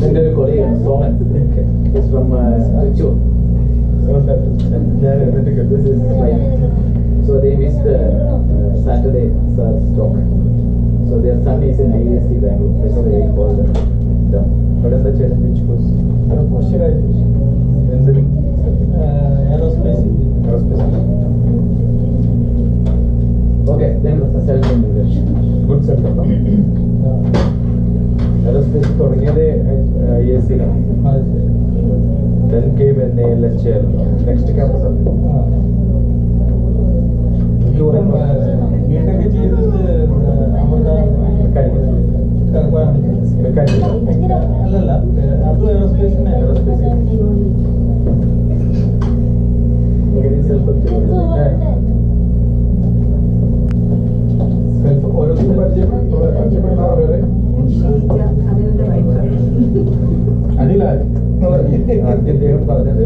എൻ്റെ ഒരു കൊളീഗാണ് Soman from Thrissur. So they missed Saturday stock. So their son is in ISC Bangalore. That's why they called them. What is the challenge? Which course? Pressurization. Aerospace. Okay, then self-leadership. Good self-leadership. Aerospace തുടങ്ങിയത് ISC ലാണ്. Then came NALHL. Next campus. B Tech ചെയ്തത് mechanical അല്ലല്ല, അത് എയറോസ്പേസിന് ഓരോരുത്തരും പരിചയപ്പെടുന്നവരെ അനില ആദ്യം അദ്ദേഹം പറഞ്ഞത്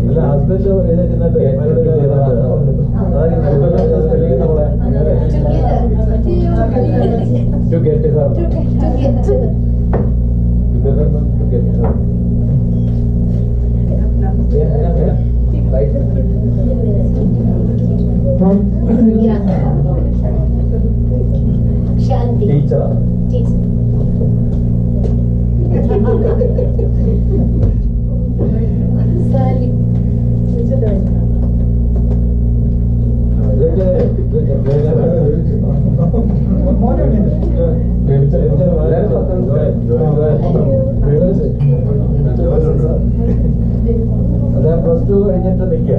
അല്ല ഹസ്ബൻഡ് എഴുന്നേറ്റുന്നിട്ട് to get her. Right? Teacher. അതാ പ്ലസ് ടു കഴിഞ്ഞിട്ട് നിൽക്കുക.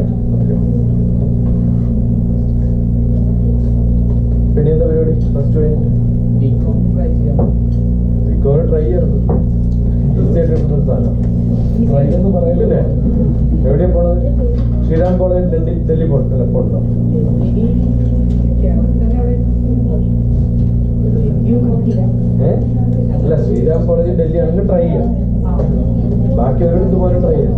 പിന്നെ എന്താ പരിപാടി? പ്ലസ് ടു കഴിഞ്ഞിട്ട് ബികോം ട്രൈ ചെയ്യരുത്. ഈസിയായിട്ട് സാധനം ട്രൈ എന്ന് പറയലില്ലേ? എവിടെയാ പോണത്? ശ്രീരാം കോളേജ് ഡൽഹി പോണ്ടോ? അല്ല, ശ്രീരാം കോളേജ് ഡൽഹി ആണെങ്കിൽ ട്രൈ ചെയ്യാം. ബാക്കി ഒരിടത്ത് പോലും ട്രൈ ചെയ്യാം.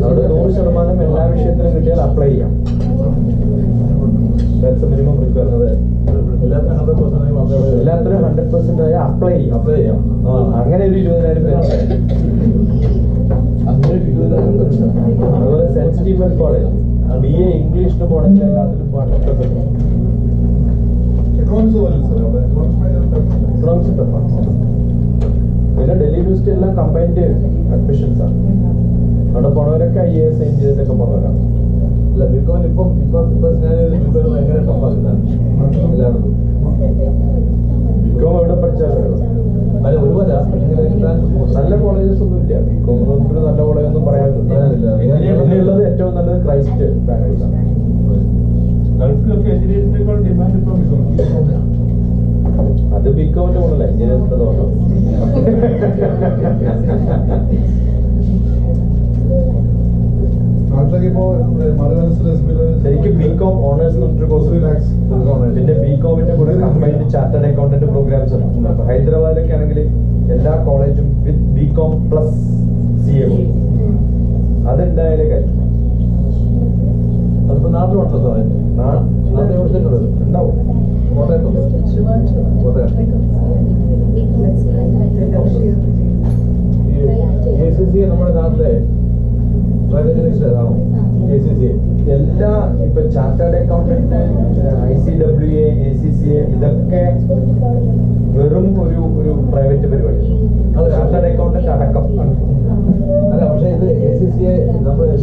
അവിടെ 100% എല്ലാ വിഷയത്തിലും കിട്ടിയാൽ അപ്ലൈ ചെയ്യാം. Minimum requirement. എല്ലാത്തിനും 100% ആയി അപ്ലൈ ചെയ്യാം. അങ്ങനെ ഒരു 20,000 പേര്. അതുപോലെ സെന്റ് സ്റ്റീഫൻ കോളേജ് BA ഇംഗ്ലീഷിന് പോകണമെങ്കിൽ എല്ലാത്തിലും 100%. പിന്നെ ഡൽഹി യൂണിവേഴ്സിറ്റി എല്ലാം കമ്പൈൻഡ് അഡ്മിഷൻസ് ആണ്. അവിടെ പോണവരൊക്കെ IAS എഞ്ചിനീയേഴ്സ് ഒക്കെ പോണവരാണ്. അല്ല, ബികോം ഇപ്പം ഭയങ്കര ടഫാണ് എല്ലായിടത്തും. ബികോം എവിടെ പഠിച്ചാലും അല്ല, ഒരുപാട് നല്ല കോളേജസ് ഒന്നും ഇല്ല. ബികോം ഒരു നല്ല കോളേജ് ഒന്നും പറയാനില്ല. ഉള്ളത് ഏറ്റവും നല്ലത് ക്രൈസ്റ്റ് പാനോറമ ആണ്. ഗൾഫിലൊക്കെ എഞ്ചിനീയറിംഗിനേക്കാൾ ഡിമാൻഡ് ഇപ്പം അത് ബികോമിന്റെ കൊണ്ടല്ല, എഞ്ചിനീയറിംഗിന്റെ തോന്നും. ശരിക്കും ബികോം ഓണേഴ്സ് പിന്നെ ബികോമിന്റെ കൂടെ കമ്പൈൻഡ് ചാർട്ടേഡ് അക്കൗണ്ടന്റ് പ്രോഗ്രാംസ് ഉണ്ട്. അപ്പൊ ഹൈദരാബാദിലൊക്കെ ആണെങ്കിൽ എല്ലാ കോളേജും വിത്ത് ബികോം പ്ലസ് CA അതുണ്ടായാലേ കാര്യം. അതിപ്പോ നാട്ടിലുണ്ടോ? ഉണ്ടാവും. നമ്മുടെ നാട്ടിലെ എല്ലാ ഇപ്പൊ ചാർട്ടേഡ് അക്കൗണ്ടന്റ്, ICWA, ACCA ഇതൊക്കെ വെറും ഒരു പ്രൈവറ്റ് പരിപാടി. അത് ചാർട്ടേഡ് അക്കൗണ്ടന്റ് അടക്കം അല്ല. പക്ഷെ ഇത് ACCA നമ്മുടെ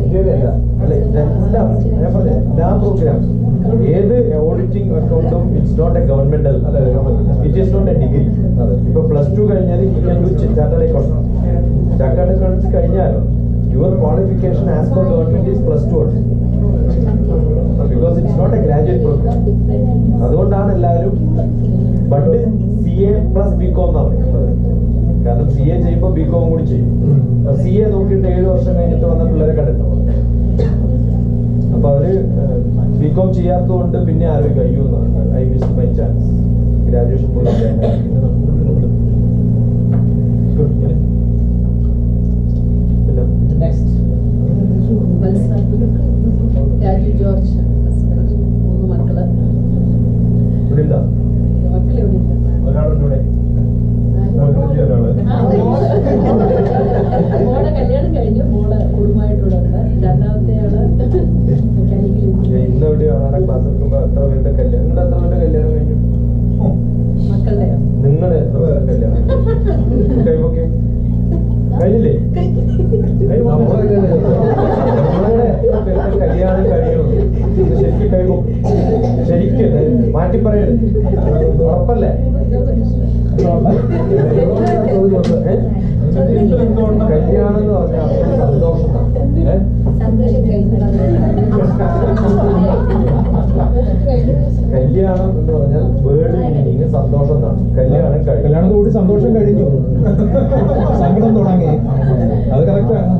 ഇന്ത്യയിലല്ല. അല്ല, ഇതെല്ലാം ഞാൻ പറഞ്ഞ എല്ലാ പ്രോഗ്രാംസും ഏത് ഓഡിറ്റിംഗ് അക്കൗണ്ടും it's not a governmental, it is not a degree. ഇപ്പൊ +2 കഴിഞ്ഞാൽ ചാർട്ടേഡ് അക്കൗണ്ട്. ചാർട്ടേഡ് അക്കൗണ്ട്സ് കഴിഞ്ഞാൽ your qualification as per government is +2 only, because it's not a graduate program. അതുകൊണ്ടാണ് എല്ലാവരും ബട്ട് CA + BCom എന്നാണ് പറയുന്നത്. കാരണം CA ചെയ്യുമ്പോൾ BCom കൂടി ചെയ്യും. CA നോക്കിയിട്ട് 7 വർഷം കഴിഞ്ഞിട്ട് വന്ന പിള്ളേരെ കണ്ടിട്ടുണ്ടോ? അപ്പൊ അവര് BCom ചെയ്യാത്തതുകൊണ്ട് പിന്നെ ആലോചിക്കും, അയ്യോ I missed my chance, graduation പോലും. Next. ജോർജ് 3 മക്കള്. ഉറപ്പല്ലേ? കല്യാണം എന്ന് പറഞ്ഞാൽ സന്തോഷം. കല്യാണം എന്ന് പറഞ്ഞാൽ വേർഡ് മീനിങ് സന്തോഷം എന്നാണ്. കല്യാണം കഴിഞ്ഞു. കല്യാണത്തോട് സന്തോഷം കഴിഞ്ഞു, സങ്കടം തുടങ്ങി. അത് കറക്റ്റാണ്.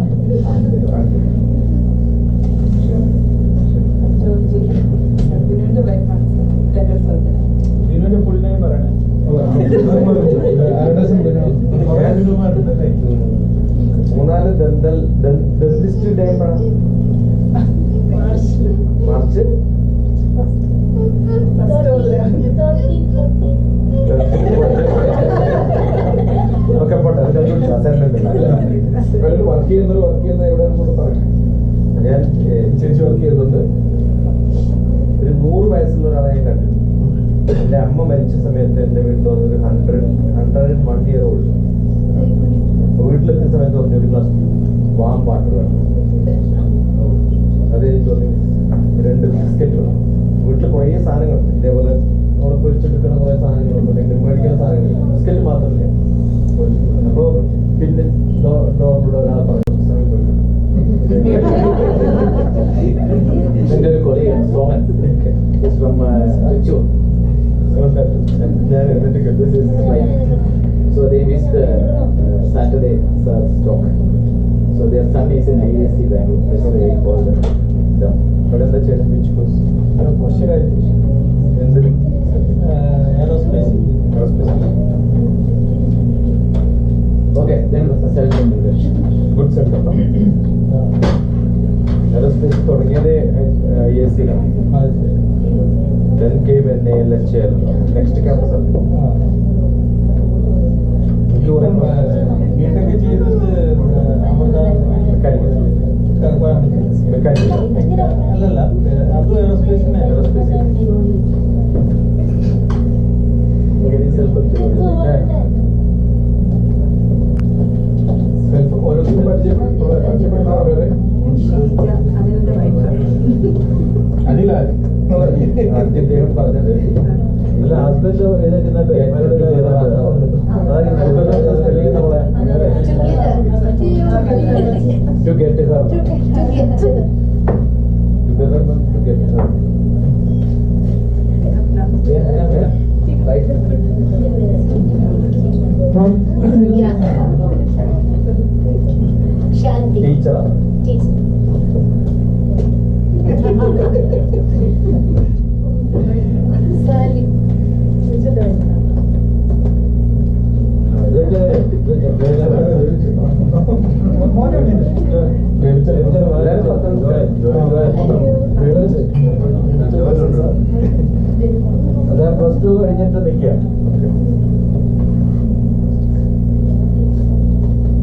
ഫുൾ നെയിം പറയണേ. മൂന്നാല് ദന്തിസ്റ്റ് ടൈം മാർച്ച് ഒക്കെ പോട്ടെ. വർക്ക് ചെയ്യുന്ന എവിടെ പറയണേ. ഞാൻ ചേച്ചി വർക്ക് ചെയ്യുന്നുണ്ട്. ഒരു 100 വയസ്സുള്ള ഒരാളെ ഞാൻ കണ്ടു. എന്റെ അമ്മ മരിച്ച സമയത്ത് എന്റെ വീട്ടിൽ വന്നൊരു 101 year old. വീട്ടിലെത്തിയ സമയത്ത് പറഞ്ഞ ഒരു ഗ്ലാസ് വാം വാട്ടർ വേണം. അത് എനിക്ക് തോന്നി 2 ബിസ്ക്കറ്റ് വേണം. വീട്ടിൽ കുറേ സാധനങ്ങളുണ്ട് ഇതേപോലെ നമ്മളെ പൊരിച്ചെടുക്കുന്ന കുറേ സാധനങ്ങളുണ്ട്, അല്ലെങ്കിൽ മേടിക്കുന്ന സാധനങ്ങൾ. ബിസ്ക്കറ്റ് മാത്രമില്ല. അപ്പോ പിന്നെ ഡോറിലൂടെ ഒരാൾ പറഞ്ഞു സമയം പോയി. എന്റെ ഒരു കൊലയാണ് Soman from Thrissur. So they missed Saturday stock. So their son is in IAC Bangalore. That's why they called them. What is the channel? Which course? Aerospace. Okay, then self-integration. Good setup. Aerospace തുടങ്ങിയത് IAC-ലാണ്. Then came NALHL. Next campus ആണ്. BTech ചെയ്തത് mechanical അല്ലല്ല, അത് എയറോസ്പേസിനെ. ഓരോരുത്തരും പരിചയപ്പെടുന്നവരെ ആദ്യം പറഞ്ഞത് ഇതിൽ husband എഴുന്നേറ്റുന്നിട്ട് to get her. Together to get her. Yeah. Right? Yeah. Shanti. Teacher. Sally. അതാ +2 കഴിഞ്ഞിട്ട് നിൽക്കുക.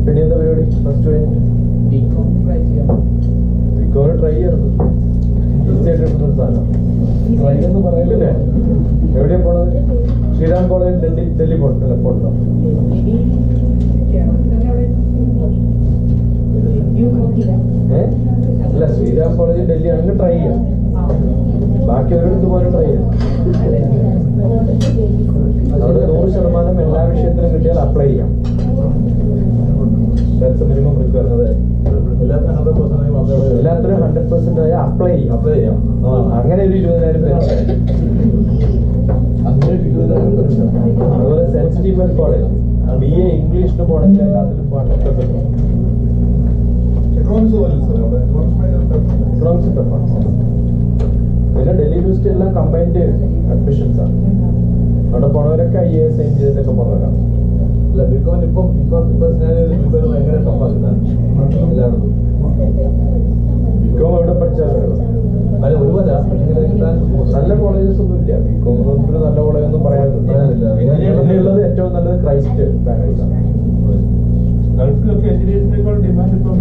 പിന്നെ എന്താ പരിപാടി? +2 കഴിഞ്ഞിട്ട് ബികോം ട്രൈ ചെയ്യരുത്. തീർച്ചയായിട്ടും സാധനം ട്രൈ എന്ന് പറയലില്ലേ? എവിടെയാ പോണത്? ശ്രീരാം കോളേജ് ഡൽഹി പോണ്ടോ? അല്ല, ശ്രീരാം കോളേജ് ഡൽഹി ആണെങ്കിൽ ട്രൈ ചെയ്യാം. ബാക്കി ഒരിടത്ത് പോലും ട്രൈ ചെയ്യാം. അവിടെ 100% എല്ലാ വിഷയത്തിലും കിട്ടിയാൽ അപ്ലൈ ചെയ്യാം. Minimum requirement. എല്ലാത്തിനും 100% ആയ അപ്ലൈ ചെയ്യാം. അങ്ങനെ ഒരു 20,000 പേര്. അതുപോലെ സെന്റ് സ്റ്റീഫൻ കോളേജ് BA ഇംഗ്ലീഷിന് പോകണമെങ്കിൽ എല്ലാത്തിലും 100%. പിന്നെ ഡൽഹി യൂണിവേഴ്സിറ്റി എല്ലാം കമ്പൈൻഡ് അഡ്മിഷൻസ് ആണ്. അവിടെ പോണവരൊക്കെ IAS engineers ഒക്കെ പോണവരാണ്. അല്ല, ബികോം ഇപ്പം ഭയങ്കര ടഫാണ് എല്ലാവർക്കും. ബികോം എവിടെ പഠിച്ചാലും അല്ല, ഒരുപാട് നല്ല കോളേജസ് ഒന്നും ഇല്ല. ബികോം നല്ല കോളേജ് ഒന്നും പറയാനില്ല. ഉള്ളത് ഏറ്റവും നല്ലത് ക്രൈസ്റ്റ് ബാംഗ്ലൂരാണ്. ഗൾഫിലൊക്കെ എഞ്ചിനീയറിനേക്കാൾ ഡിമാൻഡ് ഇപ്പം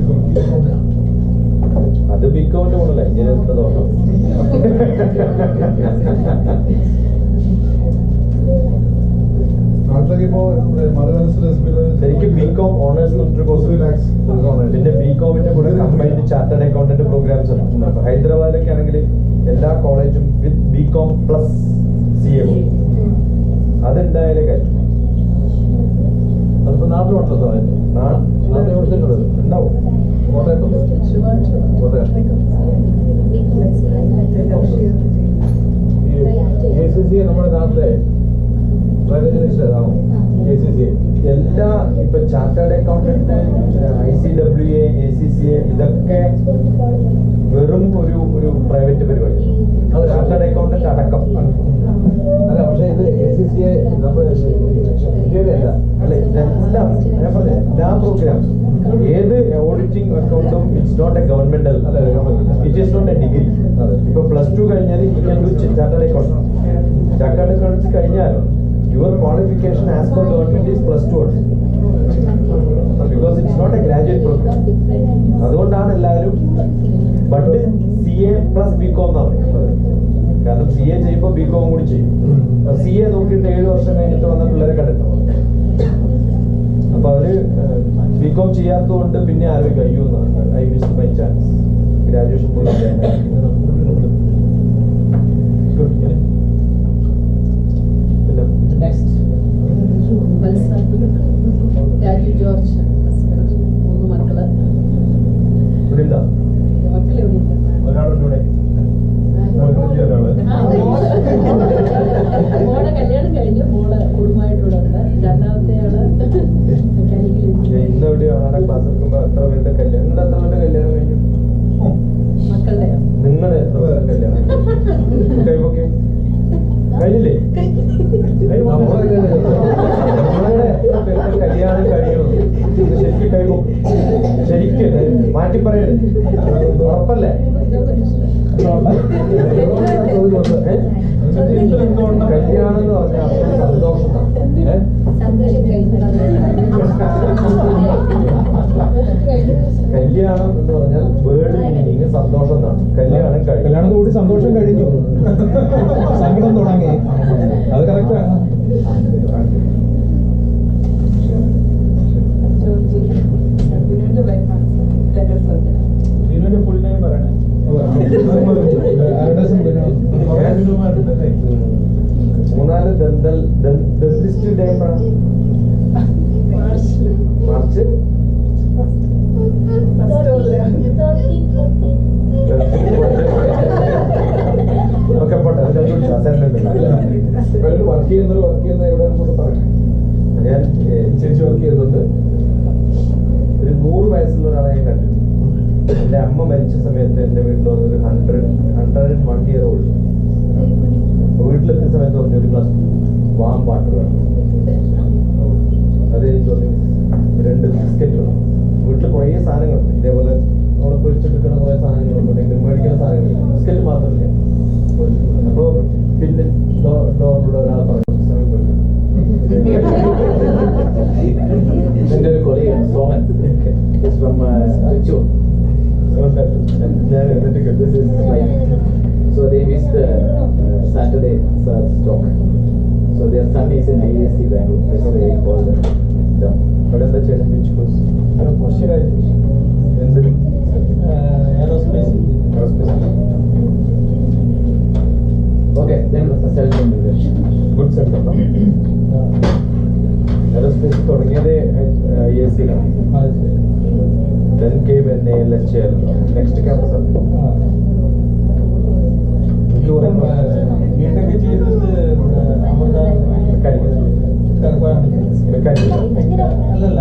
അത് ബികോമിന്റെ കൊണ്ടല്ല, എഞ്ചിനീയറിന്റെ തോന്നും. നാട്ടിലേക്ക് ഇപ്പോ ശരിക്കും ബികോം ഓണേഴ്സ് കോഴ്സ് പിന്നെ ബികോമിന്റെ കൂടെ കമ്പൈൻഡ് ചാർട്ടേഡ് അക്കൗണ്ടന്റ് പ്രോഗ്രാംസ് ഉണ്ട്. അപ്പൊ ഹൈദരാബാദിലൊക്കെ ആണെങ്കിൽ എല്ലാ കോളേജും വിത്ത് ബികോം പ്ലസ് CA അതുണ്ടായാലേ കാര്യം. അതിപ്പോ നാട്ടിലുണ്ടോ സാറേ? നാട്ടിൽ കൊടുത്തിട്ടുള്ളത് ഉണ്ടാവും. കോട്ടയത്തോ? കോട്ടയം. ACCA നമ്മുടെ നാട്ടിലെ എല്ലാ ഇപ്പൊ ചാർട്ടേഡ് അക്കൗണ്ടന്റ് ICWA ACCA ഇതൊക്കെ വെറും ഒരു പ്രൈവറ്റ് പരിപാടി. അത് ചാർട്ടേഡ് അക്കൗണ്ടന്റ് അടക്കം അല്ല, പക്ഷെ ഇത് ACCA നമ്മുടെ ഇന്ത്യയിലല്ല. അല്ല, ഇതെല്ലാം ഞാൻ പറഞ്ഞ എല്ലാ പ്രോഗ്രാംസും ഏത് ഓഡിറ്റിംഗ് അക്കൗണ്ടും it's not a governmental, it is not a degree. ഇപ്പൊ +2 കഴിഞ്ഞാൽ ചാർട്ടേഡ് അക്കൗണ്ട്. ചാർട്ടേഡ് അക്കൗണ്ട്സ് കഴിഞ്ഞാൽ your qualification as per government is +2 ആണ്. Because it's not a graduate program. അതുകൊണ്ടാണ് എല്ലാവരും ബട്ട് CA പ്ലസ് BCom എന്നാണ് പറയുന്നത്. കാരണം CA ചെയ്യുമ്പോൾ BCom കൂടി ചെയ്യും. CA നോക്കിയിട്ട് 7 വർഷം കഴിഞ്ഞിട്ട് വന്ന പിള്ളേരെ കണ്ടിട്ടുണ്ടോ? അപ്പൊ അവര് BCom ചെയ്യാത്തതുകൊണ്ട് പിന്നെ ആലോചിക്കും, അയ്യോ I miss my chance, graduation പോലും രാജു ജോർജ്, 3 മക്കള്. ഇവിടെ ഉണ്ടാ ഒരാളുണ്ട് ഇവിടെ. മോളെ കല്യാണം കഴിഞ്ഞു, മോള് കുടുംബമായിട്ടൂടെ ഉണ്ട്. രണ്ടാമത്തെ ആള് ഇന്ന് എവിടെയാണ് ക്ലാസ് എടുക്കുമ്പോ എത്ര പേരുടെ കല്യാണം? നിങ്ങളുടെ എത്ര പേരുടെ കല്യാണം കഴിഞ്ഞു? മക്കളുടെ നിങ്ങളുടെ എത്ര പേരുടെ കല്യാണം കൈപ്പൊക്കെ കഴിഞ്ഞില്ലേ? നമ്മളുടെ എത്ര പേരുടെ കല്യാണം കഴിയുന്നു? ശരിക്കും കൈപ്പൊക്കെ ശരിക്കും മാറ്റി പറയരുത്, ഉറപ്പല്ലേ? കല്യാണം എന്ന് പറഞ്ഞാൽ സന്തോഷം. കല്യാണം എന്ന് പറഞ്ഞാൽ വേർഡ് മീനിങ് സന്തോഷം എന്നാണ്. കല്യാണം കല്യാണത്തോട് സന്തോഷം കഴിഞ്ഞു, സങ്കടം തുടങ്ങി. അത് കറക്റ്റാണ്. ഫുൾ നെയിം പറയണേ. മൂന്നാല് ദന്തലിസ്റ്റ് ഡേ മാർച്ച് ഒക്കെ പോട്ടെ. വർക്ക് ചെയ്യുന്ന എവിടെ പറയണേ? ഞാൻ ചേച്ചി വർക്ക് ചെയ്യുന്നുണ്ട്. ഒരു 100 വയസ്സുള്ള ഒരാളെ ഞാൻ കണ്ടു. എന്റെ അമ്മ മരിച്ച സമയത്ത് എന്റെ വീട്ടിൽ വന്നൊരു 101 ഇയർ ഓൾഡ്. വീട്ടിലെത്തിയ സമയത്ത് പറഞ്ഞു ഒരു ഗ്ലാസ് വാം വാട്ടർ വേണം. അത് എനിക്ക് പറഞ്ഞു 2 ബിസ്ക്കറ്റ് വേണം. വീട്ടിൽ കുറേ സാധനങ്ങളുണ്ട് ഇതേപോലെ നമ്മളെ പൊരിച്ചെടുക്കുന്ന കുറേ സാധനങ്ങളുണ്ട്, അല്ലെങ്കിൽ മേടിക്കുന്ന സാധനങ്ങൾ, ബിസ്ക്കറ്റ് മാത്രമില്ല. അപ്പൊ പിന്നെ ഡോറിലൂടെ ഒരാൾ പറഞ്ഞു സമയം പോയി. എന്റെ ഒരു കൊളീഗാണ് Soman from Thrissur. So they missed Saturday stock. So their son is in ISC Bangalore. That's why they called them. അവിടെ എന്താ ചെയ്യണം? ബീച്ച് കോഴ്സ് എന്തിനും aerospace. Okay, then tell them good set. Aerospace തുടങ്ങിയത് ISC-ലാണ്. Then came an ALS chair. Next campus ആണ്. BTech ചെയ്തത് mechanical അല്ലല്ല,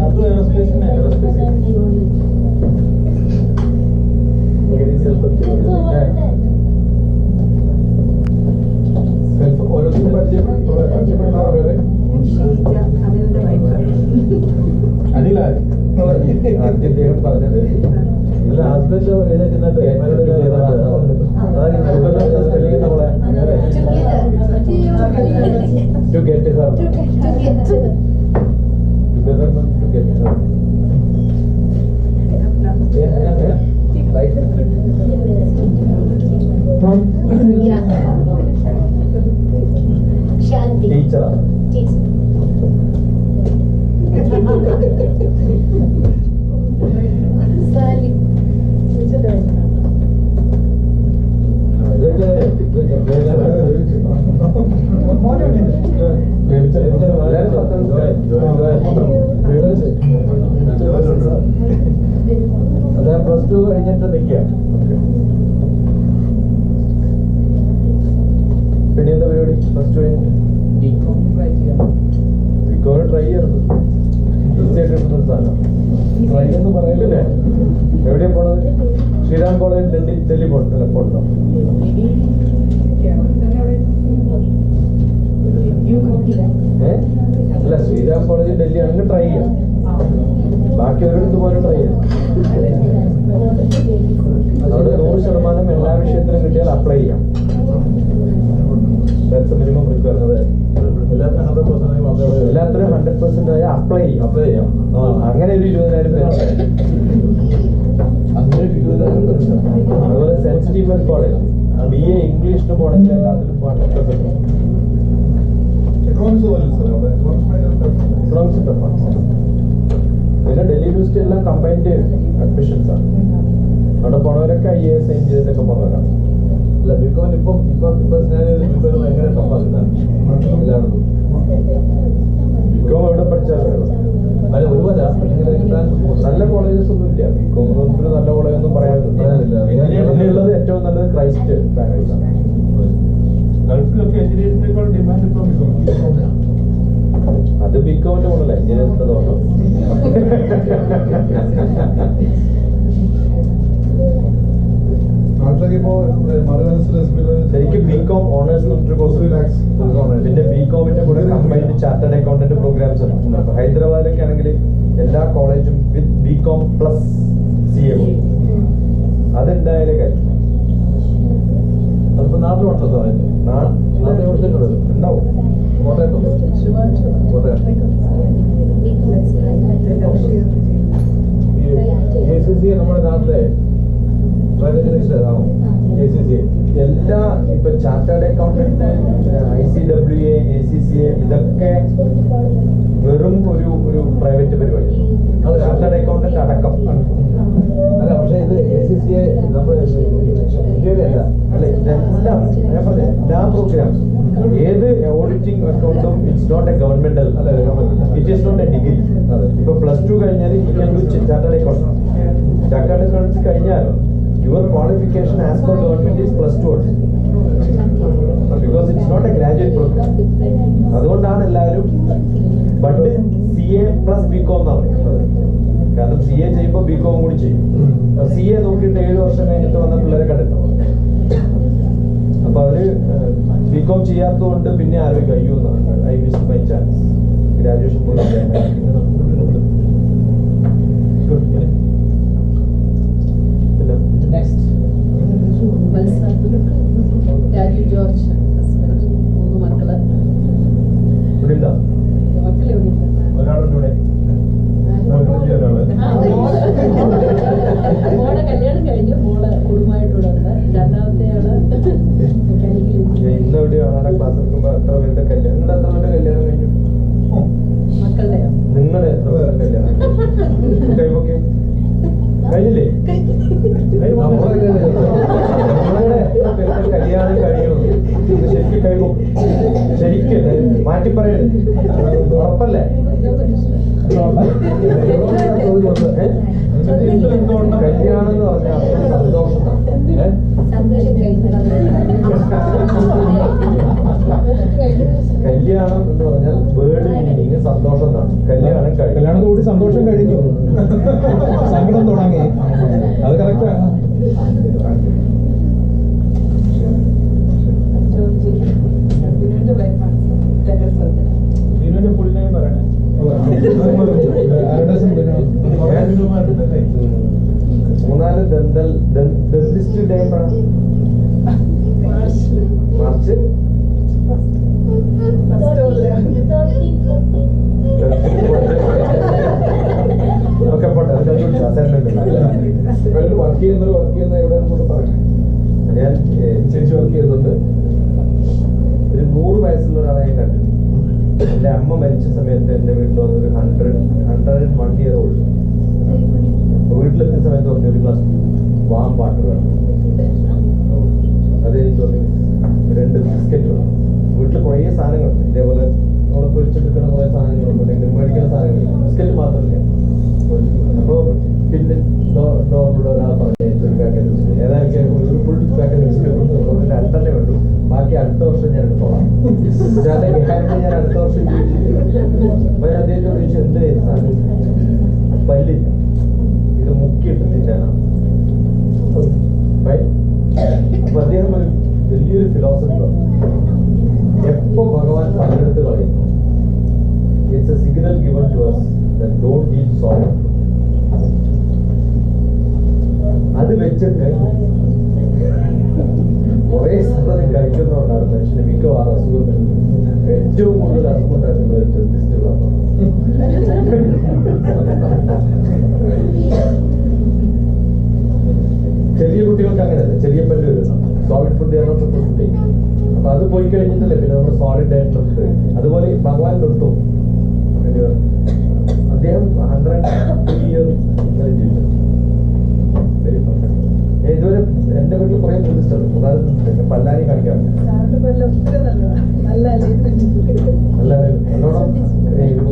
അത് എയറോസ്പേസിന്. ഓരോരുത്തരും പരിചയപ്പെടുന്നവരെ അനിലാണ് അദ്ദേഹം പറഞ്ഞത്. ഇല്ല, ഹസ്ബൻഡ് എഴുന്നേറ്റ് to get her. Government to get her. Right? Shanti. Teacher. Teacher. ചിലപ്പോൾ ഉണ്ടോ? അല്ല, ശ്രീരാം കോളേജ് ഡൽഹി അങ്ങനെ ട്രൈ ചെയ്യാം. ബാക്കി ഒരിടത്ത് പോലും ട്രൈ ചെയ്യാം. അവിടെ 100% എല്ലാ വിഷയത്തിലും കിട്ടിയാൽ അപ്ലൈ ചെയ്യാം. Minimum requirement. എല്ലാത്തിനും 100% ആയി അപ്ലൈ ചെയ്യാം. അങ്ങനെ ഒരു 20,000 പേര്. അതുപോലെ സെന്റ് സ്റ്റീഫൻ കോളേജ് BA ഇംഗ്ലീഷിന് പോണെങ്കിൽ എല്ലാത്തിലും 100%. പിന്നെ ഡൽഹി യൂണിവേഴ്സിറ്റി എല്ലാം കമ്പൈൻഡ് അഡ്മിഷൻസ് ആണ്. അവിടെ പോണവരൊക്കെ IAS എഞ്ചിനീയറിംഗ് ഒക്കെ പോണവരാണ്. അല്ല, ബികോം ഇപ്പം ഭയങ്കര ടഫാണ് എല്ലായിടത്തും. ബികോം എവിടെ പഠിച്ചാലും അല്ല, ഒരുപാട് നല്ല കോളേജസ് ഒന്നും ഇല്ല. ബികോം നല്ല കോളേജ് ഒന്നും പറയാനില്ല. പിന്നെയുള്ളത് ഏറ്റവും നല്ലത് ക്രൈസ്റ്റ് പാനേഴ്സ് ആണ്. ഗൾഫിലൊക്കെ എഞ്ചിനീയറിംഗിനേക്കാൾ ഡിമാൻഡ് ഇപ്പം അത് ബികോമിന്റെ കൊണ്ടല്ല, എഞ്ചിനീയറിംഗിന്റെ തോന്നും. ശരിക്കും ബികോം ഓണേഴ്സ് പിന്നെ ബികോമിന്റെ കൂടെ കമ്പൈൻഡ് ചാർട്ടേഡ് അക്കൗണ്ടന്റ് പ്രോഗ്രാംസ് ഉണ്ട്. ഹൈദരാബാദിലൊക്കെ ആണെങ്കിൽ എല്ലാ കോളേജും വിത്ത് ബികോം പ്ലസ് CA അതെന്തായാലും കാര്യം. അതിപ്പോ നാട്ടിലുണ്ടോ സാറേ? ഉണ്ടാവും. കോട്ടയത്തോ? കോട്ടയം. ACC നമ്മുടെ നാട്ടിലെ എല്ലാ ഇപ്പൊ ചാർട്ടേഡ് അക്കൗണ്ടന്റ്, ICWA, ACCA ഇതൊക്കെ വെറും ഒരു പ്രൈവറ്റ് പരിപാടി. ചാർട്ടേഡ് അക്കൗണ്ടന്റ് അടക്കം. അല്ല, പക്ഷേ ഇത് ACCA നമ്മുടെ ഇന്ത്യയിലല്ല. അല്ല, ഇതെല്ലാം ഞാൻ പറഞ്ഞ എല്ലാ പ്രോഗ്രാംസും ഏത് ഓഡിറ്റിംഗ് അക്കൗണ്ടും it's not a governmental, it is not a degree. ഇപ്പൊ +2 കഴിഞ്ഞാൽ ചാർട്ടേഡ് അക്കൗണ്ട്. ചാർട്ടേഡ് അക്കൗണ്ട്സ് കഴിഞ്ഞാൽ your qualification as per government is +2 only, because it's not a graduate program. അതുകൊണ്ടാണ് എല്ലാവരും ബട്ട് CA + BCom എന്നാണ് പറയുന്നത്. കാരണം CA ചെയ്യുമ്പോൾ BCom കൂടി ചെയ്യും. CA നോക്കിയിട്ട് 7 വർഷം കഴിഞ്ഞിട്ട് വന്ന പിള്ളേരെ കണ്ടിട്ടുണ്ടാവും. അപ്പൊ അവര് BCom ചെയ്യാത്തതുകൊണ്ട് പിന്നെ ആലോചിക്കും, അയ്യോ I miss my chance, graduation പോയി. നെക്സ്റ്റ് രാജു ജോർജ്, 3 മക്കള്. ഇവിടെ ഉണ്ടാ മക്കൾ എവിടെ ഒരാളുണ്ട് ഇവിടെ. മോളെ കല്യാണം കഴിഞ്ഞു. മോള് കുടുംബമായിട്ടൂടെ ഉണ്ട്. രണ്ടാമത്തെ ആള് മെക്കാനിക്കൽ എഞ്ചിനീയറിംഗ്. ഇന്ന് എവിടെയാണ് ക്ലാസ് എടുക്കുമ്പോ എത്ര പേരുടെ കല്യാണം? നിങ്ങളുടെ എത്ര പേരുടെ കല്യാണം കഴിഞ്ഞു? മക്കളുടെയോ? നിങ്ങളുടെ എത്ര പേരുടെ കല്യാണം കൈവൊക്കെ കഴിഞ്ഞില്ലേ? നിങ്ങളുടെ എത്ര പേരുടെ കല്യാണം കഴിയുന്നു? ശരിക്കും കഴിവും ശരിക്കും മാറ്റി പറയരുത്. ഉറപ്പല്ലേ? കല്യാണം എന്ന് പറഞ്ഞാൽ സന്തോഷമാണ്. സന്തോഷം കല്യാണം എന്ന് പറഞ്ഞാൽ വേർഡ് മീനിങ് സന്തോഷം എന്നാണ്. കല്യാണം കഴിഞ്ഞു. കല്യാണത്തോട് സന്തോഷം കഴിഞ്ഞു, സങ്കടം തുടങ്ങി. അത് കറക്റ്റാണ്. ഇതിന്റെ ഫുൾ നെയിം പറയണേ. മൂന്നാല് ദന്തിസ്റ്റ് ഡേ മാർച്ച് ഒക്കെ പോട്ടെ. വർക്ക് ചെയ്യുന്ന എവിടെ പറയണേ. ഞാൻ ചേച്ചി വർക്ക് ചെയ്യുന്നുണ്ട്. ഒരു 100 വയസ്സുള്ള ഒരാളെ ഞാൻ കണ്ടു. എന്റെ അമ്മ മരിച്ച സമയത്ത് എന്റെ വീട്ടിൽ വന്നൊരു 101 year old. വീട്ടിലെത്തിയ സമയത്ത് പറഞ്ഞ ഒരു ഗ്ലാസ് വാം വാട്ടർ വേണം. അത് എനിക്ക് തോന്നി 2 ബിസ്ക്കറ്റ് വേണം. വീട്ടിൽ കുറേ സാധനങ്ങളുണ്ട് ഇതേപോലെ നമ്മളെ പൊരിച്ചെടുക്കുന്ന കുറേ സാധനങ്ങളുണ്ട്, അല്ലെങ്കിൽ മേടിക്കുന്ന സാധനങ്ങൾ, ബിസ്ക്കറ്റ് മാത്രമില്ല. അപ്പോൾ പിന്നെ ഡോറിലൂടെ ഒരാളെ പറഞ്ഞു ഒരു പാക്കറ്റ് ബിസ്ക്കറ്റ്, ഏതായാലും ഒരു ഫുൾ പാക്കറ്റ് ബിസ്ക്കറ്റ് കൊടുത്തു. 2 വേണ്ടു, ബാക്കി അടുത്ത വർഷം ഞാൻ എടുത്തോളാം. ഞാൻ അടുത്ത വർഷം അപ്പൊ ഞാൻ അദ്ദേഹത്തോട് ചോദിച്ചു, എന്ത് സാധനം? പല്ലില്ല, ഇത് മുക്കിയിട്ട് തിന്നാനാണ്. മനുഷ്യന് മിക്കവാറും അസുഖങ്ങൾ ഏറ്റവും കൂടുതൽ അസുഖം ഉണ്ടാക്കുന്നത് ടെസ്റ്റുകളാണ്. ചെറിയ കുട്ടികൾക്ക് അങ്ങനെയല്ല, ചെറിയ പല്ല് വരുന്നു, സോളിഡ് ഫുഡ് ഫുഡ്. അപ്പൊ അത് പോയി കഴിഞ്ഞിട്ടല്ലേ പിന്നെ നമ്മൾ സോളിഡ് ആയിട്ടുള്ള ഫുഡ്. അതുപോലെ ഭഗവാൻ നിർത്തും. അദ്ദേഹം 103 years ജീവിച്ചു. ഇതുവരെ എന്റെ വീട്ടിൽ കുറെ ടൂറിസ്റ്റുണ്ട്. പല്ലാരി കാണിക്കാറുണ്ട്. നല്ലോണം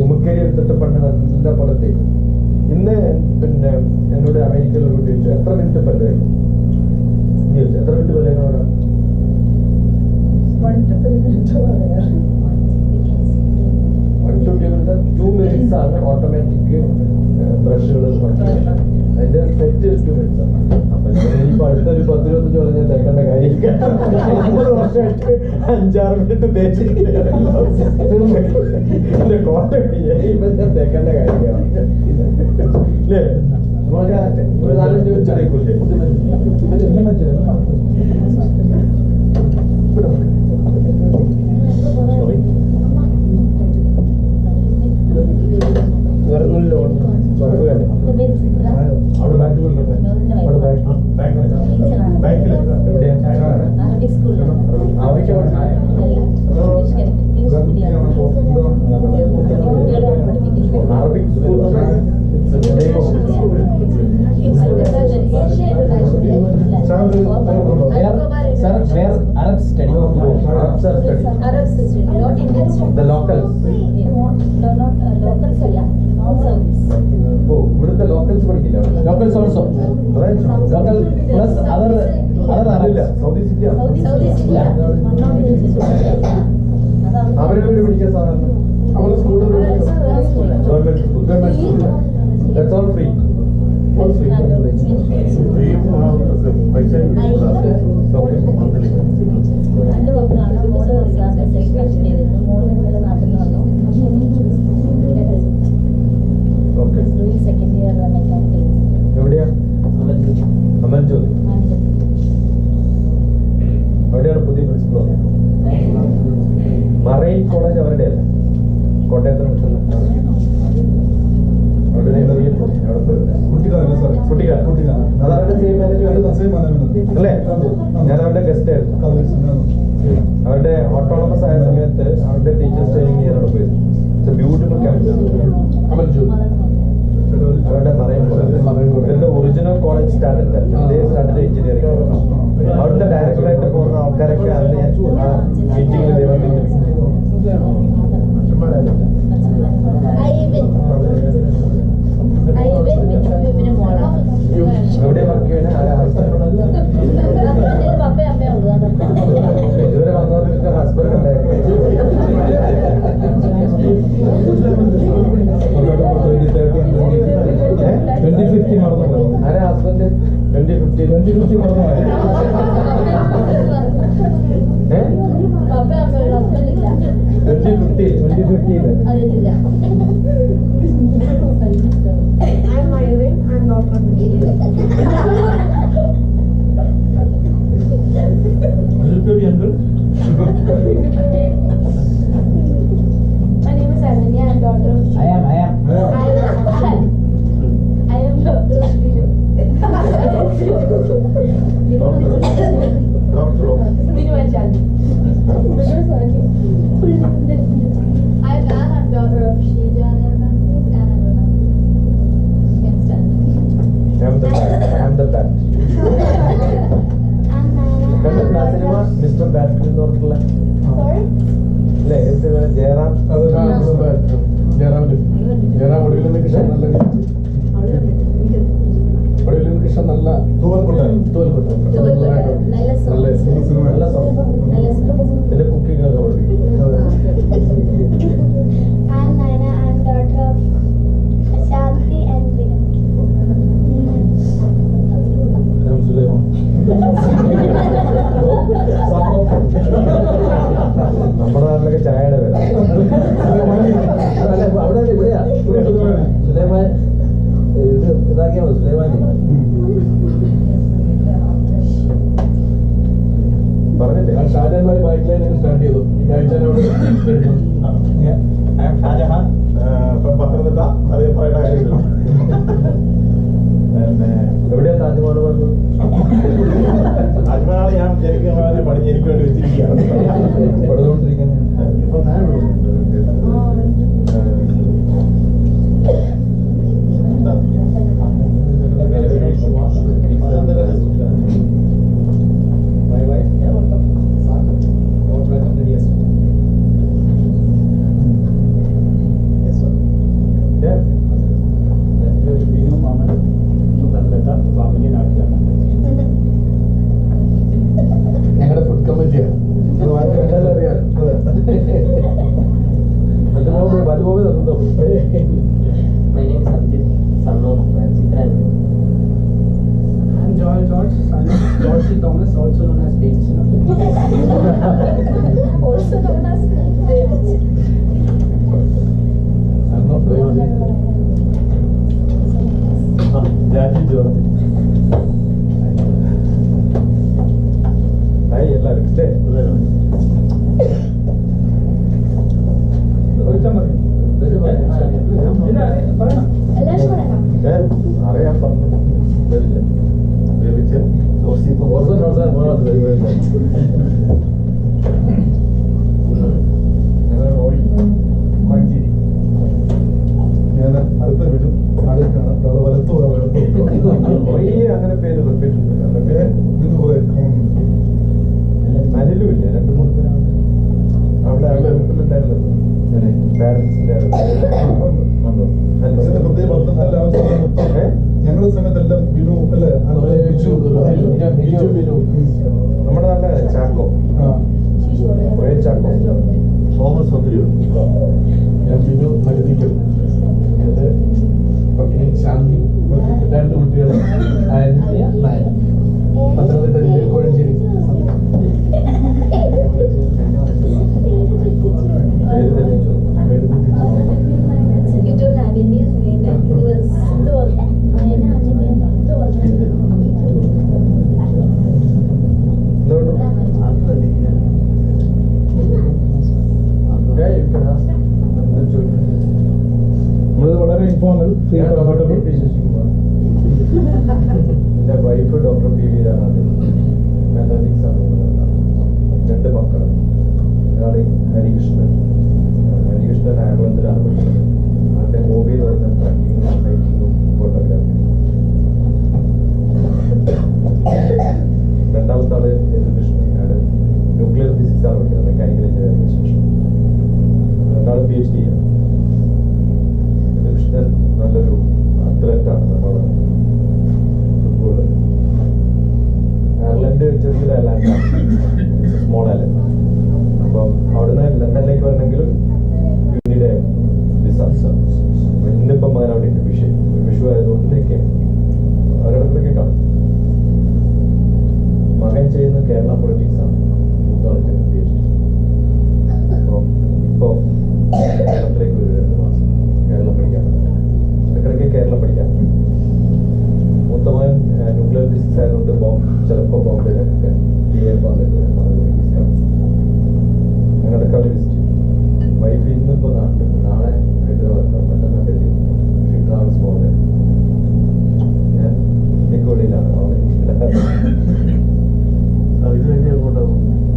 ഉമ്മക്കേരി എടുത്തിട്ട് പണ്ട് നല്ല പോലത്തെ. ഇന്ന് പിന്നെ എന്നോട് അമേരിക്കയിൽ ഒരു കുട്ടി ചോദിച്ചു, എത്ര മിനിറ്റ് പല്ല് കഴിക്കും? എത്ര മിനിറ്റ് പല്ല് കഴിക്കണം? 1 to 3 minutes. 2 minutes ആണ് ഓട്ടോമാറ്റിക് ബ്രഷുകൾ. അതിന്റെ സെറ്റ് 2 minutes ആണ്. അപ്പൊ ഇനിയിപ്പോ അടുത്തൊരു 10-25 കൊല്ലം ഞാൻ തേക്കേണ്ട കാര്യമില്ല. 50 വർഷമായിട്ട് 5-6 മിനിറ്റ് തേച്ചിട്ടില്ല. കോട്ട ഇപ്പൊ ഞാൻ തേക്കേണ്ട കാര്യമില്ല. അല്ലേ? ഒരു 4-5 മിനിറ്റ് അടയ്ക്കൂല്ലേ? അവിടെ ബാക്കിൽ Arabic school. Arabic school Arabs study. Arabs study, not Indian study. The locals. Not locals, yeah. Non-service. ഓ, ഇവിടുത്തെ ലോക്കൽസ് പഠിക്കില്ല. Locals also. Local plus other അറിയില്ല. Arabs. സൗദി സിറ്റിയാ. Saudi city, yeah. Not Indian city. അവരുടെ വീട് പഠിക്കാൻ സാധാരണ അവരുടെ സ്കൂളിൽ government school. That's all free. All free. Okay. രണ്ട് മക്കളാണ്. മോള് സെക്കൻഡ് ചെയ്തിരുന്നു. മോള് ഇന്നലെ നാട്ടിൽ വന്നു. Okay. Second year mechanical. എവിടെയാ? അമൽജോതി. അവിടെയാണ് പുതിയ പ്രിൻസിപ്പൾ വന്നത്. മറൈൻ കോളേജ് അവരുടെ അല്ല, കോട്ടയത്തിന് അടുത്തുള്ള അത് അവരുടെ സെയിം മാനേജ്മെന്റ് അല്ലേ? ഞാൻ അവരുടെ ഗസ്റ്റ് ആയിരുന്നു. അവരുടെ ഓട്ടോണമസ് ആയ സമയത്ത് അവരുടെ ടീച്ചേഴ്സ് ട്രെയിനിങ് ചെയ്യാനാണ് പോയത്. It's a beautiful campus. അവരുടെ marine college original college started engineering. അവിടുത്തെ ഡയറക്ടറായിട്ട് പോകുന്ന ആൾക്കാരൊക്കെ അന്ന് ഞാൻ മീറ്റിംഗിൽ എവിടെ വർക്ക് ചെയ്യണേ? പപ്പയും അമ്മയും ഉള്ളൂ. ഇതുവരെ വന്നവർക്ക് ഹസ്ബൻഡ് ഉണ്ടായിരുന്നു. ആരാ ഹസ്ബൻഡ്? 2050 പപ്പയും അമ്മയും ഹസ്ബൻഡില്ല. 2050 അറിയത്തില്ല. I'm married. I'm not married. My name is Ananya. I'm daughter of I am. I am daughter of Vinu. Vinu and Chandi. I'm daughter of Sheila and Anna. Can't stand. I'm the bat. കണ്ട cinema mister bat എന്ന് പറഞ്ഞിട്ടുള്ള അല്ലേ? ജയറാം ഒടുവിൽ കൃഷ്ണൻ നല്ല നല്ല ഇതിന്റെ cooking ഒക്കെ പഠിപ്പിക്കും. I'm Naina. I'm daughter of Shanti and Vinu. I'm Sulaiman. നമ്മുടെ നാട്ടിലൊക്കെ ചായയുടെ വില അവിടെ ഇവിടെയാ സുലൈമാൻ. ഇത് ഇതാക്കിയാ മതി Sulaiman. Shahjahan bike line start ചെയ്തു ഈ ആഴ്ച ഷാജഹാൻ പത്തനംതിട്ട അതേ പറയേണ്ട കാര്യമില്ല. പിന്നെ എവിടെയാ താജ്മഹൽ വന്നു? അജ്മനാളെ ഞാൻ ശരിക്കും പണി എനിക്ക് വേണ്ടി വെച്ചിരിക്കുകയാണ്. പടുതുകൊണ്ടിരിക്കുന്നത് ഇപ്പൊ താഴെ ഞങ്ങളുടെ ഫുഡ് കമ്മിറ്റിയാണ് അറിയാം. വലുപോയി തന്നു. My name is Abhijit, son of Chitra and me. I'm George, son of George C. Thomas, also known as Bates. Also known as David. രാജി ജോർജ്. ഹായ് എല്ലാവരും ഇല്ലേ? എല്ലാവരും പറയണം. അറിയാൻ പറഞ്ഞു. ലഭിച്ച് ജോസി റോയ് മഞ്ചേരി. ഞാൻ അടുത്ത വീടും ആദ്യമാണ് വലത്തു കുറേ അങ്ങനെ പേര് റിപ്പീറ്റ് അനിലും ഇല്ലേ? 2-3 പേരാണ് അവിടെ അവിടെ ഉണ്ടായിരുന്നത്. പാരന്റ്സിന്റെ ഞങ്ങളുടെ സമയത്തെല്ലാം ബിനു അല്ലേ? നമ്മുടെ നല്ല ചാക്കോ, കുറേ ചാക്കോ, തോമസ് ഒത്തിരി ഞാൻ ബിനു മരുന്നിക്കും എന്റെ പത്നി ശാന്തി, 2 കുട്ടികൾ ആന്റിയ നായർ, പത്തനംതിട്ട ജില്ലയിൽ Kozhencherry. You don't have any name, and he was Dol. നമ്മളത് വളരെ ഇൻഫോർമൽ എന്റെ wife doctor P V Radhakrishnan, mathematics ആണ്. 2 മക്കൾ. ഒരാൾ ഹരികൃഷ്ണൻ. ഹരികൃഷ്ണൻ ആംബുലൻസിലാണ് പഠിക്കുന്നത്. അവരുടെ ഹോബി എന്ന് പറഞ്ഞാൽ ട്രക്കിങ്ങും ഹൈക്കിങ്ങും ഫോട്ടോഗ്രാഫി. രണ്ടാമത്തെ ആള് യദുകൃഷ്ണൻ, അയാൾ ന്യൂക്ലിയർ ഫിസിക്സ് ആണ് പഠിക്കുന്നത്, മെക്കാനിക്കൽ എഞ്ചിനീയറിംഗ് ശേഷം. 2 PhD ചെയ്യും. യദുകൃഷ്ണൻ നല്ലൊരു അത്ലറ്റാണ്. നമ്മുടെ ഫുട്ബോള് അയർലൻഡ് ചെറിയൊരു അയർലാൻഡാണ്, സ്മോൾ അയർലൻഡ്. അപ്പം അവിടുന്ന് ലണ്ടനിലേക്ക് വരണമെങ്കിലും യൂണിയുടെ വിസ. ഇന്നിപ്പം മകൻ അവിടെ ഉണ്ട്. വിഷു ആയതുകൊണ്ടിലേക്ക് അവരിടത്തൊക്കെ കാണും. മകൻ ചെയ്യുന്ന കേരള പൊളിറ്റിക്സ് ആണ്. മൂത്താൾക്ക് PhD. അപ്പം ഇപ്പോൾ കേരളത്തിലേക്ക് ഒരു 2 മാസം കേരളം പഠിക്കാൻ, ഇടയ്ക്കിടയ്ക്ക് കേരളം പഠിക്കാം. മൂത്ത മകൻ ന്യൂക്ലിയർ ഫിസിക്സ് ആയതുകൊണ്ട് ചിലപ്പോൾ ബോംബെയിലൊക്കെ പറഞ്ഞിട്ട് അങ്ങനെയൊക്കെ അവർ വിസിറ്റ് ചെയ്യും. വൈഫ് ഇന്നിപ്പോൾ നാട്ടിലുണ്ട്, നാളെ ഹൈദരാബാദ്, മറ്റന്നാൾ ഡൽഹി. She travels Bombay. ഞാൻ ഇന്ത്യക്ക് വെളിയിലാണ്.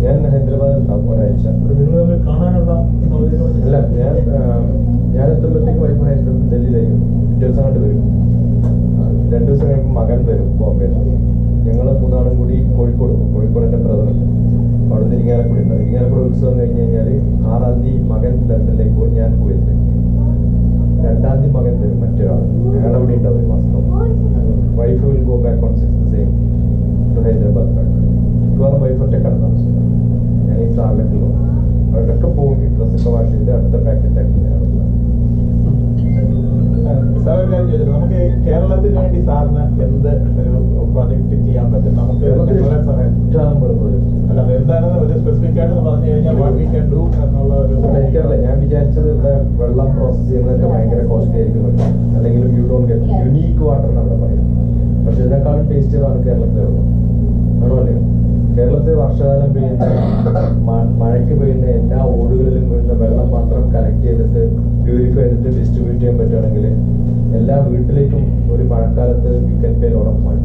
ഞാൻ ഹൈദരാബാദ് ഉണ്ടാവും ഒരാഴ്ച. നിങ്ങൾ കാണാനുള്ള അല്ല, ഞാൻ എത്തുമ്പോഴത്തേക്ക് വൈഫ് ഹൈദരാബാദ് ഡൽഹിയിലായിരിക്കും. പിറ്റേ ദിവസം കണ്ട് വരും. 2 ദിവസം കഴിയുമ്പോൾ മകൻ വരും ബോംബെയിൽ. ഞങ്ങൾ 3 ആളും കൂടി കോഴിക്കോട് എൻ്റെ ബ്രദറുണ്ട്. അവിടെ നിന്ന് ഇരിങ്ങാലക്കുടി ഉണ്ട്. ഇരിങ്ങാലക്കുടി ഉത്സവം കഴിഞ്ഞ് കഴിഞ്ഞാൽ 6-ാം തീയതി മകൻ ലണ്ടനിലേക്ക് പോകും, ഞാൻ പോയിട്ട് 2-ാം തീയതി മകൻ വരും. മറ്റൊരാൾ അയാൾ അവിടെ ഉണ്ടാവും 1 മാസം. Wife will go back on 6th same to Hyderabad back. മിക്കവാറും വൈഫ് ഒറ്റക്കാണ് താമസിക്കുന്നത്. ഞാൻ ഈ ടാർഗറ്റിലോ അവിടെയൊക്കെ പോകും. ഡ്രസ്സൊക്കെ വാഷ് ചെയ്ത് അടുത്ത പാക്കറ്റ് ആക്കി സാർ ഒരു കാര്യം ചോദിച്ചത്, നമുക്ക് കേരളത്തിന് വേണ്ടി സാറിന് എന്ത് ഒരു പ്രോജക്റ്റ് ചെയ്യാൻ പറ്റും? നമുക്ക് അല്ല എന്താണെന്ന് ഒരു സ്പെസിഫിക് ആയിട്ട് പറഞ്ഞു കഴിഞ്ഞാൽ വാട്ട് വി ക്യാൻ ഡു എന്നുള്ള ഒരു എനിക്കറിയില്ല. ഞാൻ വിചാരിച്ചത് ഇവിടെ വെള്ളം പ്രോസസ് ചെയ്യുന്നതൊക്കെ ഭയങ്കര കോസ്റ്റ്ലി ആയിരിക്കും, അല്ലെങ്കിൽ you don't get unique water എന്ന് അവിടെ പറയും. പക്ഷെ ഇതിനേക്കാളും ടേസ്റ്റിയതാണ് കേരളത്തിലെ വെള്ളം. ആണോ അല്ലേ? കേരളത്തിൽ വർഷകാലം പെയ്യുന്ന മഴയ്ക്ക് പെയ്യുന്ന എല്ലാ ഓടുകളിലും വീഴുന്ന വെള്ളം മാത്രം കളക്ട് ചെയ്തിട്ട് പ്യൂരിഫൈ ചെയ്തിട്ട് ഡിസ്ട്രിബ്യൂട്ട് ചെയ്യാൻ പറ്റുകയാണെങ്കിൽ എല്ലാ വീട്ടിലേക്കും ഒരു മഴക്കാലത്ത് you can pay lot of money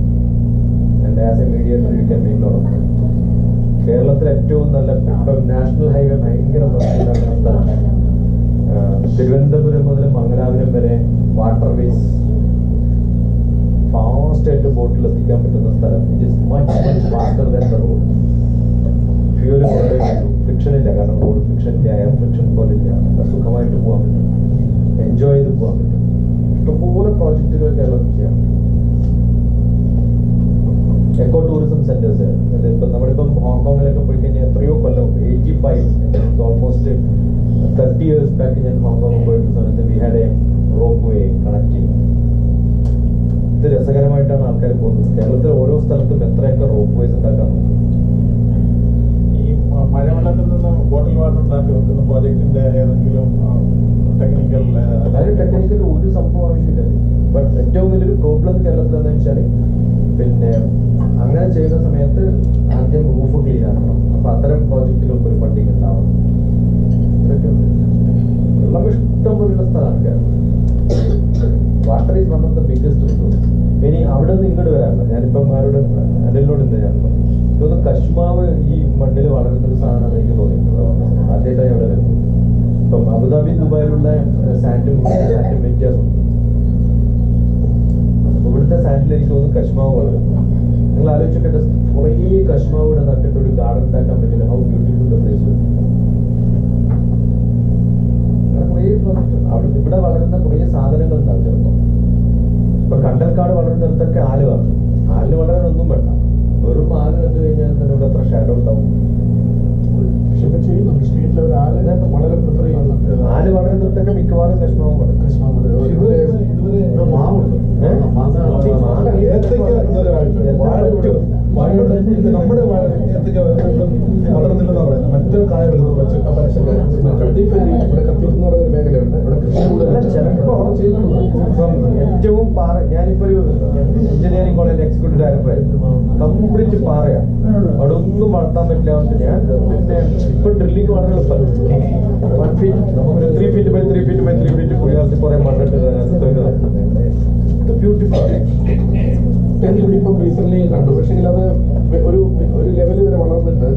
and as a mediator you can make lot of money. കേരളത്തിൽ ഏറ്റവും നല്ല ഇപ്പം നാഷണൽ ഹൈവേ ഭയങ്കര പ്രശ്നമുണ്ടാക്കുന്ന സ്ഥലമാണ്. തിരുവനന്തപുരം മുതൽ മംഗലാപുരം വരെ വാട്ടർ വേസ് ഫാസ്റ്റ് ആയിട്ട് ബോട്ടിൽ എത്തിക്കാൻ പറ്റുന്ന സ്ഥലം. It is much faster than the road. Fuel friction ഇല്ല, കാരണം റോഡ് ഫ്രിക്ഷൻ ഇല്ല, എയർ ഫ്രിക്ഷൻ പോലെ ഇല്ല. സുഖമായിട്ട് പോകാൻ പറ്റും, എൻജോയ് ചെയ്ത് പോകാൻ പറ്റും. ഇഷ്ടംപോലെ പ്രോജക്റ്റുകൾ കേരളത്തിൽ ചെയ്യാൻ പറ്റും. എക്കോ ടൂറിസം സെന്റേഴ്സ് ഇപ്പം നമ്മളിപ്പം ഹോങ്കോങ്ങിലൊക്കെ പോയി കഴിഞ്ഞാൽ എത്രയോ കൊല്ലം 85 ഓൾമോസ്റ്റ് 30 years ബാക്ക് ഞാൻ ഹോങ്കോങ് പോയിട്ട് സമയത്ത് we had A rope way connecting. ഇത് രസകരമായിട്ടാണ് ആൾക്കാർ പോകുന്നത്. കേരളത്തിൽ ഓരോ സ്ഥലത്തും എത്രയൊക്കെ റോപ്പ് വേസ് ഉണ്ടാക്കാൻ നോക്കും. ഈ മഴവെള്ളത്തിൽ നിന്ന് ബോട്ടിൽ വാട്ടർ ഉണ്ടാക്കി വെക്കുന്ന പ്രോജക്റ്റിന്റെ ഏതെങ്കിലും ടെക്നിക്കൽ ഒരു സംഭവം ആവശ്യമില്ല. ബട്ട് ഏറ്റവും വലിയൊരു പ്രോബ്ലം കേരളത്തിൽ എന്താ വെച്ചാൽ പിന്നെ അങ്ങനെ ചെയ്യുന്ന സമയത്ത് ആദ്യം റൂഫ് ക്ലീൻ ആക്കണം. അപ്പൊ അത്തരം പ്രോജക്റ്റുകൾക്ക് ഒരു ഫണ്ടിങ് ഉണ്ടാവണം. വെള്ളം ഇഷ്ടം പോലുള്ള സ്ഥലമാണ് Kerala. Water is one of the biggest resource. ഇനി അവിടെ നിന്ന് ഇങ്ങോട്ട് വരാറില്ല. ഞാനിപ്പം ആരോട് അനിലിനോട് ഇന്ന് ഞാൻ ഇതൊന്ന് കശ്മാവ് ഈ മണ്ണിൽ വളരുന്ന ഒരു സാധനമാണ് എനിക്ക് തോന്നിയിട്ടുണ്ട്. ആദ്യമായിട്ടാണ് അവിടെ വരുന്നത്. ഇപ്പം അബുദാബി ദുബായിലുള്ള സാൻഡും വ്യത്യാസം. ഇവിടുത്തെ സാൻഡിൽ എനിക്ക് തോന്നുന്നു കശ്മാവ് വളരും. നിങ്ങൾ ആലോചിച്ചിട്ട് കുറേ കശ്മാവ് ഇവിടെ നട്ടിട്ട് ഒരു ഗാർഡൻ ഉണ്ടാക്കാൻ പറ്റില്ല. How beautiful the place. അവിടെ ഇവിടെ വളരുന്ന കുറേ സാധനങ്ങൾ ഉണ്ടാവും. ചിലപ്പോൾ ഇപ്പൊ കണ്ടൽക്കാട് വളരുന്നിടത്തൊക്കെ ആല് വളരും. ആലിന് വളരാൻ ഒന്നും വേണ്ട, വെറും ആല് നട്ടു കഴിഞ്ഞാൽ തന്നെ ഇവിടെ എത്ര ഷാഡോ ഉണ്ടാവും. വളരെ പ്രിഫർ ചെയ്യുന്നുണ്ട്. ആല് വളരുന്നിടത്തൊക്കെ മിക്കവാറും കശ്മാവും വളരും. മാവുണ്ട്. നമ്മുടെ വളർന്നില്ലെന്നാ പറയുന്നത്. മറ്റു കായ വരുന്നത് ഒരു മേഖലയുണ്ട്. ചിലപ്പോ ഏറ്റവും പാറ, ഞാനിപ്പോ ഒരു എഞ്ചിനീയറിംഗ് കോളേജ് എക്സിക്യൂട്ടീവ് ഡയറക്ടറായിരുന്നു. കംപ്ലീറ്റ് പാറയാണ്, അവിടെ ഒന്നും വളർത്താൻ പറ്റില്ല. ഞാൻ പിന്നെ ഇപ്പൊ ഡ്രില്ലിങ് വളരെ എളുപ്പമല്ല. 1 feet 3 feet by 3 feet by 3 feet കുഴിയാർത്തി കുറെ മണ്ണിട്ട് ബ്യൂട്ടിഫുൾ. ഇപ്പം റീസെന്റ് കണ്ടു. പക്ഷെ അത് ഒരു ലെവൽ വരെ വളർന്നിട്ട്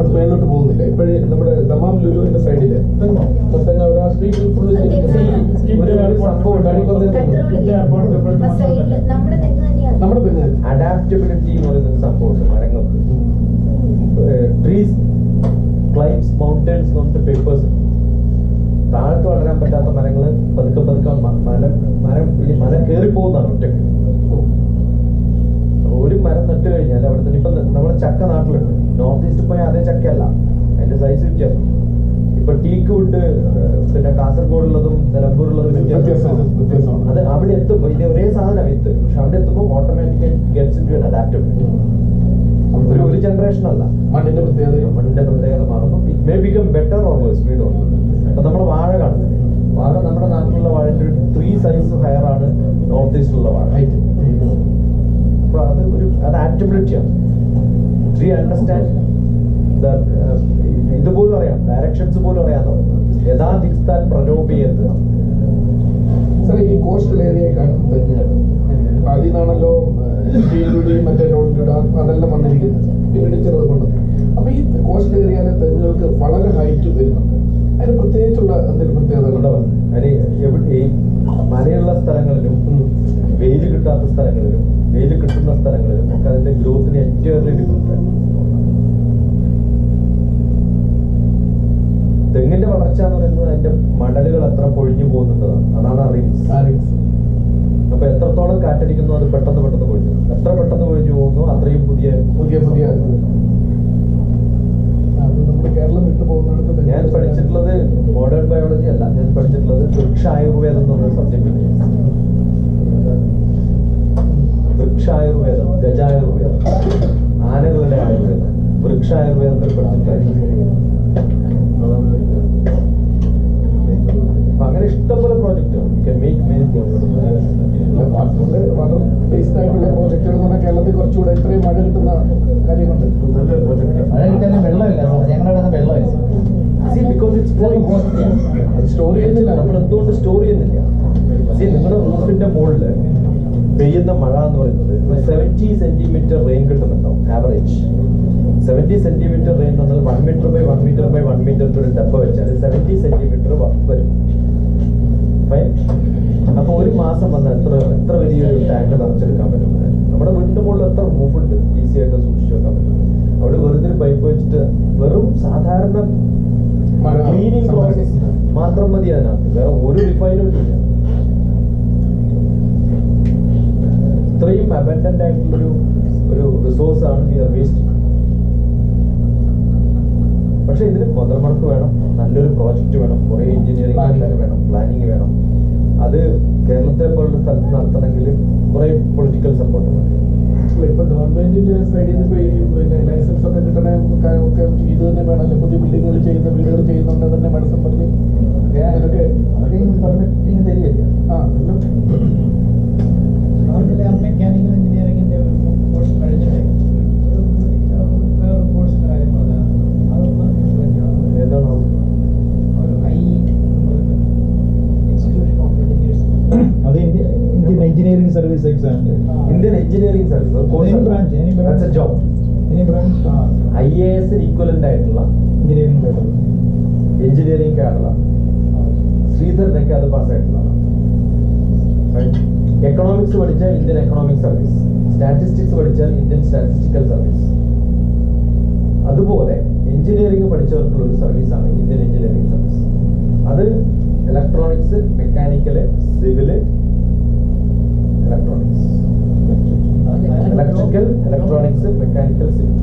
അത് മേലോട്ട് പോകുന്നില്ല. ഇപ്പോഴും നമ്മുടെ ദമാം ലുലുവിന്റെ സൈഡില് സ്ട്രീറ്റിൽ ഫുള്ള് നമ്മുടെ പിന്നെ അഡാപ്റ്റബിലിറ്റി എന്ന് പറയുന്ന സംഭവമുണ്ട് മരങ്ങൾക്ക്. ട്രീസ് ക്ലൈംസ് മൗണ്ടൻസ് എന്ന് പറഞ്ഞിട്ട് പേപ്പേഴ്സ്. താഴത്ത് വളരാൻ പറ്റാത്ത മരങ്ങൾ പതുക്കെ പതുക്കെ മല കയറിപ്പോകുന്നതാണ് ഒറ്റയ്ക്ക്. ഒരു മരം നട്ട് കഴിഞ്ഞാൽ അവിടെ തന്നെ ഇപ്പൊ നമ്മുടെ ചക്ക നാട്ടിലുണ്ട്. നോർത്ത് ഈസ്റ്റ് പോയാൽ അതേ ചക്കയല്ല, അതിന്റെ സൈസ് വ്യത്യാസം. ഇപ്പൊ ടീക്ക് വുഡ് പിന്നെ കാസർഗോഡുള്ളതും നിലമ്പൂരുള്ളതും വ്യത്യാസം. അത് അവിടെ എത്തുമ്പോൾ ഇത് ഒരേ സാധനം വിത്ത്, പക്ഷെ അവിടെ എത്തുമ്പോൾ automatically gets into an adaptability. ഒരു ജനറേഷൻ അല്ല, മണ്ണിന്റെ പ്രത്യേകത മാറുമ്പോൾ it may become better or worse. We don't know. അപ്പൊ നമ്മുടെ വാഴ കാണുന്നത്, വാഴ നമ്മുടെ നാട്ടിലുള്ള വാഴന്റെ ഒരു 3 size ഹയർ ആണ് നോർത്ത് ഈസ്റ്റിലുള്ള വാഴ. അപ്പൊ അത് ഒരു അഡാപ്റ്റബിലിറ്റിയാണ്. Do you understand? ഇതുപോലും അറിയാം, ഡയറക്ഷൻസ് പോലും അറിയാന്ന് പറയുന്നത്. യഥാ ദിക്സ്ഥാൻ പ്രലോഭയത്. ഈ കോസ്റ്റൽ ഏരിയ കാണുന്നത് അതിൽ നിന്നാണല്ലോ മറ്റേ ലോഡ് അതെല്ലാം വന്നിരിക്കുന്നത്. പിന്നീട് ചെറുത് കൊണ്ടത്. അപ്പൊ ഈ കോസ്റ്റൽ ഏരിയയിലെ തെങ്ങുകൾക്ക് വളരെ ഹൈറ്റ് വരുന്നുണ്ട്. അതിന് പ്രത്യേകിച്ചുള്ള എന്തെങ്കിലും പ്രത്യേകത? ഈ മലയുള്ള സ്ഥലങ്ങളിലും വെയിൽ കിട്ടാത്ത സ്ഥലങ്ങളിലും വെയിൽ കിട്ടുന്ന സ്ഥലങ്ങളിലും ഒക്കെ അതിന്റെ ഗ്രോത്തിന് എൻറ്റയർലി ഡിഫറെന്റ് ആണ്. തെങ്ങിന്റെ വളർച്ച എന്ന് പറയുന്നത് അതിന്റെ മടലുകൾ എത്ര പൊഴിഞ്ഞു പോകുന്നതാണ്. അതാണ് ആ റിങ്സ്. അപ്പൊ എത്രത്തോളം കാറ്റടിക്കുന്നു അത് പെട്ടെന്ന് പൊഴിഞ്ഞു. എത്ര പെട്ടെന്ന് പൊഴിഞ്ഞു പോകുന്നു അത്രയും പുതിയ കേരളം വിട്ടു പോകുന്നിടത്ത് ഞാൻ പഠിച്ചിട്ടുള്ളത് മോഡേൺ ബയോളജി അല്ല, ഞാൻ പഠിച്ചിട്ടുള്ളത് വൃക്ഷായുർവേദം എന്ന് പറഞ്ഞ സബ്ജക്ട്. വൃക്ഷായുർവേദം, ഗജായുർവേദം, ആനകളുടെ ആയുർവേദം, വൃക്ഷായുർവേദത്തിൽ പഠിച്ചിട്ടായിരുന്നു. അപ്പൊ അങ്ങനെ ഇഷ്ടംപോലെ പ്രോജക്റ്റ് വാട്ടർ ബേസ്ഡ് ആയിട്ടുള്ള പ്രോജക്റ്റുകൾ എന്ന് പറഞ്ഞാൽ കേരളത്തിൽ കുറച്ചുകൂടെ ഇത്രയും മഴ കിട്ടുന്ന കാര്യങ്ങളുണ്ട്. 70 സെന്റിമീറ്റർ റെയിൻ കിട്ടുന്നുണ്ടാവും ആവറേജ്. 70 സെന്റിമീറ്റർ റെയിൻ എന്ന് പറഞ്ഞാൽ 1 metre by 1 metre by 1 metre ഒരു ഡബ്ബ വെച്ചാൽ 70 സെന്റിമീറ്റർ വരും. ഫൈൻ. അപ്പൊ ഒരു മാസം വന്നാൽ എത്ര വലിയൊരു ടാങ്ക് നിറച്ചെടുക്കാൻ പറ്റും. നമ്മുടെ വീടിന്റെ മുകളിൽ എത്ര റൂഫുണ്ട്, ഈസി ആയിട്ട് സൂക്ഷിച്ചു വെക്കാൻ പറ്റും. അവിടെ വെറുതെ ഒരു പൈപ്പ് വെച്ചിട്ട് വെറും സാധാരണ ക്ലീനിങ് പ്രോസസ് മാത്രം മതി അതിനകത്ത്, വേറെ ഒരു റിഫൈനറും ഇല്ല. ഇത്രയും അബൻഡന്റ് ആയിട്ടുള്ളൊരു റിസോഴ്സ് ആണ് വി ആർ വേസ്റ്റ്. പക്ഷെ ഇതിന് മുതൽമുടക്ക് വേണം, നല്ലൊരു പ്രോജക്റ്റ് വേണം, കുറെ എഞ്ചിനീയറിംഗ് ആൾക്കാർ വേണം, പ്ലാനിങ് വേണം. അത് കേരളത്തെ പോലുള്ള സ്ഥലത്ത് നടത്തണമെങ്കിൽ കുറെ പൊളിറ്റിക്കൽ സപ്പോർട്ട് വേണം. ഇപ്പൊ ഗവൺമെന്റിന്റെ സൈഡിൽ നിന്ന് ലൈസൻസ് ഒക്കെ കിട്ടണേ ഒക്കെ ഇത് തന്നെ വേണമല്ലോ. പുതിയ ബിൽഡിങ്ങുകൾ ചെയ്യുന്ന വീടുകൾ ചെയ്യുന്നുണ്ട് തന്നെ മെഡിസിൻ പറഞ്ഞ് അതൊക്കെ പെർമിറ്റിങ് തരികയില്ല. മെക്കാനിക്കൽ എഞ്ചിനീയറിംഗിന്റെ കോഴ്സ് കഴിഞ്ഞിട്ട് വേറെ കോഴ്സിന്റെ കാര്യം പറഞ്ഞാൽ ഏതാണോ ഒരു ഇൻസ്റ്റിറ്റ്യൂഷൻ ഓഫ് എഞ്ചിനീയേഴ്സ് അത് Indian engineering service exam. Indian engineering service Any branch, that's a job. Any branch? IAS equivalent ആയിട്ടുള്ള എഞ്ചിനീയറിംഗ് കേരള ശ്രീധരനൊക്കെ അത് പാസ്സായിട്ടുള്ളതാണ്. എക്കണോമിക്സ് പഠിച്ചാൽ ഇന്ത്യൻ എക്കണോമിക് സർവീസ്, സ്റ്റാറ്റിസ്റ്റിക്സ് പഠിച്ചാൽ ഇന്ത്യൻ സ്റ്റാറ്റിസ്റ്റിക്കൽ സർവീസ്. അതുപോലെ എഞ്ചിനീയറിംഗ് പഠിച്ചവർക്കുള്ള ഒരു സർവീസാണ് ഇന്ത്യൻ എഞ്ചിനീയറിംഗ് സർവീസ്. അത് electronics, mechanical, civil, electronics, electrical, electronics, mechanical, civil.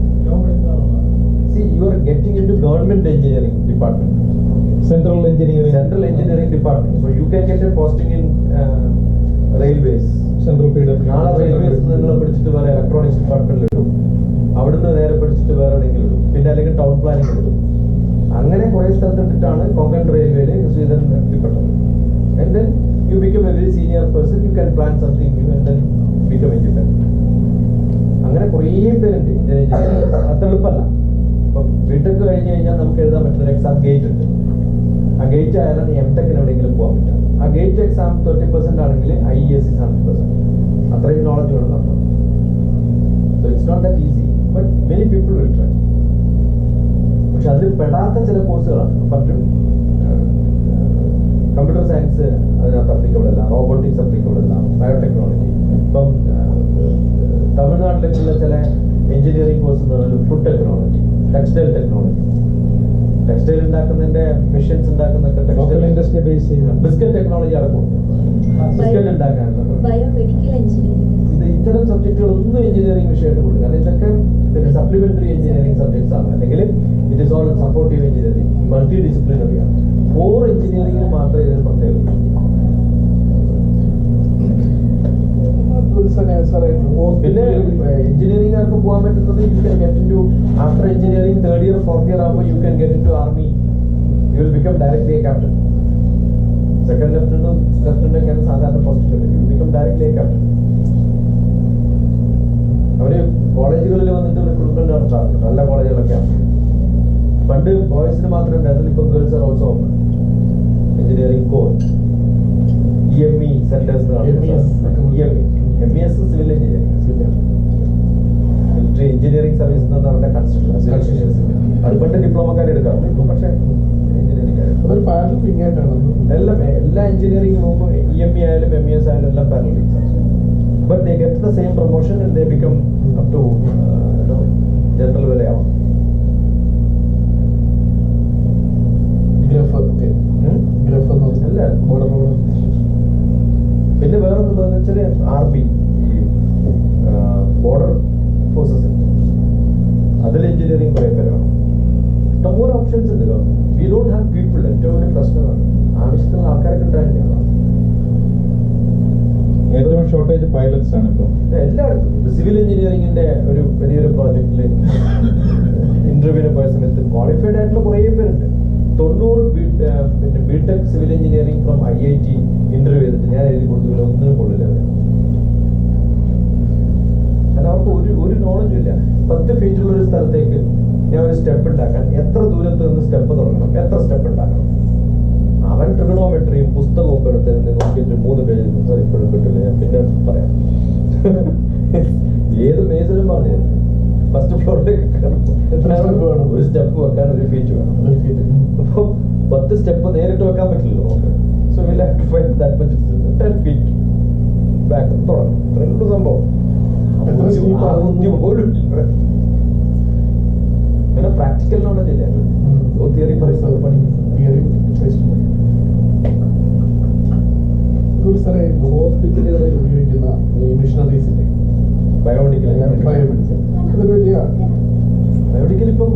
See, you are getting into government engineering department. Central engineering. Central engineering department. So you can get a posting in railways. Central PW. നാളെ railways നിങ്ങൾ പഠിച്ചിട്ട് വേറെ electronics ഡിപ്പാർട്ട്മെന്റിൽ ഇടും, അവിടുന്ന് നേരെ പഠിച്ചിട്ട് വേറെ എവിടെയെങ്കിലും ഇടും, പിന്നെ അല്ലെങ്കിൽ ടൗൺ പ്ലാനിംഗ് ഇടും. അങ്ങനെ കുറെ സ്ഥലത്ത് ഇട്ടിട്ടാണ് കൊങ്കൺ റെയിൽവേയിൽ ശ്രീധരൻ എത്തിപ്പെട്ടത്. And then you become a very senior person, you can plan something new and then become independent. അങ്ങനെ കുറേ പേരുണ്ട് ഇന്ത്യൻ എഞ്ചിനീയറിംഗ്. അത്ര എളുപ്പമല്ല. ഇപ്പം ബിടെക് കഴിഞ്ഞ് കഴിഞ്ഞാൽ നമുക്ക് എഴുതാൻ പറ്റുന്ന എക്സാം ഗേറ്റ് ഉണ്ട്. ആ ഗേറ്റ് ആയാലാണ് എംടെക്കിന് എവിടെയെങ്കിലും പോകാൻ പറ്റുക. ആ ഗേറ്റ് എക്സാം 30% ആണെങ്കിൽ IES 100%. അത്രയും നോളജ് വേണം നടത്താൻ. So it's not that easy, but many people will try. പക്ഷെ അതിൽ പെടാത്ത ചില കോഴ്സുകളാണ്. പലരും കമ്പ്യൂട്ടർ സയൻസ് അതിനകത്ത് അപ്ലിക്കബിൾ അല്ല, റോബോട്ടിക്സ് അപ്ലിക്കബിൾ അല്ല, ബയോടെക്നോളജി. ഇപ്പം തമിഴ്നാട്ടിലേക്കുള്ള ചില എഞ്ചിനീയറിംഗ് കോഴ്സ് എന്ന് പറഞ്ഞാൽ food technology, textile technology, textile ഉണ്ടാക്കുന്നതിന്റെ മെഷീൻസ് ഉണ്ടാക്കുന്നൊക്കെ ഇൻഡസ്ട്രി ബേസ് ചെയ്യുക. ബിസ്ക്കറ്റ് ടെക്നോളജി അടക്കം, ബിസ്ക്കറ്റ് ഉണ്ടാക്കാനുള്ളത്. ബയോമെഡിക്കൽ എഞ്ചിനീയറിംഗ്, ഇത്തരം സബ്ജക്റ്റുകളൊന്നും എഞ്ചിനീയറിംഗ് വിഷയമായിട്ട് കൊടുക്കുക. കാരണം ഇതൊക്കെ പിന്നെ സപ്ലിമെന്ററി എഞ്ചിനീയറിംഗ് സബ്ജക്ട്സ് ആണ്, അല്ലെങ്കിൽ it is all supportive engineering, multi disciplinary ആണ്. കോർ എഞ്ചിനീയറിംഗിന് മാത്രമേ ഇതിന് പ്രത്യേകത. പിന്നെ എഞ്ചിനീയറിംഗുകാർക്ക് പോകാൻ പറ്റുന്നത് you can get into after engineering 3rd year 4th year ആകുമ്പോൾ you can get into army. You will become directly a captain. Second ലെഫ്റ്റനന്റും ലെഫ്റ്റനന്റൊക്കെയാണ് സാധാരണ post. You become directly a captain. അവര് കോളേജുകളിൽ വന്നിട്ട് റിക്രൂട്ട്മെന്റ് നടത്താറുണ്ട്, നല്ല കോളേജുകളൊക്കെയാണ്. പണ്ട് ബോയ്സിന് മാത്രമേ ഉണ്ടായിരുന്നില്ല, ഇപ്പം girls are also open. Engineering core EME centres, MES civil engineering, military engineering service എന്ന് പറഞ്ഞാൽ അവരുടെ കൺസ്ട്രക്ഷൻ. അത് പണ്ട് ഡിപ്ലോമക്കാരെ എടുക്കാറുണ്ട്, ഇപ്പം പക്ഷേ എഞ്ചിനീയറിംഗ് എല്ലാ എഞ്ചിനീയറിംഗ് പോകുമ്പോൾ EME ആയാലും MES ആയാലും എല്ലാം parallel exams. But they get the same promotion and they become up to general വിലയാവും. പിന്നെ വേറെ എന്താണെന്ന് വെച്ചാൽ RB, ഈ ബോർഡർ ഫോഴ്സസ്, അതിൽ എഞ്ചിനീയറിംഗ് കുറെ പേരാണ്. ഇഷ്ടംപോലെ ഓപ്ഷൻസ് ഉണ്ട് government. V don't have people. ഏറ്റവും വലിയ പ്രശ്നമാണ് ആവശ്യത്തിന് ആൾക്കാരെ കിട്ടാനില്ല. ഏറ്റവും ഷോർട്ടേജ് പൈലറ്റ്സ് ആണ് ഇപ്പോൾ എല്ലായിടത്തും. സിവിൽ എഞ്ചിനീയറിംഗിന്റെ ഒരു വലിയൊരു പ്രോജക്റ്റിൽ ഇന്റർവ്യൂവിന് പോയ സമയത്ത് ക്വാളിഫൈഡ് ആയിട്ടുള്ള കുറേ പേരുണ്ട്. 90 പിന്നെ B Tech civil engineering from IIT interview ചെയ്തിട്ട് ഞാൻ എഴുതി കൊടുത്തില്ല, ഒന്നിനും കൊള്ളില്ല. കാരണം അവർക്ക് ഒരു നോളജും ഇല്ല. 10 ഫീറ്റുള്ള ഒരു സ്ഥലത്തേക്ക് ഞാൻ ഒരു സ്റ്റെപ്പ് ഉണ്ടാക്കാൻ എത്ര ദൂരത്ത് നിന്ന് സ്റ്റെപ്പ് തുടങ്ങണം, എത്ര സ്റ്റെപ്പ് ഉണ്ടാക്കണം, അവൻ ട്രിഗണോമെട്രിയും പുസ്തകവും ഒക്കെ എടുത്ത് നോക്കിയിട്ട് 3 പേജ് സാർ ഇപ്പോഴും കിട്ടില്ല, ഞാൻ പിന്നെ പറയാം. ഏത് മേസിലും പറഞ്ഞു ഫസ്റ്റ് ഫ്ലോറിലേക്ക് ഒരു സ്റ്റെപ്പ് വെക്കാൻ ഒരു ഫീറ്റ് വേണം. അപ്പൊ 10 സ്റ്റെപ്പ് നേരിട്ട് വെക്കാൻ പറ്റില്ലല്ലോ നമുക്ക്. So will have to find that much 10 feet back തുടങ്ങും. ഇത്രയും സംഭവം പോലും അങ്ങനെ പ്രാക്ടിക്കൽ നോളജ് ഇല്ല. തിയറി പറയുന്നത് പഠിക്കും. സാറേ ഹോസ്പിറ്റലുകളിൽ ഉപയോഗിക്കുന്ന ഈ മിഷനറീസ് ഇല്ലേ, ബയോമെഡിക്കൽ ബയോമെഡിക്കൽ, അതൊരു വലിയ ബയോമെഡിക്കൽ ഇപ്പം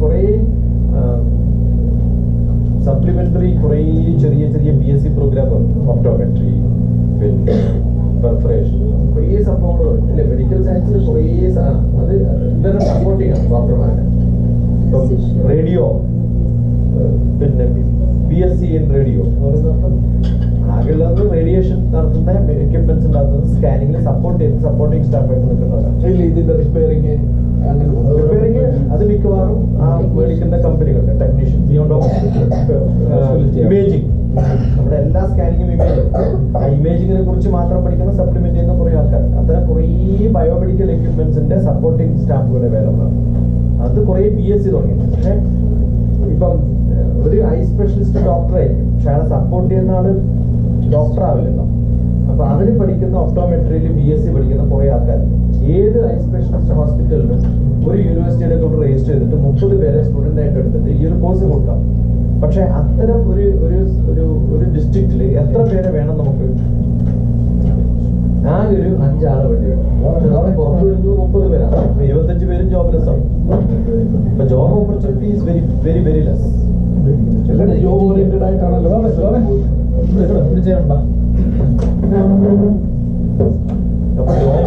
കുറേ സപ്ലിമെന്ററി കുറേ ചെറിയ ചെറിയ BSc പ്രോഗ്രാം ഓപ്റ്റോമെട്രി, പിന്നെ പെർഫറേഷൻ, കുറേ സംഭവങ്ങളുണ്ട് അല്ലെ. മെഡിക്കൽ സയൻസിൽ കുറേ അത് ഇവരെ സപ്പോർട്ടിങ് ആണ് ഡോക്ടർമാരെ. ഇപ്പം റേഡിയോ, പിന്നെ BSc ഇൻ റേഡിയോ എന്ന് പറയുന്നത് ആകെയുള്ളത് റേഡിയേഷൻ നടത്തുന്ന എക്യുപ്മെന്റ്സ് ഉണ്ടാക്കുന്നത് സ്കാനിങ്ങിൽ സപ്പോർട്ടിങ് സ്റ്റാഫായിട്ട് നിൽക്കുന്നവരാണ്. ഇതിന്റെ റിപ്പയറിങ് അത് മിക്കവാറും ആ മേടിക്കുന്ന കമ്പനികളുടെ ടെക്നീഷ്യൻ ഇമേജിങ്, നമ്മുടെ എല്ലാ സ്കാനിങ്ങും ഇമേജിങ്ങിനെ കുറിച്ച് മാത്രം പഠിക്കുന്ന സപ്ലിമെന്റ് ചെയ്യുന്ന കുറെ ആൾക്കാർ. അത്തരം കുറേ ബയോമെഡിക്കൽ എക്യുപ്മെന്റ്സിന്റെ സപ്പോർട്ടിങ് സ്റ്റാഫുകളുടെ വേലമാണ്. അത് കുറെ BSc തുടങ്ങി. പക്ഷെ ഇപ്പം ഒരു ഐ സ്പെഷ്യലിസ്റ്റ് ഡോക്ടറായിരിക്കും, പക്ഷെ അയാളെ സപ്പോർട്ട് ചെയ്യുന്ന ആള് ഡോക്ടർ ആവില്ലല്ലോ. അപ്പൊ അവര് പഠിക്കുന്ന ഒപ്റ്റോമെട്രിയിൽ BSc പഠിക്കുന്ന കുറെ ആൾക്കാർ ഏത് ഐ സ്പെഷ്യലിസ്റ്റ് ഹോസ്പിറ്റലിലും ഒരു യൂണിവേഴ്സിറ്റിയുടെ കൊണ്ട് രജിസ്റ്റർ ചെയ്തിട്ട് 30 പേരെ സ്റ്റുഡന്റ് ആയിട്ട് എടുത്തിട്ട് ഈ ഒരു കോഴ്സ് കൊടുക്കാം. പക്ഷെ അത്തരം ഒരു ഡിസ്ട്രിക്റ്റിൽ എത്ര പേരെ വേണം നമുക്ക്? ആകെ ഒരു 5 ആളെ വേണ്ടി വരും. പക്ഷെ പുറത്ത് വരുന്നത് 30 പേരാണ്. 25 പേരും ജോബ്ലെസ് ആവും. ഇപ്പൊ job opportunity is very very very less. Job oriented ആയിട്ടാണല്ലോ. അപ്പൊ ജോബ്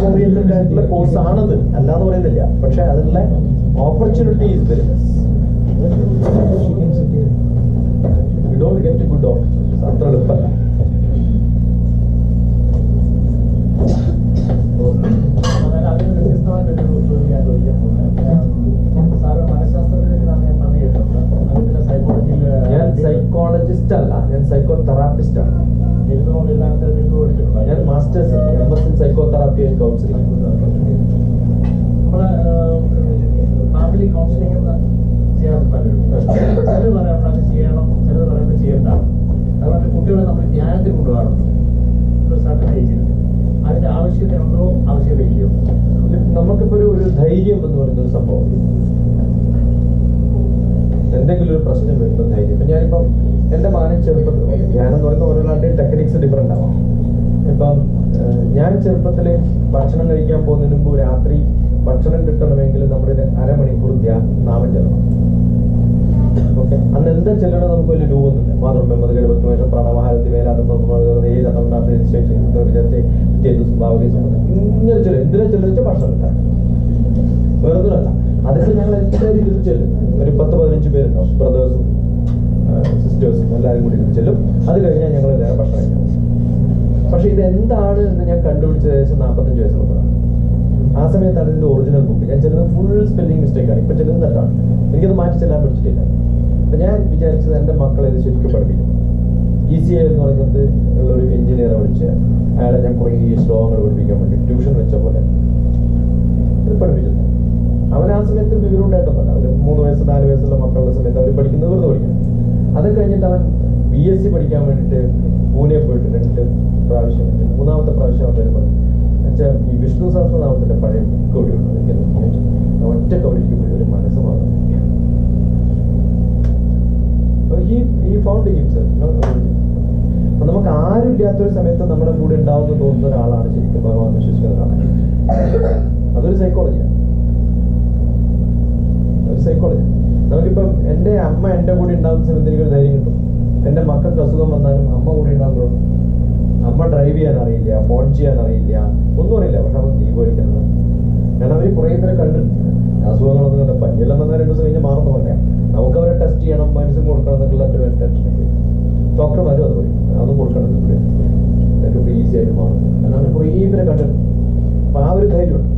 ഓറിയന്റഡ് ആയിട്ടുള്ള കോഴ്സ് ആണത്, അല്ലാന്ന് പറയുന്നില്ല. പക്ഷെ അതിനുള്ള opportunity is very less. You don't get good opportunities. അത്ര എളുപ്പമല്ല. അതിന് വ്യത്യസ്തമായിട്ടൊരു ഞാൻ ചോദിക്കാൻ പോകുന്നത്, സാറ് മനഃശാസ്ത്രത്തിലേക്കാണ് ഞാൻ പറഞ്ഞു കേട്ടത്. അതിന്റെ സൈക്കോളജിയിൽ ഞാൻ സൈക്കോളജിസ്റ്റ് അല്ല, ഞാൻ സൈക്കോ തെറാപ്പിസ്റ്റ് ആണ്. ഞാൻ masters MS in psychotherapy and counselling. നമ്മള് ഫാമിലി കൗൺസിലിംഗ് ചെയ്യാൻ പലരും ചിലർ പറയാറുണ്ട് അത് ചെയ്യണം, ചിലർ പറയുമ്പോൾ ചെയ്യണ്ട. അതുകൊണ്ട് കുട്ടികളെ നമ്മൾ ധ്യാനത്തിൽ കൊണ്ടുപോകാറുണ്ട് ഒരു സർട്ടൻ ഏജിൽ. അതിന്റെ ആവശ്യതയുണ്ടോ ആവശ്യതയില്ലയോ? നമുക്കിപ്പോ ഒരു ധൈര്യം എന്ന് പറയുന്ന ഒരു സംഭവം, എന്തെങ്കിലും ഒരു പ്രശ്നം വരുമ്പോൾ ധൈര്യം. ഇപ്പൊ ഞാനിപ്പം എന്റെ മകനെ ചെറുപ്പത്തിൽ, ഞാനെന്ന് പറയുന്ന ഓരോരുടെയും ടെക്നിക്സ് ഡിഫറെന്റ് ആവാം. ഇപ്പം ഞാൻ ചെറുപ്പത്തില് ഭക്ഷണം കഴിക്കാൻ പോകുന്നതിന് മുമ്പ് രാത്രി ഭക്ഷണം കിട്ടണമെങ്കിൽ നമ്മുടെ അരമണിക്കൂർ നാമം ചെല്ലണം. ഓക്കെ, അന്ന് എന്താ ചെല്ലണം നമുക്ക് വലിയ രൂപമൊന്നുമില്ല. മാതൃബ്രഹ്മത് ഗണപത്മേഷം പ്രണവഹാരത്തി ഇങ്ങനെ ചെല്ലും. എന്തിനാ ചെല്ലുന്ന വെച്ചാൽ ഭക്ഷണം കിട്ടാൻ, വേറൊന്നുമല്ല. അതൊക്കെ ഞങ്ങൾ എല്ലാവരും ഇതിൽ ചെല്ലും. ഒരു 10-15 പേരുണ്ടാവും, ബ്രദേഴ്സും സിസ്റ്റേഴ്സും എല്ലാവരും കൂടി ഇതിൽ ചെല്ലും. അത് കഴിഞ്ഞാൽ ഞങ്ങൾ നേരെ ഭക്ഷണം കഴിക്കും. പക്ഷെ ഇതെന്താണ് എന്ന് ഞാൻ കണ്ടുപിടിച്ചത് ഏകദേശം 45 വയസ്സുള്ളപ്പോഴാണ്. ആ സമയത്താണ് ഇതിന്റെ ഒറിജിനൽ ബുക്ക്. ഞാൻ ചെല്ലുന്നത് ഫുൾ സ്പെല്ലിംഗ് മിസ്റ്റേക്കാണ്. ഇപ്പൊ ചെല്ലുന്നത് തെറ്റാണ്. എനിക്കത് മാറ്റി ചെല്ലാൻ പഠിച്ചിട്ടില്ല. അപ്പൊ ഞാൻ വിചാരിച്ചത് എന്റെ മക്കളെ ഇത് ശരിക്കും പഠിപ്പിക്കും. ECA എന്ന് പറയുന്നത് ഉള്ളൊരു എഞ്ചിനീയറെ വിളിച്ച് അയാളെ ഞാൻ കുറേ ശ്ലോകങ്ങൾ പഠിപ്പിക്കാൻ വേണ്ടി ട്യൂഷൻ വെച്ച പോലെ ഇത് പഠിപ്പിച്ചത്. അവൻ ആ സമയത്ത് വിവരം ഉണ്ടായിട്ടൊന്നുമല്ല. അവർ 3 വയസ്സ് 4 വയസ്സുള്ള മക്കളുടെ സമയത്ത് അവർ പഠിക്കുന്നത് വെറുതെ പഠിക്കും. അത് കഴിഞ്ഞിട്ട് അവൻ BSc പഠിക്കാൻ വേണ്ടിയിട്ട് പൂനെ പോയിട്ട് 2 പ്രാവശ്യം, 3ാമത്തെ പ്രാവശ്യം അവൻ വരുമ്പോൾ എന്നുവെച്ചാൽ ഈ വിഷ്ണു സഹസ്രനാമത്തിന്റെ പഴയ ബുക്ക് ഒറ്റ കവിടിക്കുമ്പോൾ ഒരു മനസ്സ് മാറും. നമുക്ക് ആരും ഇല്ലാത്തൊരു സമയത്ത് നമ്മുടെ കൂടെ ഉണ്ടാവുന്ന തോന്നുന്ന ഒരാളാണ് ശരിക്കും ഭഗവാൻ വിശ്വസിക്കുന്ന ഒരാളാണ്. അതൊരു സൈക്കോളജിയാണ്. സൈക്കോളജി. നമുക്കിപ്പം എന്റെ അമ്മ എന്റെ കൂടെ ഉണ്ടാകുന്ന സമയത്ത് എനിക്കൊരു ധൈര്യം കിട്ടും. എന്റെ മക്കൾക്ക് അസുഖം വന്നാലും അമ്മ കൂടെ ഉണ്ടാകുമ്പോഴും അമ്മ ഡ്രൈവ് ചെയ്യാൻ അറിയില്ല, ഫോൺ ചെയ്യാൻ അറിയില്ല, ഒന്നും അറിയില്ല. പക്ഷെ അവൻ ദീപം ഒഴിക്കുന്നത് കാരണം അവർ കുറെ പേരെ കണ്ടിട്ടുണ്ട്. അസുഖങ്ങളൊന്നും കണ്ട പനിയെല്ലാം വന്നാൽ 2 ദിവസം കഴിഞ്ഞ് മാറുന്നു പറഞ്ഞാൽ നമുക്ക് അവരെ ടെസ്റ്റ് ചെയ്യണം, മെഡിസിൻ കൊടുക്കണം എന്നൊക്കെ ടെൻഷനൊക്കെ. ഡോക്ടർമാരും അത് പറയും അതും കൊടുക്കണം, ഇതൊക്കെ ഈസി ആയിട്ട് മാറും. കാരണം അവർ കുറേ പേരെ കണ്ടിട്ടുണ്ട്. അപ്പൊ ആ ഒരു ധൈര്യമുണ്ട്.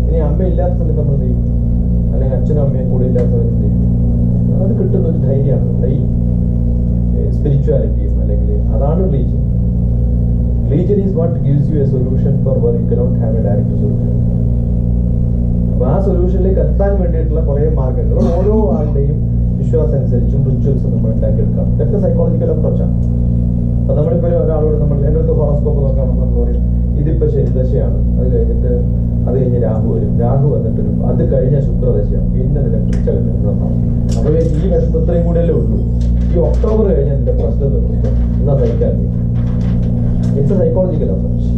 ഇനി അമ്മ ഇല്ലാത്ത സമയത്ത് നമ്മൾ ചെയ്യും, അല്ലെങ്കിൽ അച്ഛനും അമ്മയും കൂടെ ഇല്ലാത്ത സമയത്ത് ചെയ്യും. അത് കിട്ടുന്ന ഒരു ധൈര്യമാണ്. ഈ സ്പിരിച്വാലിറ്റിയും അല്ലെങ്കിൽ അതാണ് religion. Religion is what gives you a solution for where you cannot have a direct solution. അപ്പൊ ആ സൊല്യൂഷനിലേക്ക് എത്താൻ വേണ്ടിയിട്ടുള്ള കുറേ മാർഗങ്ങൾ ഓരോ ആളുടെയും വിശ്വാസം അനുസരിച്ചും റിച്വൽസും നമ്മൾ ഉണ്ടാക്കിയെടുക്കാം. ഇതൊക്കെ സൈക്കോളജിക്കൽ അപ്രോച്ചാണ്. അപ്പൊ നമ്മളിപ്പോ ഒരാളോട് നമ്മൾ എൻ്റെ അടുത്ത് ഹോറോസ്കോപ്പ് നോക്കാമെന്ന് നമ്മൾ പറയും ഇതിപ്പോ ശനിദശയാണ്, അത് കഴിഞ്ഞ് രാഹു വരും, രാഹു വന്നിട്ട് അത് കഴിഞ്ഞ ശുക്രദശയാണ്, പിന്നെ നിനക്ക് ഉച്ച കിട്ടുന്നതാണ്. അപ്പൊ ഈ വിഷമത്രയും കൂടെയല്ലേ ഉള്ളൂ. ഈ ഒക്ടോബർ കഴിഞ്ഞ നിന്റെ പ്രശ്നം നിർത്തും എന്നാ സഹിക്കാൻ. It's a psychological approach.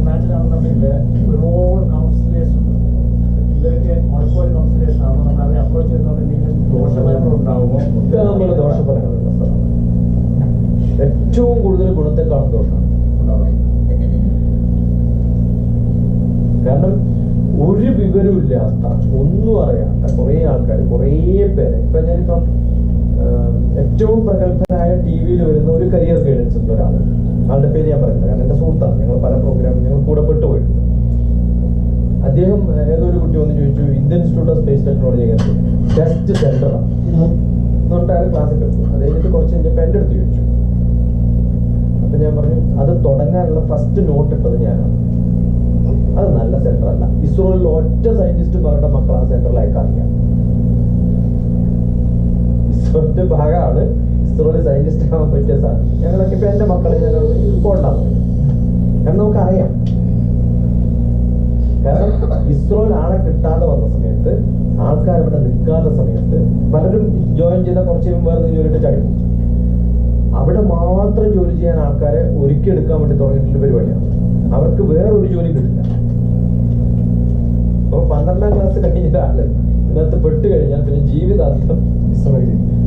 നാട്ടിലാണെന്നുണ്ടെങ്കിൽ ഒരുപാട് കൗൺസിലേഴ്സ് ഉണ്ട്. ഇവരൊക്കെ ഓൾസോ കൗൺസിലേഴ്സ് ആണ്. നമ്മൾ അവരെ അപ്രോച്ച് ചെയ്യുന്നുണ്ടെങ്കിൽ ദോഷഫലങ്ങൾ ഉണ്ടാവുമോ? നമ്മൾ ദോഷഫലങ്ങളുള്ള സ്ഥലമാണ്. ഏറ്റവും കൂടുതൽ ഗുണത്തെക്കാളും ദോഷമാണ് ഉണ്ടാവുക. കാരണം ഒരു വിവരവും ഇല്ലാത്ത, ഒന്നും അറിയാത്ത കുറേ ആൾക്കാർ, കുറേ പേരെ ഇപ്പൊ ഞാനിപ്പം ഏറ്റവും പ്രഗത്ഭനായ TV-യിൽ വരുന്ന ഒരു കരിയർ ഗൈഡൻസ് ഉള്ള ഒരാൾ, ആളുടെ പേര് ഞാൻ പറയുന്നത് കാരണം എൻ്റെ സുഹൃത്താണ്, ഞങ്ങൾ പല പ്രോഗ്രാമിൽ ഞങ്ങൾ കൂടെ പെട്ടുപോയിട്ടുണ്ട്. അദ്ദേഹം ഏതൊരു കുട്ടി വന്ന് ചോദിച്ചു Indian institute of space technology എങ്ങനെ ടെസ്റ്റ് സെന്ററാണ് എന്നിട്ട് അയാൾ ക്ലാസ്സിൽ എടുത്തു. അത് കഴിഞ്ഞിട്ട് കുറച്ച് കഴിഞ്ഞപ്പോൾ എൻ്റെ അടുത്ത് ചോദിച്ചു. അപ്പൊ ഞാൻ പറഞ്ഞു അത് തുടങ്ങാനുള്ള ഫസ്റ്റ് നോട്ട് ഇട്ടത് ഞാനാണ്. അത് നല്ല സെന്റർ അല്ല. ഇസ്രോയിൽ ഒറ്റ സയന്റിസ്റ്റും അവരുടെ മക്കൾ ആ സെന്ററിൽ അയക്കാറില്ല. ഇസ്രോന്റെ ഭാഗമാണ് ഇസ്രോയിൽ സയന്റിസ്റ്റ് ആവാൻ പറ്റിയ സാർ. ഞങ്ങളൊക്കെ ഇപ്പൊ എന്റെ മക്കളെ ഞങ്ങൾ പോണ്ടാന്ന് പറയും. കാരണം നമുക്കറിയാം. കാരണം ഇസ്രോയിൽ ആളെ കിട്ടാതെ വന്ന സമയത്ത്, ആൾക്കാർ ഇവിടെ നിൽക്കാത്ത സമയത്ത് പലരും ജോയിൻ ചെയ്ത കുറച്ച് വേറെ ജോലിയിട്ട് ചടിക്കും. അവിടെ മാത്രം ജോലി ചെയ്യാൻ ആൾക്കാരെ ഒരുക്കി എടുക്കാൻ വേണ്ടി തുടങ്ങിയിട്ടുള്ള പരിപാടിയാണ്. അവർക്ക് വേറൊരു ജോലി കിട്ടില്ല. അപ്പൊ 12ാം ക്ലാസ് കഴിഞ്ഞ ആള് ഇന്നത്തെ പെട്ട് കഴിഞ്ഞാൽ പിന്നെ ജീവിതാർത്ഥം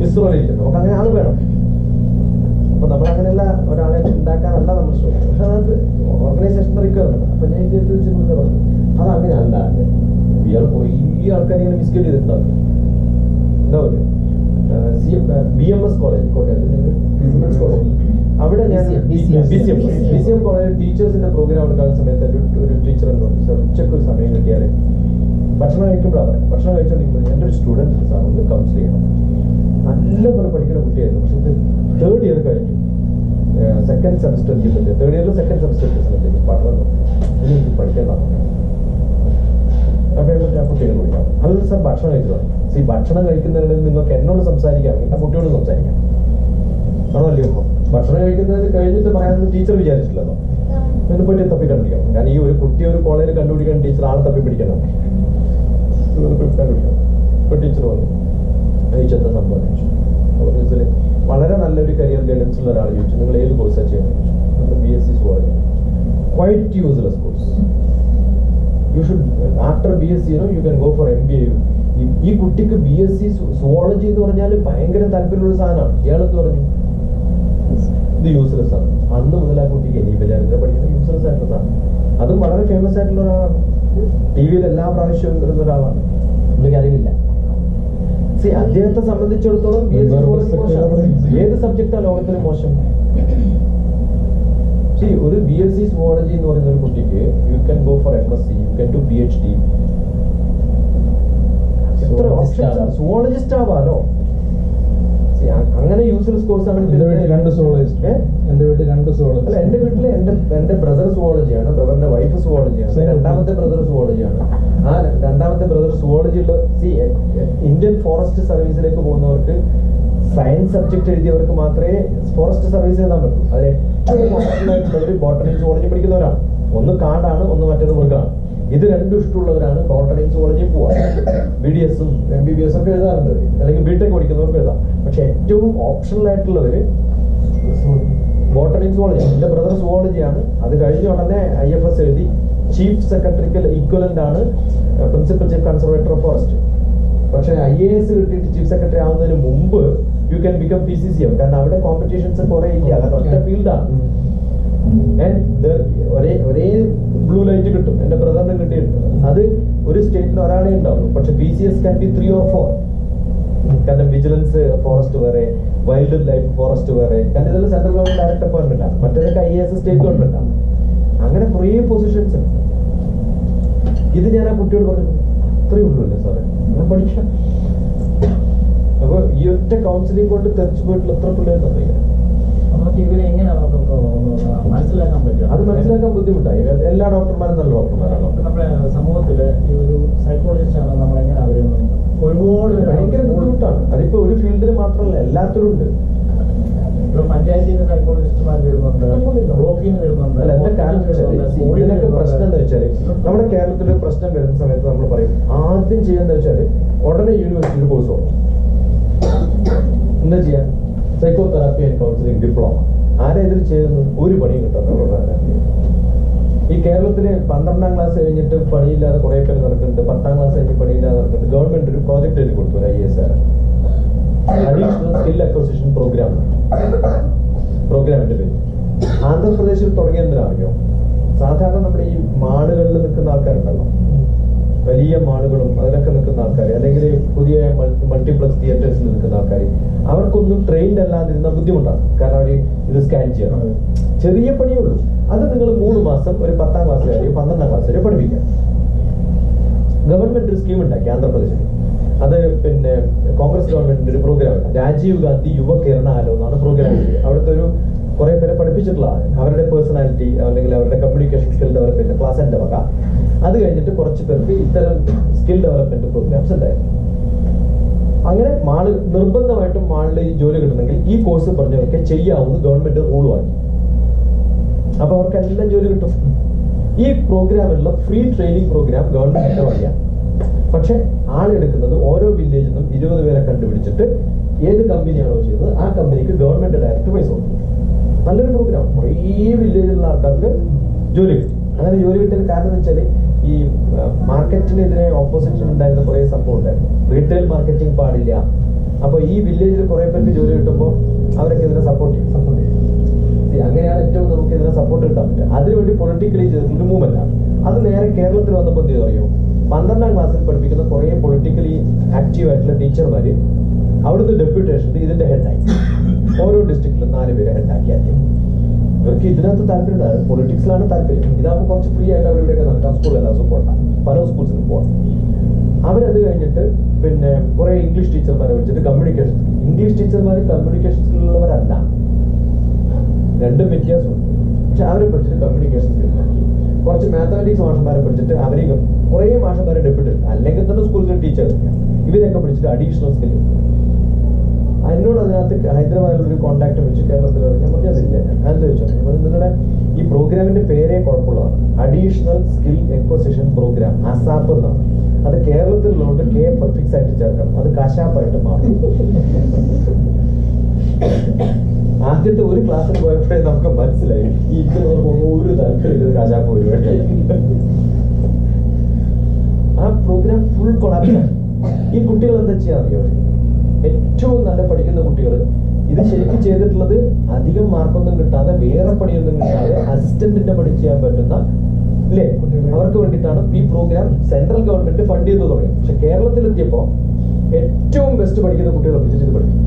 ഇസ്രോയിലിരിക്കുന്നു. നമുക്ക് അങ്ങനെ ആള് വേണം. അപ്പൊ നമ്മൾ അങ്ങനെയുള്ള ഒരാളെ ഉണ്ടാക്കാനല്ല നമ്മൾ ശ്രമിക്കുന്നത്. പക്ഷെ അത് ഓർഗനൈസേഷൻ റിക്വയർമെന്റ്. അപ്പൊ ഞാൻ ചോദിച്ചിട്ട് പറഞ്ഞു അത് അങ്ങനെ അല്ല. ഇയാൾ കുറേ ആൾക്കാർ ഇങ്ങനെ മിസ്ഗൈഡ് ചെയ്തിട്ടുണ്ടാവും. എന്താ പറയുക, BMS കോളേജ് കോട്ടയത്ത്, അവിടെ ഞാൻ BCM കോളേജ് ടീച്ചേഴ്സിന്റെ പ്രോഗ്രാം എടുക്കുന്ന സമയത്ത് ഒരു ടീച്ചർ എന്നോട് സാർ ഉച്ചയ്ക്ക് ഒരു സമയം കിട്ടിയാൽ ഭക്ഷണം കഴിക്കുമ്പോഴാണ് പറയാം. ഭക്ഷണം കഴിച്ചുകൊണ്ടിരിക്കുമ്പോൾ എൻ്റെ ഒരു സ്റ്റുഡൻറ്റ് സാർ ഒന്ന് കൗൺസിൽ ചെയ്യണം. നല്ലപോലെ പഠിക്കുന്ന കുട്ടിയായിരുന്നു. പക്ഷെ ഇത് 3rd ഇയർ കഴിഞ്ഞു, 2nd സെമസ്റ്റർ എത്തിയപ്പോഴത്തെ 3rd ഇയറിൽ 2nd സെമസ്റ്റർ എത്തിയ സമയത്തേക്ക് പഠനം ഇനി എനിക്ക് പഠിക്കേണ്ടതാണ്. അപ്പോൾ ആ കുട്ടികളെ വിളിക്കാം. അത് സാർ ഭക്ഷണം കഴിച്ചു തുടങ്ങി. ഈ ഭക്ഷണം കഴിക്കുന്നതിനിടയിൽ നിങ്ങൾക്ക് എന്നോട് സംസാരിക്കാമെങ്കിൽ ആ കുട്ടിയോട് സംസാരിക്കാം. ആണോ അല്ലയോ? ഭക്ഷണം കഴിക്കുന്നത് കഴിഞ്ഞിട്ട് പറയാമെന്ന് ടീച്ചർ വിചാരിച്ചില്ലല്ലോ. എന്നെ പോയിട്ട് തപ്പി കണ്ടുപിടിക്കണം. കാരണം ഈ ഒരു കുട്ടി ഒരു കോളേജിൽ കണ്ടുപിടിക്കാൻ ടീച്ചർ ആളെ തപ്പി പിടിക്കണം. കണ്ടുപിടിക്കണം. ഇപ്പൊ ടീച്ചർ വന്നു ചോദിച്ചെന്താ സംഭവം ചോദിച്ചു. അപ്പോൾ വളരെ നല്ലൊരു കരിയർ ഗൈഡൻസ് ഉള്ള ഒരാൾ ചോദിച്ചു നിങ്ങൾ ഏത് കോഴ്സാണ് ചെയ്യുന്നത് ചോദിച്ചു. BSc zoology. Quite useless course. You should after BSc you can go for MBA. ഈ കുട്ടിക്ക് BSc സുവോളജി എന്ന് പറഞ്ഞാൽ ഭയങ്കര താല്പര്യമുള്ള സാധനമാണ്. ഇയാളെന്ന് പറഞ്ഞു ഇത് യൂസ്ലെസ് ആണ്. അന്ന് മുതൽ ആ കുട്ടിക്ക് ഇനിയിപ്പോൾ ഞാൻ പഠിക്കുന്നത് യൂസ്ലെസ് ആയിട്ടുള്ള സാധനം. അതും വളരെ ഫേമസ് ആയിട്ടുള്ള ഒരാളാണ്. TV-യിൽ എല്ലാ പ്രാവശ്യവും വരുന്ന ഒരാളാണ്. പുള്ളിക്ക് അറിവില്ല. അദ്ദേഹത്തെ സംബന്ധിച്ചിടത്തോളം ഏത് സബ്ജക്റ്റാണ് ലോകത്തിന് മോശം? ഒരു BSc സുവോളജി എന്ന് പറയുന്ന ഒരു കുട്ടിക്ക് you can go for MSc, you can do PhD. എത്ര ഓപ്ഷൻസ്. സുവോളജിസ്റ്റ് ആവാലോ. അങ്ങനെ യൂസ്ലെസ് കോഴ്സാണ്. എന്റെ വീട്ടിൽ 2 സുവോളജിസ്റ്റ്. അല്ല, എന്റെ വീട്ടില് എന്റെ ബ്രദർ സുവോളജിയാണ്, ബ്രദറിന്റെ വൈഫ് സുവോളജിയാണ്, രണ്ടാമത്തെ ബ്രദർ സുവോളജിയാണ്. ആ രണ്ടാമത്തെ ബ്രദർ സുവോളജിയുള്ള ഇന്ത്യൻ ഫോറസ്റ്റ് സർവീസിലേക്ക് പോകുന്നവർക്ക് സയൻസ് സബ്ജക്ട് എഴുതിയവർക്ക് മാത്രമേ ഫോറസ്റ്റ് സർവീസ് എഴുതാൻ പറ്റൂ. അതിൽ ഏറ്റവും ആയിട്ടുള്ളവർ ബോട്ടണി സുവോളജി പഠിക്കുന്നവരാണ്. ഒന്ന് കാടാണ്, ഒന്ന് മറ്റേത് മൃഗമാണ്. ഇത് രണ്ടും ഇഷ്ടമുള്ളവരാണ് ബോട്ടണി സുവോളജി പോവാ. BDS-ഉം MBBS ഒക്കെ എഴുതാറുണ്ട്, അല്ലെങ്കിൽ BTech പഠിക്കുന്നവർക്ക് എഴുതാം. പക്ഷെ ഏറ്റവും ഓപ്ഷണൽ ആയിട്ടുള്ളവര് ബോട്ടണി സുവോളജി. എന്റെ ബ്രദർ സുവോളജിയാണ്. അത് കഴിഞ്ഞ ഉടനെ IFS എഴുതി ചീഫ് സെക്രട്ടറിക്ക് ഈക്വലന്റ് ആണ് principal chief conservator of forest. പക്ഷെ IAS കിട്ടിയിട്ട് ചീഫ് സെക്രട്ടറി ആവുന്നതിന് മുമ്പ് യു ക്യാൻ ബിക്കം PCCM. കാരണം അവിടെ കോമ്പറ്റീഷൻസ് കുറെ ഇല്ല. കാരണം ഒറ്റ ഫീൽഡാണ്. ഒരേ ബ്ലൂ ലൈറ്റ് കിട്ടും. എന്റെ ബ്രദറിന് കിട്ടിയിട്ടുണ്ട്. അത് ഒരു സ്റ്റേറ്റിൽ ഒരാളെ ഉണ്ടാവും. പക്ഷെ PCS ക്യാൻ ബി 3 or 4. കാരണം വിജിലൻസ് ഫോറസ്റ്റ് വേറെ, വൈൽഡ് ലൈഫ് ഫോറസ്റ്റ് വേറെ. കാരണം ഇതെല്ലാം സെൻട്രൽ ഗവൺമെന്റ് ഡയറക്റ്റ് അപ്പോയിന്റ്മെന്റ് ആണ്. മറ്റേതൊക്കെ IAS സ്റ്റേറ്റ് ഗവൺമെന്റ് ആണ്. അങ്ങനെ കുറേ പൊസിഷൻസ് ഉണ്ട്. ഇത് ഞാൻ ആ കുട്ടിയോട് പറഞ്ഞു അത്രയേ ഉള്ളൂ അല്ലേ സാറേ, ഞാൻ പഠിക്കാം. അപ്പൊ ഈ ഒറ്റ കൗൺസിലിംഗ് കൊണ്ട് തെറിച്ചു പോയിട്ടുള്ള എത്ര പിള്ളേരുണ്ടെന്നില്ല. നമുക്ക് ഇവരെ എങ്ങനെയാണ് മനസ്സിലാക്കാൻ പറ്റുക? അത് മനസ്സിലാക്കാൻ ബുദ്ധിമുട്ടായി. എല്ലാ ഡോക്ടർമാരും നല്ല ഡോക്ടർമാരാണോ? നമ്മുടെ സമൂഹത്തില് ഈ ഒരു സൈക്കോളജിസ്റ്റ് ആണ് നമ്മളെങ്ങനെ അവരെ ഒരുപാട് ഭയങ്കര ബുദ്ധിമുട്ടാണ്. അതിപ്പോ ഒരു ഫീൽഡിൽ മാത്രമല്ല, എല്ലാത്തിലും ഉണ്ട്. ഇപ്പൊ പഞ്ചായത്തിൽ നിന്ന് സൈക്കോളജിസ്റ്റുമാർ വരുന്നുണ്ട്, ബ്ലോക്കിൽ നിന്ന് വരുന്നുണ്ട്. അല്ല, എന്താ കാരണം ഇതിനൊക്കെ പ്രശ്നം എന്താ വെച്ചാല്, നമ്മുടെ കേരളത്തിൽ പ്രശ്നം വരുന്ന സമയത്ത് നമ്മൾ പറയും ആദ്യം ചെയ്യുന്നത് വെച്ചാല് ഉടനെ യൂണിവേഴ്സിറ്റിയിൽ കോഴ്സ് കൊടുക്കും. എന്താ ചെയ്യാ? Psycho therapy and counselling diploma. ആരാ ഇതിൽ ചെയ്യുന്നത്? ഒരു പണിയും കിട്ടാത്ത. ഈ കേരളത്തില് 12ാം ക്ലാസ് കഴിഞ്ഞിട്ട് പണിയില്ലാതെ കുറെ പേര് നടക്കുന്നുണ്ട്. 10ാം ക്ലാസ് കഴിഞ്ഞ് പണിയില്ലാതെ നടക്കുന്നുണ്ട്. ഗവൺമെന്റ് ഒരു പ്രോജക്റ്റ് എഴുതി കൊടുത്തു, IAS അഡീഷണൽ സ്കിൽ അക്വസിഷൻ പ്രോഗ്രാമിന്റെ പേര്. ആന്ധ്രാപ്രദേശിൽ തുടങ്ങിയെന്തിനാണെന്നറിയോ? സാധാരണ നമ്മുടെ ഈ മാളുകളിൽ നിൽക്കുന്ന ആൾക്കാരുണ്ടല്ലോ, വലിയ മാളുകളും അതിലൊക്കെ നിൽക്കുന്ന ആൾക്കാർ, അല്ലെങ്കിൽ പുതിയ മൾട്ടിപ്ലക്സ് തിയേറ്റേഴ്സിൽ നിൽക്കുന്ന ആൾക്കാർ, അവർക്കൊന്നും ട്രെയിൻഡ് അല്ലാതിരുന്ന ബുദ്ധിമുട്ടാണ്. കാരണം അവർ ഇത് സ്കാൻ ചെയ്യണം. ചെറിയ പണിയുള്ളൂ. അത് നിങ്ങൾ 3 മാസം ഒരു 10ാം ക്ലാസ് വരെ 12ാം ക്ലാസ് വരെ പഠിപ്പിക്കാം. ഗവൺമെന്റ് ഒരു സ്കീം ഉണ്ടാക്കി ആന്ധ്രാപ്രദേശിൽ. അത് പിന്നെ കോൺഗ്രസ് ഗവൺമെന്റിന്റെ ഒരു പ്രോഗ്രാം, രാജീവ് ഗാന്ധി യുവ കിരണാലോ എന്നാണ് പ്രോഗ്രാം. അവിടുത്തെ ഒരു കുറെ പേരെ പഠിപ്പിച്ചിട്ടുള്ളതാണ്. അവരുടെ പേഴ്സണാലിറ്റി അല്ലെങ്കിൽ അവരുടെ കമ്മ്യൂണിക്കേഷൻ സ്കിൽ ഡെവലപ്മെന്റ് ക്ലാസ് എൻ്റെ വക. അത് കഴിഞ്ഞിട്ട് കുറച്ച് പേർക്ക് ഇത്തരം സ്കിൽ ഡെവലപ്മെന്റ് പ്രോഗ്രാംസ് ഉണ്ടായിരുന്നു. അങ്ങനെ നിർബന്ധമായിട്ടും മാളിൽ ഈ ജോലി കിട്ടണമെങ്കിൽ ഈ കോഴ്സ് പറഞ്ഞവർക്ക് ചെയ്യാവുന്ന ഗവൺമെന്റ് റൂളുമാക്കി. അപ്പൊ അവർക്കെല്ലാം ജോലി കിട്ടും. ഈ പ്രോഗ്രാമിലുള്ള ഫ്രീ ട്രെയിനിങ് പ്രോഗ്രാം ഗവൺമെന്റിന്റെ വഴിയാണ്. പക്ഷെ ആളെടുക്കുന്നത് ഓരോ വില്ലേജിൽ നിന്നും 20 പേരെ കണ്ടുപിടിച്ചിട്ട് ഏത് കമ്പനിയാണോ ചെയ്തത് ആ കമ്പനിക്ക് ഗവൺമെന്റ് ഡയറക്റ്റ് പൈസ കൊടുക്കും. നല്ലൊരു പ്രോഗ്രാം. കുറേ വില്ലേജിലുള്ള ആൾക്കാർക്ക് ജോലി കിട്ടി. അങ്ങനെ ജോലി കിട്ടിയ കാരണം എന്ന് വെച്ചാൽ ഈ മാർക്കറ്റിനെതിരെ ഓപ്പോസിഷൻ ഉണ്ടായിരുന്ന കുറേ സംഭവം ഉണ്ടായിരുന്നു. റീറ്റെയിൽ മാർക്കറ്റിംഗ് പാടില്ല. അപ്പൊ ഈ വില്ലേജിൽ കുറെ പേർക്ക് ജോലി കിട്ടുമ്പോൾ അവരൊക്കെ ഇതിനെ സപ്പോർട്ട് ചെയ്യും. അങ്ങനെയാണ് ഏറ്റവും നമുക്ക് ഇതിനെ സപ്പോർട്ട് കിട്ടാൻ പറ്റുക. അതിനുവേണ്ടി പൊളിറ്റിക്കലി ചെയ്തിട്ടുള്ള മൂവ്മെന്റ് ആണ്. അത് നേരെ കേരളത്തിൽ വന്നപ്പോൾ എന്ത് അറിയോ? 12ാം ക്ലാസ്സിൽ പഠിപ്പിക്കുന്ന കുറെ പൊളിറ്റിക്കലി ആക്റ്റീവ് ആയിട്ടുള്ള ടീച്ചർമാര് അവിടുത്തെ ഡെപ്യൂട്ടേഷൻ ഇതിന്റെ ഹെഡായി. ഓരോ ഡിസ്ട്രിക്റ്റിലും 4 പേരെ ഹെഡാക്കിയാക്കി. ഇവർക്ക് ഇതിനകത്ത് താല്പര്യം, പൊളിറ്റിക്സിലാണ് താല്പര്യം. ഇതാകുമ്പോൾ കുറച്ച് ഫ്രീ ആയിട്ട് അവരിവിടെയൊക്കെ നടക്കാം. സ്കൂളെല്ലാം സപ്പോർട്ടാണ്, പല സ്കൂൾസിലും പോകാം. അവരത് കഴിഞ്ഞിട്ട് പിന്നെ കുറെ ഇംഗ്ലീഷ് ടീച്ചർമാരെ വിളിച്ചിട്ട് കമ്മ്യൂണിക്കേഷൻ സ്കിൽ. ഇംഗ്ലീഷ് ടീച്ചർമാർ കമ്മ്യൂണിക്കേഷൻ സ്കില്ലുള്ളവരല്ല, രണ്ടും വ്യത്യാസമുണ്ട്. പക്ഷെ അവരെ പഠിച്ചിട്ട് കമ്മ്യൂണിക്കേഷൻ സ്കിൽ. കുറച്ച് മാത്തമാറ്റിക്സ് മാഷന്മാരെ പഠിച്ചിട്ട് അവരെയും കുറേ മാഷന്മാരെ ഡെപ്യൂട്ടേഷൻ, അല്ലെങ്കിൽ തന്നെ സ്കൂളിൽ ടീച്ചർ ഇവരൊക്കെ പഠിച്ചിട്ട് അഡീഷണൽ സ്കിൽ. എന്നോട് അതിനകത്ത് ഹൈദരാബാദിലൊരു കോൺടാക്ട് വെച്ച് കേരളത്തിൽ ഞാൻ പറഞ്ഞതില്ല. ഞാൻ എന്താ ചോദിച്ചോ, നിങ്ങളുടെ ഈ പ്രോഗ്രാമിന്റെ പേരേ കുഴപ്പമുള്ളതാണ്. അഡീഷണൽ സ്കിൽ എക്വസിഷൻ പ്രോഗ്രാം, അസാപ്പ് എന്നാണ്. അത് കേരളത്തിലുള്ളതുകൊണ്ട് കെ പ്രഫിക്സ് ആയിട്ട് ചേർക്കണം. അത് കശാപ്പായിട്ട് മാറും. ആദ്യത്തെ ഒരു ക്ലാസ്സിൽ പോയപ്പോഴേ നമുക്ക് മനസ്സിലായി ഈ ഒരു താല്പര്യം കശാപ്പ് പരിപാടി. ആ പ്രോഗ്രാം ഫുൾ കൊളാപ്സ്. ഈ കുട്ടികൾ എന്താ ചെയ്യാൻ അറിയോ? ഏറ്റവും നല്ല പഠിക്കുന്ന കുട്ടികൾ ഇത് ശരിക്കും ചെയ്തിട്ടുള്ളത് അധികം മാർക്കൊന്നും കിട്ടാതെ, വേറെ പണിയൊന്നും കിട്ടാതെ അസിസ്റ്റന്റിന്റെ പണി ചെയ്യാൻ പറ്റുന്ന അല്ലേ അവർക്ക് വേണ്ടിയിട്ടാണ് ഈ പ്രോഗ്രാം സെൻട്രൽ ഗവൺമെന്റ് ഫണ്ട് ചെയ്ത് തുടങ്ങി. പക്ഷെ കേരളത്തിലെത്തിയപ്പോ ഏറ്റവും ബെസ്റ്റ് പഠിക്കുന്ന കുട്ടികളെ പിടിച്ചിട്ട് ഇത് പഠിക്കും.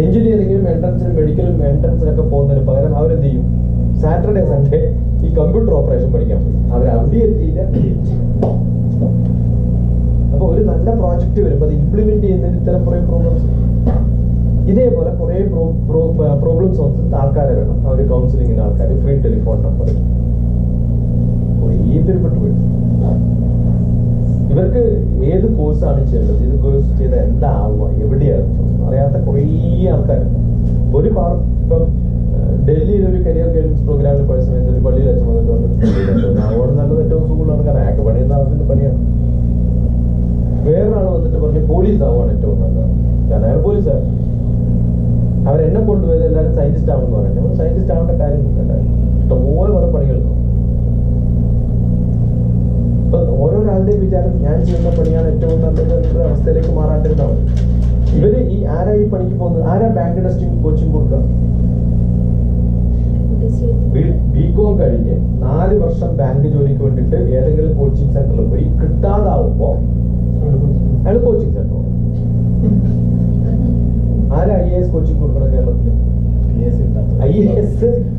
എഞ്ചിനീയറിംഗിനും എൻട്രൻസിനും മെഡിക്കലും എൻട്രൻസിനൊക്കെ പോകുന്നതിന് പകരം അവരെന്ത് ചെയ്യും? സാറ്റർഡേ സൺഡേ ഈ കമ്പ്യൂട്ടർ ഓപ്പറേഷൻ പഠിക്കാൻ പോയി. അവർ അവിടെ എത്തിയില്ല. അപ്പൊ ഒരു നല്ല പ്രോജക്റ്റ് വരുമ്പോൾ അത് ഇംപ്ലിമെന്റ് ചെയ്യുന്നതിന് ഇത്തരം കുറെ പ്രോബ്ലംസ്, ഇതേപോലെ കുറെ പ്രോബ്ലംസ് വന്നിട്ട് ആൾക്കാരെ വേണം. അവർ കൗൺസിലിങ്ങിന് ആൾക്കാർ, ഫ്രീ ടെലിഫോൺ നമ്പർ, കുറേ പേര് പെട്ടുപോയി. ഇവർക്ക് ഏത് കോഴ്സാണ് ചെയ്യേണ്ടത്, ഇത് കോഴ്സ് ചെയ്താൽ എന്താവുക, എവിടെയാണ് അറിയാത്ത കുറേ ആൾക്കാരുണ്ട്. ഒരു ഇപ്പം ഡൽഹിയിൽ ഒരു കരിയർ ഗൈഡൻസ് പ്രോഗ്രാമിൽ പോയ സമയത്ത് ഒരു പള്ളിയിൽ അച്ഛൻ വന്നിട്ട് അവിടെ നല്ലത് ഏറ്റവും സുഖമുള്ളതാണ്. കാരണം അയാൾക്ക് പണിയുന്ന ആവശ്യത്തിന്റെ പണിയാണ്. വേറൊരാൾ വന്നിട്ട് പറഞ്ഞ് പോലീസ് ആവുകയാണ് ഏറ്റവും നല്ലത്. കാരണം അയാൾ പോലീസാണ്. അവരെന്നെ കൊണ്ടുപോയത് എല്ലാവരും സയന്റിസ്റ്റ് ആവണമെന്ന് പറഞ്ഞു. നമ്മൾ സയന്റിസ്റ്റ് ആവേണ്ട കാര്യമൊന്നുമില്ല. ഇഷ്ടംപോലെ പല പണികളുണ്ടോ. ഇപ്പൊ ഓരോരാളുടെയും വിചാരം ഞാൻ ചെയ്യുന്ന പണിയാണ് ഏറ്റവും നല്ലത് എന്ന അവസ്ഥയിലേക്ക് മാറാണ്ടിരുന്നാണ്. ഇവര് ഈ ആരാ ഈ പണിക്ക് പോകുന്നത്? ആരാ ബാങ്ക് ടെസ്റ്റിംഗ് കോച്ചിങ് കൊടുക്കുക? ബികോം കഴിഞ്ഞ് 4 വർഷം ബാങ്ക് ജോലിക്ക് വേണ്ടിയിട്ട് ഏതെങ്കിലും കോച്ചിങ് സെന്ററിൽ പോയി കിട്ടാതാവുമ്പോ അയാൾ കോച്ചിങ് സെന്റർ. ആരാ IAS കോച്ചിങ് കൊടുക്കണം കേരളത്തില്? IAS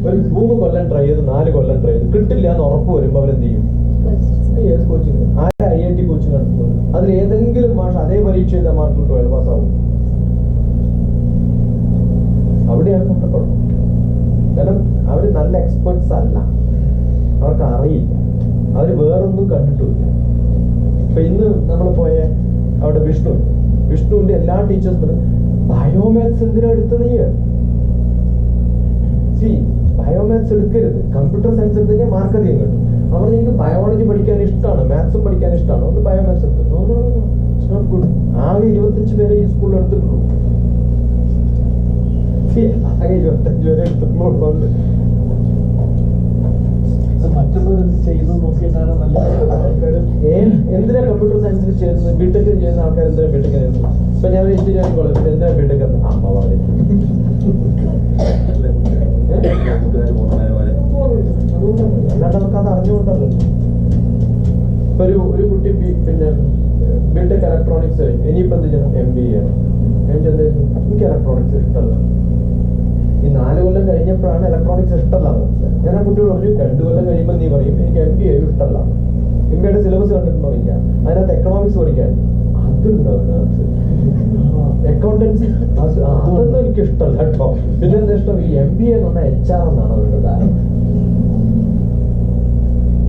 ഒരു 3 കൊല്ലം ട്രൈ ചെയ്ത് 4 കൊല്ലം ട്രൈ ചെയ്ത് കിട്ടില്ല എന്ന് ഉറപ്പ് വരുമ്പോ അവരെന്ത് ചെയ്യും? IAS coaching. ആരാ IIT കോച്ചിങ് നടത്തുന്നത്. അതിൽ ഏതെങ്കിലും മാഷ് അതേ പരീക്ഷ ചെയ്താൽ മാർക്ക് കിട്ടുമോ? പാസ്സാവും? അവിടെയാണ് നമ്മുടെ കുഴപ്പം. കാരണം അവർ നല്ല എക്സ്പേർട്സ് അല്ല, അവർക്ക് അറിയില്ല, അവർ വേറൊന്നും കണ്ടിട്ടില്ല. ഇപ്പൊ ഇന്ന് നമ്മൾ പോയ അവിടെ വിഷ്ണുവിന്റെ എല്ലാ ടീച്ചേഴ്സും ബയോമാത്സ് എന്തിനാ എടുത്ത് നീ ബയോമാത്സ് എടുക്കരുത്, കമ്പ്യൂട്ടർ സയൻസ് എടുത്ത് കഴിഞ്ഞാൽ മാർക്ക് അധികം കിട്ടും. അവർ എനിക്ക് ബയോളജി പഠിക്കാൻ ഇഷ്ടമാണ്, മാത്സും പഠിക്കാൻ ഇഷ്ടമാണ്, ഒന്ന് ബയോമാത്സ് എടുത്തു. It's not good. ആകെ 25 പേരെ ഈ സ്കൂളിൽ എടുത്തിട്ടുള്ളൂ. ആകെ 25 പേരെ എടുത്തിട്ടുള്ളതുകൊണ്ട് മറ്റുള്ളവർ ചെയ്ത് നോക്കിയിട്ടാണ് നല്ല ആൾക്കാർ. എന്തിനാ കമ്പ്യൂട്ടർ സയൻസിൽ ചേരുന്നത്? ബിടെക് ചെയ്യുന്ന ആൾക്കാർ എന്തിനാ ബിടെക് ചെയ്യുന്നത്? ഇപ്പൊ ഞാൻ എഞ്ചിനീയറിംഗ് കോളേജിൽ എന്തിനാ ബിടെക്? അമ്മ പറഞ്ഞു അല്ലാണ്ട് നമുക്ക് അത് അറിഞ്ഞുകൊണ്ടല്ലോ. ഇപ്പൊ ഒരു കുട്ടി പിന്നെ ബിടെക് ഇലക്ട്രോണിക്സ് ഇനിയിപ്പോ എന്ത് ചെയ്യണം? MBA ചെയ്യണം. എനിക്ക് ഇലക്ട്രോണിക്സ് ഇഷ്ടമല്ല. ഈ 4 കൊല്ലം കഴിഞ്ഞപ്പോഴാണ് ഇലക്ട്രോണിക്സ് ഇഷ്ടമല്ല. ഞാൻ ആ കുട്ടിയോട് പറഞ്ഞു 2 കൊല്ലം കഴിയുമ്പോൾ നീ പറയും എനിക്ക് MBA ഇഷ്ടമല്ല. MBAയുടെ സിലബസ് കണ്ടിട്ടുണ്ടോ? ഇല്ല. അതിനകത്ത് എക്കണോമിക്സ് പഠിക്കാൻ അതുണ്ടോ? അക്കൗണ്ടൻസി അതൊന്നും എനിക്ക് ഇഷ്ടമല്ല കേട്ടോ. പിന്നെ എന്താ ഇഷ്ടം? ഈ MBA എന്ന് പറഞ്ഞാൽ HR എന്നാണ് അവരുടെ ധാരണ.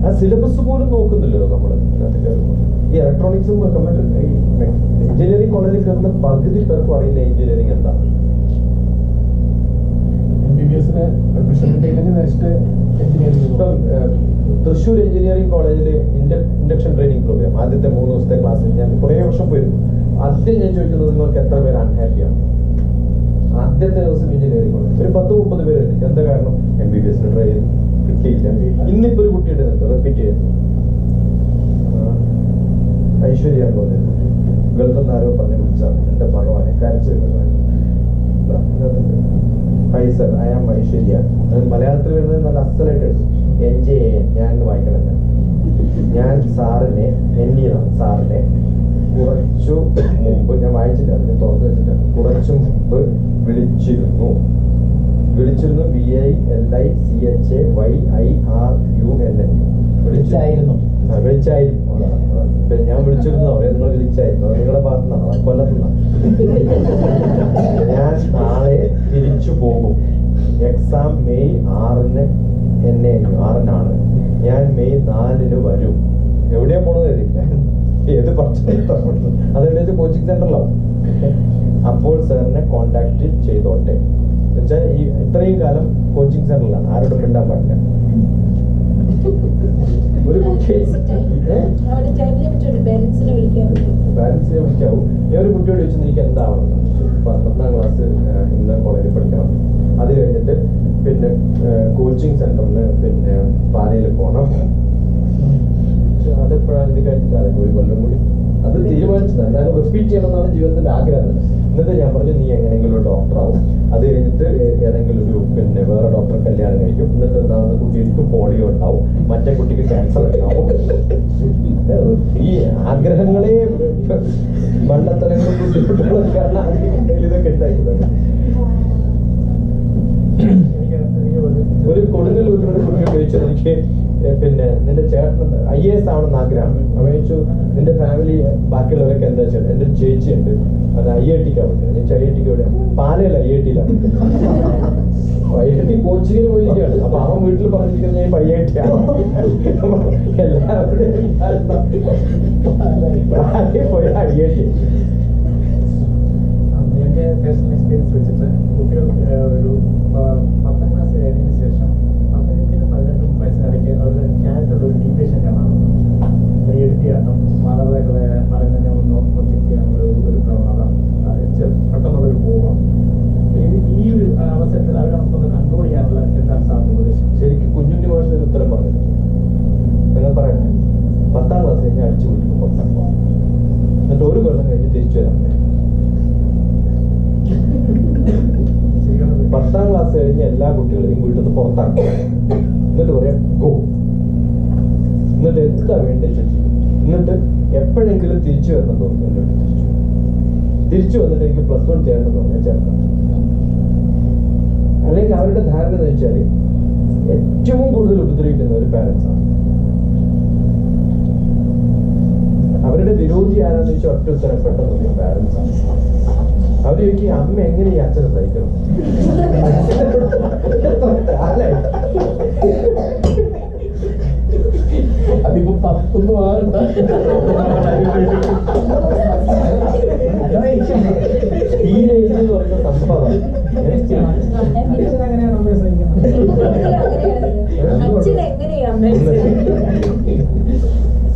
ആ സിലബസ് പോലും നോക്കുന്നില്ലല്ലോ നമ്മൾ ഇതിനകത്ത് കയറുമ്പോൾ. ഈ ഇലക്ട്രോണിക്സും കമ്പ്യൂട്ടർ എഞ്ചിനീയറിംഗ് കോളേജിൽ കയറുന്ന പകുതി പേർക്കും അറിയില്ല എഞ്ചിനീയറിംഗ് എന്താണ്. ഇപ്പം തൃശ്ശൂർ എഞ്ചിനീയറിംഗ് കോളേജിൽ ഇൻഡക്ഷൻ ട്രെയിനിങ് പ്രോഗ്രാം ആദ്യത്തെ 3 ദിവസത്തെ ക്ലാസ്സിൽ ഞാൻ കുറേ വർഷം പോയിരുന്നു. ആദ്യം ഞാൻ ചോദിക്കുന്നത് നിങ്ങൾക്ക് എത്ര പേര് അൺഹാപ്പിയാണ്? ആദ്യത്തെ ദിവസം എഞ്ചിനീയറിംഗ് കോളേജ് ഒരു 10-30 പേര് എനിക്ക്. എന്താ കാരണം? MBBS ട്രൈ ചെയ്തു, കിട്ടിയില്ല. ഇന്നിപ്പോ ഒരു കുട്ടി ഇടുന്നുണ്ട്, റിപ്പീറ്റ് ചെയ്യുന്നു. ഐശ്വര്യ എന്ന് പറയുന്നത് ഗൾഫിൽ നിന്ന് ആരോ പറഞ്ഞ് വിളിച്ചാണ്. എന്റെ ഭഗവാനെ കരച്ചു വെക്കണം. Hi sir, I am Aishwarya. മലയാളത്തിൽ വരുന്നത് നല്ല അസലായിട്ട് എടുത്തു. ഞാൻ വായിക്കണമെന്ന്. ഞാൻ സാറിനെ സാറിനെ കുറച്ചു മുമ്പ്, ഞാൻ വായിച്ചില്ല, അതിന് തുറന്നു വെച്ചിട്ട്, കുറച്ചു മുമ്പ് വിളിച്ചിരുന്നു. BILICHAYIRUNN വിളിച്ചായിരുന്നു. ഞാൻ വിളിച്ചിരുന്നു, നിങ്ങൾ വിളിച്ചായിരുന്നു. നിങ്ങളുടെ ഭാഗത്തുനിന്നാണ്, കൊല്ലത്തുനിന്നാണ്. ഞാൻ നാളെ തിരിച്ചു പോകും. എക്സാം മെയ് 6-ന് NAU ഞാൻ മെയ് 4-ന് വരും. എവിടെയാ പോണത്? ഏത് അതെവിടെ? കോച്ചിങ് സെന്ററിലാവും. അപ്പോൾ സാറിനെ കോണ്ടാക്ട് ചെയ്തോട്ടെ. എന്നുവെച്ചാൽ ഈ ഇത്രയും കാലം കോച്ചിങ് സെന്ററിലാണ്, ആരോടും മിണ്ടാൻ പാടില്ല. ഒരു പാരന്റ്സിനെ വിളിക്കാവൂ. ഞാൻ ഒരു കുട്ടിയോട് ചോദിച്ചു എനിക്ക് എന്താവണം? 10ാം ക്ലാസ് ഇന്ന് കോളേജിൽ പഠിക്കണം. അത് കഴിഞ്ഞിട്ട് പിന്നെ കോച്ചിങ് സെന്ററിന് പിന്നെ പാലയിൽ പോകണം. അതെപ്പോഴാണ്? ഇത് കഴിഞ്ഞിട്ടാണ് 1 കൊല്ലം കൂടി. അത് തീരുമാനിച്ചത് എന്തായാലും റിപ്പീറ്റ് ചെയ്യണമെന്നാണ് ജീവിതത്തിന്റെ ആഗ്രഹം. എന്നിട്ട് ഞാൻ പറഞ്ഞു നീ എങ്ങനെയെങ്കിലും ഒരു ഡോക്ടറാവും, അത് കഴിഞ്ഞിട്ട് ഏതെങ്കിലും ഒരു പിന്നെ വേറെ ഡോക്ടറെ കല്യാണം കഴിക്കും, എന്നിട്ട് എന്താവുന്ന കുട്ടിക്ക് പോളിയോ ഉണ്ടാവും, മറ്റേ കുട്ടിക്ക് ക്യാൻസർ ഉണ്ടാവും. ഈ ആഗ്രഹങ്ങളെ മണ്ടത്തരങ്ങളും ബുദ്ധിമുട്ടുകളൊക്കെയാണ് ഇതൊക്കെ ഉണ്ടായിരുന്നത്. ഒരു കൊടുങ്ങല്ലൂരിനോട് കുട്ടി ചോദിച്ചത് എനിക്ക് പിന്നെ നിന്റെ ചേട്ടൻ IAS ആവണമെന്ന് ആഗ്രഹം. അവൻ ചോദിച്ചു നിന്റെ ഫാമിലി ബാക്കിയുള്ളവരൊക്കെ എന്താ ചെയ്യണം? എന്റെ ചേച്ചിയുണ്ട്, അത് IITക്കാണ് പഠിക്കുന്നത്. ഞാൻ IITക്ക് എവിടെ? പാലയല്ല, IITയിലാണ്. IIT കോച്ചിങ്ങിന് പോയിരിക്കുകയാണ്. അപ്പൊ അവൻ വീട്ടിൽ പറഞ്ഞിരിക്കുന്നത് ഞാൻ IIT ആണ്. എല്ലാവരുടെയും പോയ IIT. എൻ്റെ പേഴ്സണൽ എക്സ്പീരിയൻസ് വെച്ചിട്ട് കുട്ടികൾ ഒരു 10ാം ക്ലാസ് കഴിഞ്ഞതിന് ശേഷം 15-18 വയസ്സിനിടയ്ക്ക് അവരുടെ ക്യാരക്ടറുള്ള ഒരു ഡീവിയേഷൻ കാണാം. എടുത്തി കാണണം, മാതാപിതാക്കളെ പറയുന്നതിനെ ഒന്ന് പ്രൊജക്ട് ചെയ്യാനുള്ള ഒരു പ്രവണത, പെട്ടെന്നുള്ളൊരു മോഹം. ഈ ഒരു അവസരത്തിൽ അവരെ നമുക്കൊന്ന് കൺട്രോൾ ചെയ്യാനുള്ള എന്താണ് സാധ്യത? ശരിക്കും കുഞ്ഞുണ്ണി മാഷ് ഒരു ഉത്തരം പറഞ്ഞു. നിങ്ങൾ പറയട്ടെ, 10ാം ക്ലാസ് കഴിഞ്ഞ് അടിച്ചു വിട്ടു പുറത്താൻ പോകാം, എന്നിട്ട് 1 കൊല്ലം കഴിഞ്ഞ് തിരിച്ചു വരാൻ. 10ാം ക്ലാസ് കഴിഞ്ഞ് എല്ലാ കുട്ടികളെയും വീട്ടിൽ നിന്ന് പുറത്താക്കും, എന്നിട്ട് പറയാം ഗോ, എന്നിട്ട് എന്താ വേണ്ടത്, എന്നിട്ട് എപ്പോഴെങ്കിലും തിരിച്ചു വരണം തോന്നുന്നു, എന്നിട്ട് തിരിച്ചു വന്നിട്ട് എനിക്ക് +1 ചേർന്ന് പറഞ്ഞാൽ ചേർക്കാം. അല്ലെങ്കിൽ അവരുടെ ധാരണ എന്ന് വെച്ചാൽ ഏറ്റവും കൂടുതൽ ഉപദ്രവിക്കുന്ന ഒരു പാരൻസ് ആണ്. അവരുടെ വിരോധി ആരാന്ന് ചോദിച്ചാൽ ഒറ്റ ഉത്തരം പെട്ടെന്ന് പാരൻസ് ആണ്. അവർ ചോദിക്കും അമ്മ എങ്ങനെ ഈ അച്ഛനെ സഹിക്കണം. അതിപ്പോ 10 ആകണ്ട. ടീനേജ് എന്ന് പറയുന്ന സംഭവം അച്ഛൻ എങ്ങനെയാ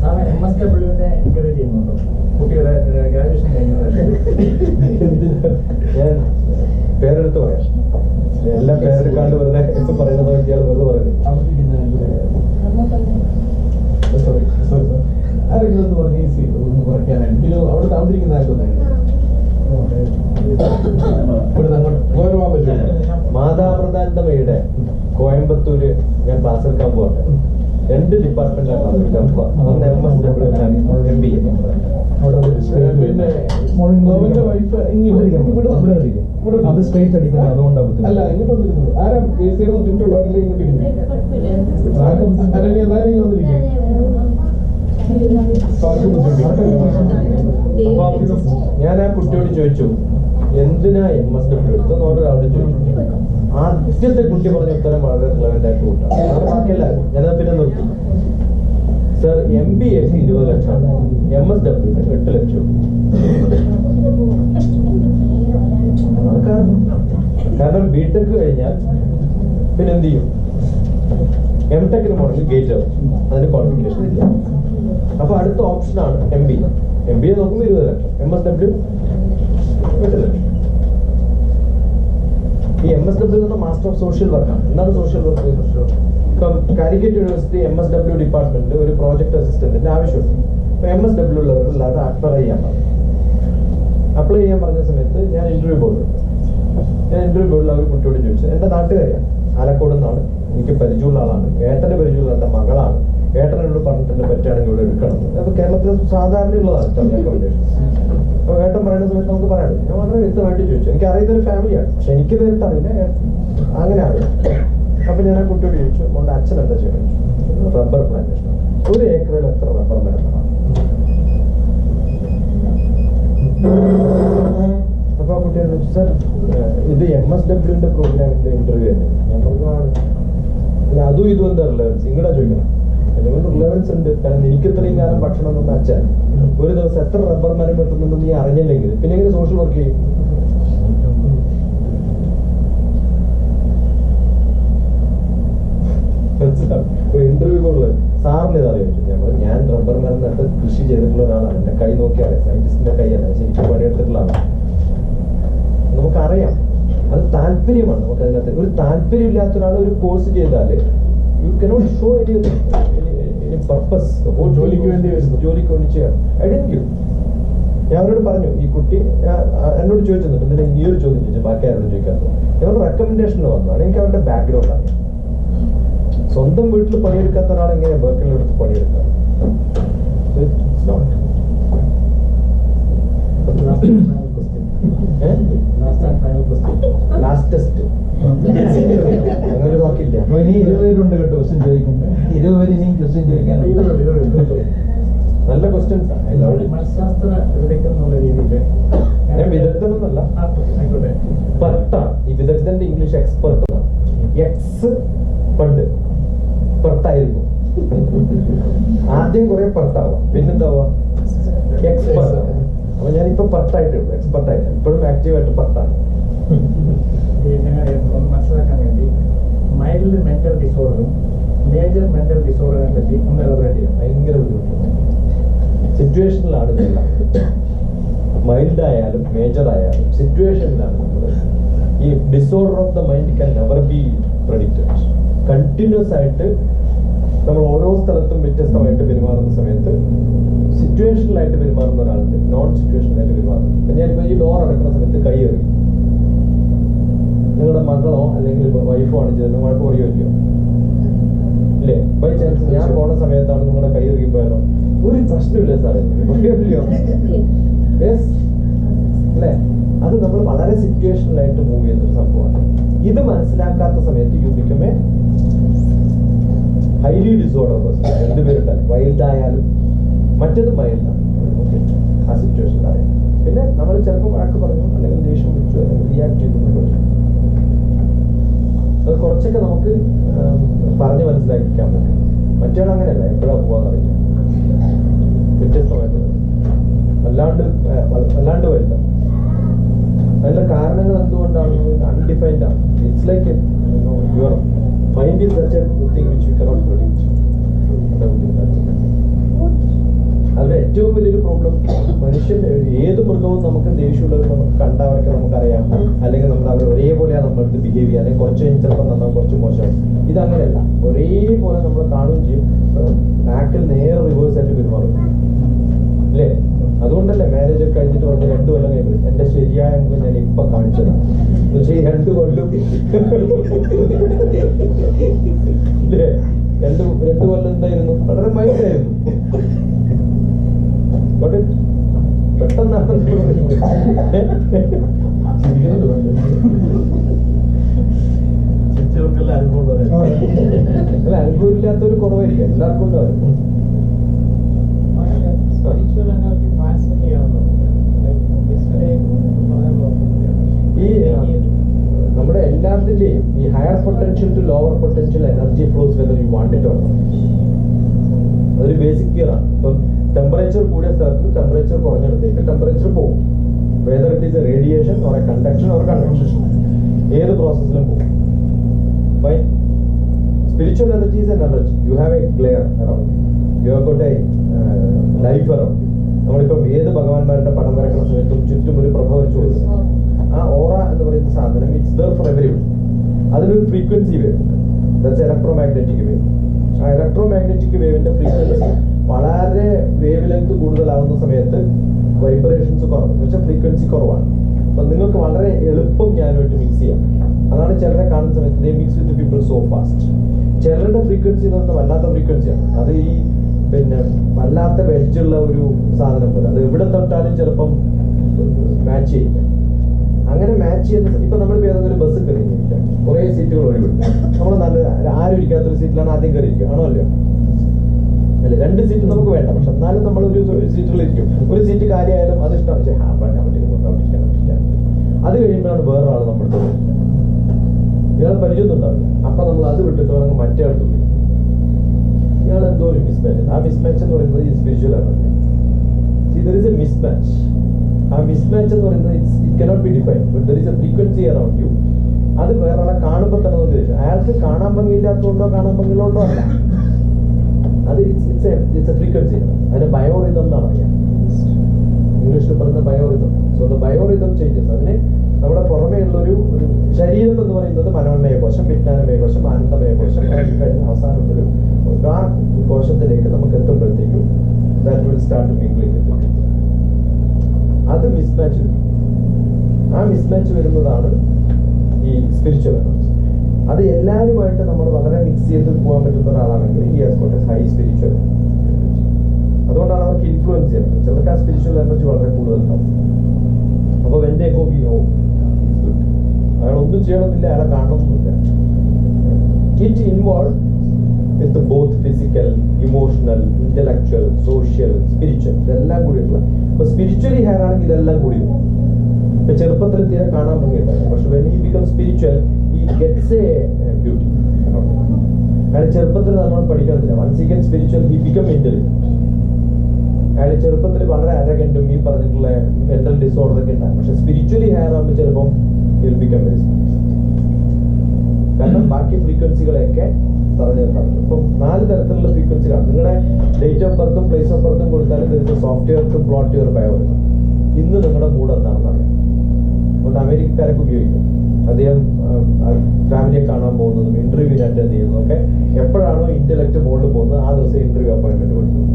സാറ് MSWനെ എൻകറേജ് ചെയ്യുന്നുണ്ടോ കുട്ടിയുടെ ഗ്രാജുവേഷൻ ഞാൻ പേരെടുത്ത് പറയാം. എല്ലാം പേരെടുക്കാണ്ട് വെറുതെ പറയുന്നത് ഇയാൾ വെറുതെ പറയുന്നത്. ആരെങ്കിലും ഒന്ന് പറഞ്ഞ് ഈസി ഒന്ന് കുറയ്ക്കാനായിട്ട്. പിന്നെ അവിടെ താമസിക്കുന്ന ആർക്കൊന്നായിരുന്നു ഇവിടുന്ന് അങ്ങോട്ട് പോകാൻ പറ്റുമോ? മാതാപ്രധാനതമയുടെ കോയമ്പത്തൂര് ഞാൻ ക്ലാസ് എടുക്കാൻ പോകട്ടെ. 2 ഡിപ്പാർട്ട്മെന്റിലാണ് ക്ലാസ് എടുക്കാൻ പോവാ. ഒന്ന് MSW MBA. പിന്നെ ഗോവിന്റെ വൈഫ് അത് സ്ട്രേറ്റ് അടിക്കണം. അതുകൊണ്ടാണ് അല്ല ഇങ്ങോട്ട് വന്നിരുന്നത്. ആരാ കേസിയുടെ ബുദ്ധിമുട്ടുള്ളവരല്ലേ ഇങ്ങോട്ട് ഞാൻ ആ കുട്ടിയോട് ചോദിച്ചു എന്തിനാ MSW എടുത്തെന്ന് ഒരാളോട് ചോദിച്ചു. ആദ്യത്തെ കുട്ടി പറഞ്ഞ ഉത്തരം വളരെ റിലവന്റ് ആയിട്ട് കൂട്ടാണ്. ബാക്കിയല്ല ഞാനത് പിന്നെ നിർത്തി. സർ MBA 20 ലക്ഷം, MSW 8 ലക്ഷം. കാരണം ബിടെക് കഴിഞ്ഞാൽ പിന്നെ എന്ത് ചെയ്യും? MTechന് പോകണമെങ്കിൽ ഗേറ്റ് ആവും, അതിന് ക്വാളിഫിക്കേഷൻ ഇല്ല. അപ്പൊ അടുത്ത ഓപ്ഷനാണ് MBA. MBA നോക്കുമ്പോൾ 20 ലക്ഷം, MSW 8 ലക്ഷം. ഈ MSW എന്ന മാസ്റ്റർ ഓഫ് സോഷ്യൽ വർക്കാണ്. എന്താണ് സോഷ്യൽ വർക്ക്? ഇപ്പം കാലിക്കറ്റ് യൂണിവേഴ്സിറ്റി MSW ഡിപ്പാർട്ട്മെന്റിൽ ഒരു പ്രോജക്ട് അസിസ്റ്റന്റിന്റെ ആവശ്യമുണ്ട്. ഇപ്പൊ MSW ഉള്ളവരെല്ലാവരും അപ്ലൈ ചെയ്യാൻ പറഞ്ഞു. അപ്ലൈ ചെയ്യാൻ പറഞ്ഞ സമയത്ത് ഞാൻ ഇന്റർവ്യൂ ബോർഡിൽ ഒരു കുട്ടിയോട് ചോദിച്ചു. എന്റെ നാട്ടുകാരിയാണ്, ആലക്കോട് നിന്നാണ്, എനിക്ക് പരിചയമുള്ള ആളാണ്, ഏട്ടന് പരിചയമുള്ള എന്റെ മകളാണ്, ഏട്ടനോട് പറഞ്ഞിട്ട് പറ്റുകയാണെങ്കിൽ ഇവിടെ എടുക്കണം. അത് കേരളത്തിൽ സാധാരണയുള്ളതാണ് റെക്കമെൻഡേഷൻ. അപ്പൊ ഏട്ടൻ പറയുന്ന സമയത്ത് നമുക്ക് പറയാം. ഞാൻ വളരെ വ്യക്തമായിട്ട് ചോദിച്ചു. എനിക്ക് അറിയുന്ന ഒരു ഫാമിലിയാണ്, പക്ഷെ എനിക്ക് നേരിട്ട് അറിയില്ല, അങ്ങനെ അറിയാം. അപ്പൊ ഞാൻ ആ കുട്ടിയോട് ചോദിച്ചു, മോളുടെ അച്ഛൻ എന്താ ചെയ്യണം? Rubber plantation. 1 ഏക്കറിൽ എത്ര റബ്ബർ മരങ്ങളാണ്? അപ്പൊ ആ കുട്ടിയോട് ചോദിച്ചു, സാർ ഇത് MSWന്റെ പ്രോഗ്രാമിന്റെ ഇന്റർവ്യൂ തന്നെ. ഞാൻ പറഞ്ഞു അതും ഇതും എന്താ റിലവൻസ്? ഇങ്ങടെ ചോദിക്കണം. അതുകൊണ്ട് റിലവൻസ് ഉണ്ട്. കാരണം എനിക്ക് ഇത്രയും കാലം ഭക്ഷണം തന്ന അച്ഛൻ ഒരു ദിവസം എത്ര റബ്ബർ മരം വെട്ടുന്നുണ്ടെന്ന് നീ അറിഞ്ഞില്ലെങ്കിൽ പിന്നെ എങ്ങനെ സോഷ്യൽ വർക്ക് ചെയ്യും? ഇന്റർവ്യൂ കൂടുതൽ സാറിന് ഇത് അറിയാം. ഞാൻ റബ്ബർ മരം നട്ട് കൃഷി ചെയ്തിട്ടുള്ള ഒരാളാണ്. എന്റെ കൈ നോക്കിയാൽ സയന്റിസ്റ്റിന്റെ കൈയല്ല, ശരിക്കും പണിയെടുത്തിട്ടുള്ള ആളാണ്. നമുക്കറിയാം, അത് താല്പര്യമാണ്. നമുക്ക് അതിനകത്ത് ഒരു താല്പര്യമില്ലാത്ത ഒരാൾ ഒരു കോഴ്സ് ചെയ്താൽ you cannot show any purpose. ജോലിക്ക് വേണ്ടി ചെയ്യാം. I didn't give. ഞാൻ അവരോട് പറഞ്ഞു, ഈ കുട്ടി എന്നോട് ചോദിച്ചിട്ടുണ്ട് എന്തിനാ ഈ ഒരു ചോദ്യം ചോദിച്ചു, ബാക്കി ആരോട് ചോദിക്കാത്തത്. ഞാൻ റെക്കമെൻഡേഷനിൽ വന്നതാണ്. എനിക്ക് അവരുടെ ബാക്ക്ഗ്രൗണ്ട് അറിയാം. സ്വന്തം വീട്ടിൽ പണിയെടുക്കാത്ത ഒരാൾ എങ്ങനെയാണ് ബർക്കിലെടുത്ത് പണിയെടുക്കുക? ലാസ്റ്റസ്റ്റ് അങ്ങനെ നോക്കില്ല. ഇനി 20 പേരുണ്ട് കേട്ടോ ക്വസ്റ്റ്യൻ ചോദിക്കുന്നത്. 20 പേര് ഇനിയും ക്വസ്റ്റ്യൻ ചോദിക്കാൻ. നല്ല ക്വസ്റ്റ്യൻസ് ആണ്. മനഃശാസ്ത്ര വിദഗ്ധെന്നുള്ള രീതിയിൽ ഞാൻ വിദഗ്ധനൊന്നല്ല, പെർട്ടാണ്. ഈ വിദഗ്ധന്റെ ഇംഗ്ലീഷ് എക്സ്പെർട്ട്. എക്സ് പണ്ട് പെർട്ടായിരുന്നു. ആദ്യം കുറെ പെർട്ടാവാം, പിന്നെന്താവാ എക്സ്പെർട്ട്. അപ്പൊ ഞാനിപ്പോ പെർട്ടായിട്ടുള്ളൂ, എക്സ്പെർട്ടായിട്ട്. ഇപ്പോഴും ആക്റ്റീവായിട്ട് പെർട്ടാണ്. മനസ്സിലാക്കാൻ വേണ്ടി മൈൽഡ് മെന്റൽ ഡിസോർഡറും മേജർ മെന്റൽ ഡിസോർഡറിനെ പറ്റി ഒന്ന് എലബറേറ്റ് ചെയ്യാം. ഭയങ്കര ബുദ്ധിമുട്ടുണ്ട്. സിറ്റുവേഷനിലാണ് ഇതെല്ലാം. മൈൽഡ് ആയാലും മേജർ ആയാലും സിറ്റുവേഷനിലാണ് നമ്മൾ. ഈ disorder of the mind can never be predicted. Continuous ആയിട്ട് നമ്മൾ ഓരോ സ്ഥലത്തും വ്യത്യസ്തമായിട്ട് പെരുമാറുന്ന സമയത്ത് സിറ്റുവേഷനിലായിട്ട് പെരുമാറുന്ന ഒരാളുണ്ട്, നോൺ സിറ്റുവേഷനിലായിട്ട് പെരുമാറുന്നത്. അപ്പൊ ഞാനിപ്പോ ഈ ഡോർ അടക്കുന്ന സമയത്ത് കൈ എറിയും. നിങ്ങളുടെ മകളോ അല്ലെങ്കിൽ വൈഫോ ആണ് ചെയ്തത്, നിങ്ങൾക്ക് പറയുമല്ലോ ഇല്ലേ? ബൈ ചാൻസ് ഞാൻ പോണ സമയത്താണ് നിങ്ങളുടെ കൈ എറിയിപ്പോയാലോ? ഒരു പ്രശ്നമില്ല സാറേ, പറയുമല്ലോ. അല്ലേ? അത് നമ്മൾ വളരെ സിറ്റുവേഷനിലായിട്ട് മൂവ് ചെയ്യുന്നൊരു സംഭവമാണ്. ഇത് മനസ്സിലാക്കാത്ത സമയത്ത് you become a highly disorder person. രണ്ടുപേരുണ്ടാലും വൈൽഡ് ആയാലും മറ്റേത് മൈൽഡാണ്. ആ സിറ്റുവേഷൻ അറിയാം. പിന്നെ നമ്മൾ ചിലപ്പോൾ വഴക്ക് പറഞ്ഞു അല്ലെങ്കിൽ ദേഷ്യം വിളിച്ചു അല്ലെങ്കിൽ റിയാക്ട് ചെയ്തു. അത് കുറച്ചൊക്കെ നമുക്ക് പറഞ്ഞ് മനസ്സിലാക്കിക്കാൻ പറ്റും. മറ്റേ അങ്ങനെയല്ല, എപ്പോഴാണ് പോവാന്നറിയില്ല, വ്യത്യസ്തമായിട്ട് വല്ലാണ്ട് വലുത. അതിന്റെ കാരണങ്ങൾ എന്തുകൊണ്ടാണ് അൺഡിഫൈൻഡ് ആണ്. It's like your mind is such A thing which you cannot predict. അതിന്റെ ഏറ്റവും വലിയൊരു പ്രോബ്ലം മനുഷ്യൻ ഏത് മൃഗവും നമുക്ക് ദേഷ്യമുള്ളത് നമുക്ക് കണ്ടവരൊക്കെ നമുക്കറിയാം, അല്ലെങ്കിൽ നമ്മൾ അവർ ഒരേപോലെയാണ് നമ്മളടുത്ത് ബിഹേവ് ചെയ്യുക, അല്ലെങ്കിൽ കുറച്ച് ചിലപ്പോൾ നന്നാവും കുറച്ച് മോശം. ഇതങ്ങനെയല്ല, ഒരേപോലെ നമ്മൾ കാണുകയും ചെയ്യും, ആക്ടിൽ നേരെ റിവേഴ്സ് ആയിട്ട് പെരുമാറും അല്ലേ? അതുകൊണ്ടല്ലേ മാരേജ് ഒക്കെ കഴിഞ്ഞിട്ട് പറഞ്ഞ 2 കൊല്ലം കഴിയുമ്പോൾ എന്റെ ശരിയായ മുഖം ഞാൻ ഇപ്പൊ കാണിച്ചതാണ്. പക്ഷേ ഈ 2 കൊല്ലം അല്ലേ, 2 കൊല്ലം എന്തായിരുന്നു, വളരെ മൈൽഡായിരുന്നു. പെട്ടെന്നാണ് ചിരിച്ചവർക്കെല്ലാം അനുഭവം അല്ല, അനുഭവം ഇല്ലാത്തൊരു കുറവായിരിക്കും, എല്ലാവർക്കും ഉണ്ടാവും. ഈ നമ്മുടെ എല്ലാത്തിന്റെയും ഈ higher potential to lower potential energy flows whether you want it or not. അതൊരു ബേസിക് തിയർ ആണ്. ഇപ്പം ടെമ്പറേച്ചർ കൂടിയ സ്ഥലത്ത് ടെമ്പറേച്ചർ കുറഞ്ഞിടത്തേക്ക് ടെമ്പറേച്ചർ പോകും. Whether it is a radiation or a conduction or convection, ഏത് പ്രോസസ്സിലും പോകും. Fine. Spiritual energy is an energy. You have a glare around you, have got a life around you. നമ്മളിപ്പം ഏത് ഭഗവാന്മാരുടെ പടം വരയ്ക്കുന്ന സമയത്തും ചുറ്റും ഒരു പ്രഭ വെച്ചു കൊടുക്കുന്നു. ആ ഓറ എന്ന് പറയുന്ന സാധനം ഇറ്റ്സ് ദർ ഫോർ എവരിവൺ. അതിനൊരു frequency wave, that's electromagnetic wave. ആ ഇലക്ട്രോമാഗ്നറ്റിക് വേവിന്റെ ഫ്രീക്വൻസി വളരെ വേവ് ലെങ്ത് കൂടുതലാവുന്ന സമയത്ത് വൈബ്രേഷൻസ് കുറവ്, എന്ന് വെച്ചാൽ ഫ്രീക്വൻസി കുറവാണ്. അപ്പൊ നിങ്ങൾക്ക് വളരെ എളുപ്പം ഞാനുമായിട്ട് മിക്സ് ചെയ്യാം. അതാണ് ചിലരെ കാണുന്ന സമയത്ത് they mix with people so fast. ചിലരുടെ ഫ്രീക്വൻസി എന്ന് പറഞ്ഞാൽ വല്ലാത്ത ഫ്രീക്വൻസിയാണ്. അത് ഈ പിന്നെ വല്ലാത്ത വെഡ്ജുള്ള ഒരു സാധനം പോലെ, അത് എവിടെ തൊട്ടാലും ചിലപ്പം മാച്ച് ചെയ്യില്ല. അങ്ങനെ മാച്ച് ചെയ്യുന്ന ഇപ്പൊ നമ്മളിപ്പോ ഏതെങ്കിലും ഒരു ബസ് കയറി ഇരിക്കാം, കുറെ സീറ്റുകൾ ഒഴിവിട്ട് നമ്മൾ നല്ല ആരും ഇരിക്കാത്തൊരു സീറ്റിലാണ് ആദ്യം കയറി ഇരിക്കുക, ആണോ അല്ലയോ? അല്ലെ, 2 സീറ്റ് നമുക്ക് വേണ്ട, പക്ഷെ എന്നാലും നമ്മൾ ഒരു സീറ്റുകളിരിക്കും. ഒരു സീറ്റ് കാര്യമായാലും അത് ഇഷ്ടമാണ്, അത് കഴിയുമ്പോഴാണ് വേറൊരാൾ നമ്മുടെ തോന്നുന്നത്, ഇയാൾ പരിചയമൊന്നും ഉണ്ടാവില്ല. അപ്പൊ നമ്മൾ അത് വിട്ടിട്ട് വേണമെങ്കിൽ മറ്റേ അടുത്ത് പോയി. ഇയാൾ എന്തോ ഒരു മിസ്മാച്ച്. ആ മിസ്മാച്ച് എന്ന് പറയുന്നത് ഈ spiritual energy. There is A mismatch. ആ മിസ്മാച്ച് എന്ന് പറയുന്നത് it cannot be defined, but there is A frequency around U. അത് വേറെ കാണുമ്പോൾ തന്നെ നമുക്ക് ചോദിച്ചു, അയാൾക്ക് കാണാൻ ഭംഗിയില്ലാത്തതുകൊണ്ടോ കാണാൻ ഭംഗിയുള്ളതുകൊണ്ടോ അല്ല, അത് ഇറ്റ്സ് എ ഫ്രീക്വൻസി. അതിന് ബയോറിതം എന്നാണ് പറയാ, ഇംഗ്ലീഷിൽ പറയുന്ന biorhythm. So the biorhythm changes. അതിന് നമ്മുടെ പുറമേയുള്ള ഒരു ശരീരം എന്ന് പറയുന്നത് മനോന്മയ കോശം, വിജ്ഞാനമയ കോശം, ആനന്ദമയ കോശം, കഴിഞ്ഞ അവസാനത്തൊരു ആ കോശത്തിലേക്ക് നമുക്ക് എത്തുമ്പോഴത്തേക്കും that will start mingling with people. അത് മിസ്മാച്ച് വരും. ആ മിസ്മാച്ച് വരുന്നതാണ് ഈ സ്പിരിച്വൽ എനർജി. അത് എല്ലാവരുമായിട്ട് നമ്മൾ വളരെ മിക്സ് ചെയ്ത് പോകാൻ പറ്റുന്ന ഒരാളാണെങ്കിൽ ഈ has got A high spiritual energy. അതുകൊണ്ടാണ് അവർക്ക് ഇൻഫ്ലുവൻസ് ചെയ്യുന്നത്. ചിലർക്ക് ആ സ്പിരിച്വൽ എനർജി വളരെ കൂടുതലുണ്ടാവും. അപ്പോൾ when they go we know അയാൾ ഒന്നും ചെയ്യണമെന്നില്ല, അയാളെ കാണണമെന്നില്ല. It involve with both physical, emotional, intellectual, social, spiritual, ഇതെല്ലാം കൂടിയിട്ടുള്ള. ഇപ്പൊ സ്പിരിച്വലി ഹയർ ആണെങ്കിൽ ഇതെല്ലാം കൂടി വരും. ഇപ്പൊ ചെറുപ്പത്തിൽ തീരെ കാണാൻ ഭംഗിയുണ്ടാവും, പക്ഷെ when he become spiritual he gets a beauty. അയാൾ ചെറുപ്പത്തിൽ നല്ലോണം പഠിക്കണമെന്നില്ല. Once he get spiritual he become intelligent. അയാൾ ചെറുപ്പത്തിൽ വളരെ അരകണ്ടും ഈ പറഞ്ഞിട്ടുള്ള മെന്റൽ ഡിസോർഡർ ഒക്കെ ഉണ്ടാകും, പക്ഷെ സ്പിരിച്വലി ഹയർ ആകുമ്പോൾ ചിലപ്പം വിൽ ബിക്കം വെരി സ്മാർട്ട്. കാരണം ബാക്കി ഫ്രീക്വൻസികളെയൊക്കെ തടഞ്ഞു നിർത്താൻ പറ്റും. ഇപ്പം 4 തരത്തിലുള്ള ഫ്രീക്വൻസികളാണ്. നിങ്ങളുടെ ഡേറ്റ് ഓഫ് ബർത്തും പ്ലേസ് ഓഫ് ബർത്തും കൊടുത്താലും സോഫ്റ്റ്വെയർ ടു പ്ലോട്ട്വെയർ ബയോറിതം. ഇന്ന് നിങ്ങളുടെ മൂഡ് എന്താണെന്ന് അറിയാം. അതുകൊണ്ട് അമേരിക്കക്കാരൊക്കെ ഉപയോഗിക്കും. അദ്ദേഹം ഫാമിലിയെ കാണാൻ പോകുന്നതും ഇന്റർവ്യൂവിന് അറ്റൻഡ് ചെയ്യുന്നതും ഒക്കെ എപ്പോഴാണോ ഇന്റലക്ട് മുകളിൽ പോകുന്നത് ആ ദിവസം ഇന്റർവ്യൂ അപ്പോയിന്റ്മെന്റ് കൊടുക്കുന്നത്.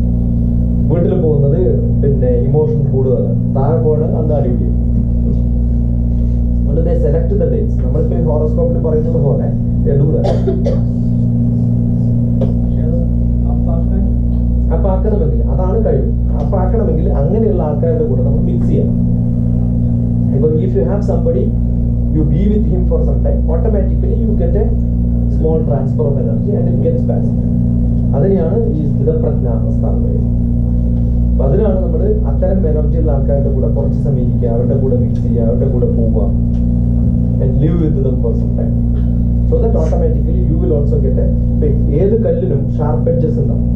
വീട്ടിൽ പോകുന്നത് പിന്നെ ഇമോഷൻ കൂടുതലാണ്, താഴെ പോകണം അന്ന് അടിപൊളി. അതുകൊണ്ട് ദേ സെലക്ട് ദ ഡേറ്റ്സ്. നമ്മളിപ്പോ ഹോറോസ്കോപ്പിൽ പറയുന്നത് പോലെ അപ്പൊ ആക്കണമെങ്കിൽ അതാണ് കഴിവ്. അപ്പൊ ആക്കണമെങ്കിൽ അങ്ങനെയുള്ള ആൾക്കാരുടെ കൂടെ നമ്മൾ മിക്സ് ചെയ്യണം. ഇപ്പൊ if you have somebody you be with him for some time, automatically you get a small transfer of energy and it gets passed. അതിനെയാണ് ഈ സ്ഥിതപ്രജ്ഞാവസ്ഥ എന്ന് പറയുന്നത്. അപ്പൊ അതിനാണ് നമ്മൾ അത്തരം എനർജിയുള്ള ആൾക്കാരുടെ കൂടെ കുറച്ച് സമയം ഇരിക്കുക, അവരുടെ കൂടെ മിക്സ് ചെയ്യുക, അവരുടെ കൂടെ പോവുക, and live with them for some time, so that automatically you will also get a ഏത് കല്ലിനും ഷാർപ്പ് എഡ്ജസ് ഉണ്ടാവും.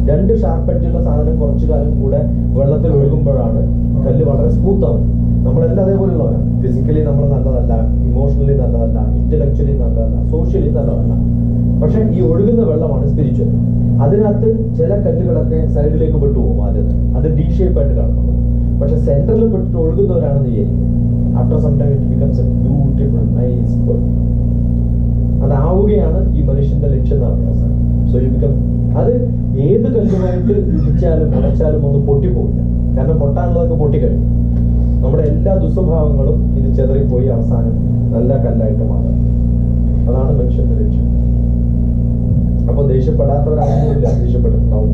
രണ്ട് ഷാർപ്പ് എഡ്ജുള്ള സാധനം കുറച്ചു കാലം കൂടെ വെള്ളത്തിൽ ഒഴുകുമ്പോഴാണ് കല്ല് വളരെ സ്മൂത്ത് ആവും. നമ്മളെല്ലാം അതേപോലെയുള്ളവരാണ്. ഫിസിക്കലി നമ്മൾ നല്ലതല്ല, ഇമോഷണലി നല്ലതല്ല, ഇന്റലക്ച്വലി നല്ലതല്ല, സോഷ്യലി നല്ലതല്ല. പക്ഷെ ഈ ഒഴുകുന്ന വെള്ളമാണ് സ്പിരിച്വൽ. അതിനകത്ത് ചില കല്ലുകളൊക്കെ സൈഡിലേക്ക് പെട്ടുപോകും ആദ്യം, അത് ഡി ഷേപ്പ് ആയിട്ട് കാണുന്നത്. പക്ഷെ സെന്ററിൽ പെട്ടിട്ട് ഒഴുകുന്നവരാണെന്ന് വിചാരിക്കും. After some time it becomes a beautiful nice pearl. അതാവുകയാണ് ഈ മനുഷ്യന്റെ ലക്ഷ്യം എന്ന് പറയുന്നത്. സോ യു ബിക്കം, അത് ഏത് കല്ലുമായിട്ട് ഇടിച്ചാലും ഉടച്ചാലും ഒന്നും പൊട്ടിപ്പോകില്ല. കാരണം പൊട്ടാനുള്ളതൊക്കെ പൊട്ടിക്കഴിഞ്ഞു. നമ്മുടെ എല്ലാ ദുസ്വഭാവങ്ങളും ഇത് ചെതറിപ്പോയി അവസാനം നല്ല കല്ലായിട്ട് മാറും. അതാണ് മനുഷ്യന്റെ ലക്ഷ്യം. അപ്പൊ ദേഷ്യപ്പെടാത്തവരാണെന്നില്ല, ദേഷ്യപ്പെട്ടിട്ടുണ്ടാവും,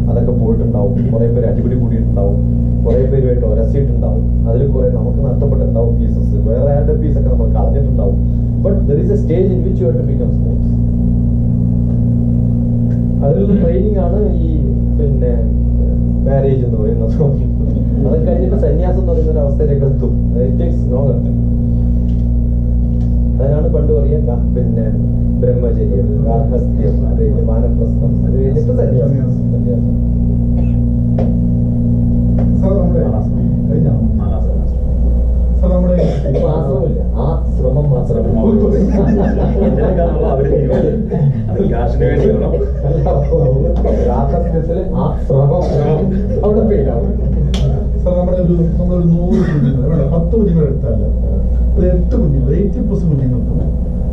അതൊക്കെ പോയിട്ടുണ്ടാവും, കുറെ പേര് അടിപിടി കൂടിയിട്ടുണ്ടാവും, കുറെ പേരുമായിട്ട് ഉരസിയിട്ടുണ്ടാവും, അതിൽ കുറെ നമുക്ക് നഷ്ടപ്പെട്ടിട്ടുണ്ടാവും പീസസ്, വേറെ ആരുടെ പീസൊക്കെ നമ്മൾ കളഞ്ഞിട്ടുണ്ടാവും. But there is a stage in which you have to become smooth. അതിലുള്ള ട്രെയിനിങ് ആണ് ഈ പിന്നെ മാരേജ് എന്ന് പറയുന്നത്. അത് കഴിഞ്ഞിട്ട് സന്യാസം എന്ന് പറയുന്ന ഒരു അവസ്ഥയിലേക്ക് എത്തും. അതിനാണ് പണ്ട് പറയാ പിന്നെ ബ്രഹ്മചര്യം, ഗാർഹസ്ഥ്യം, അത് കഴിഞ്ഞ് വാനപ്രസ്ഥം, അത് കഴിഞ്ഞിട്ട് സന്യാസം. ഇപ്പൊ ആശ്രമമില്ല, ആ ശ്രമം മാത്രമേ ഗാർഹസ്ഥ്യത്തില് ആ ശ്രമം അവിടെ പേരാണ്. നമ്മളൊരു 100 കുഞ്ഞുങ്ങൾ, 10 കുഞ്ഞുങ്ങൾ എടുത്താൽ ഒരു 8 കുഞ്ഞുങ്ങൾ, 80% കുഞ്ഞുങ്ങൾക്കും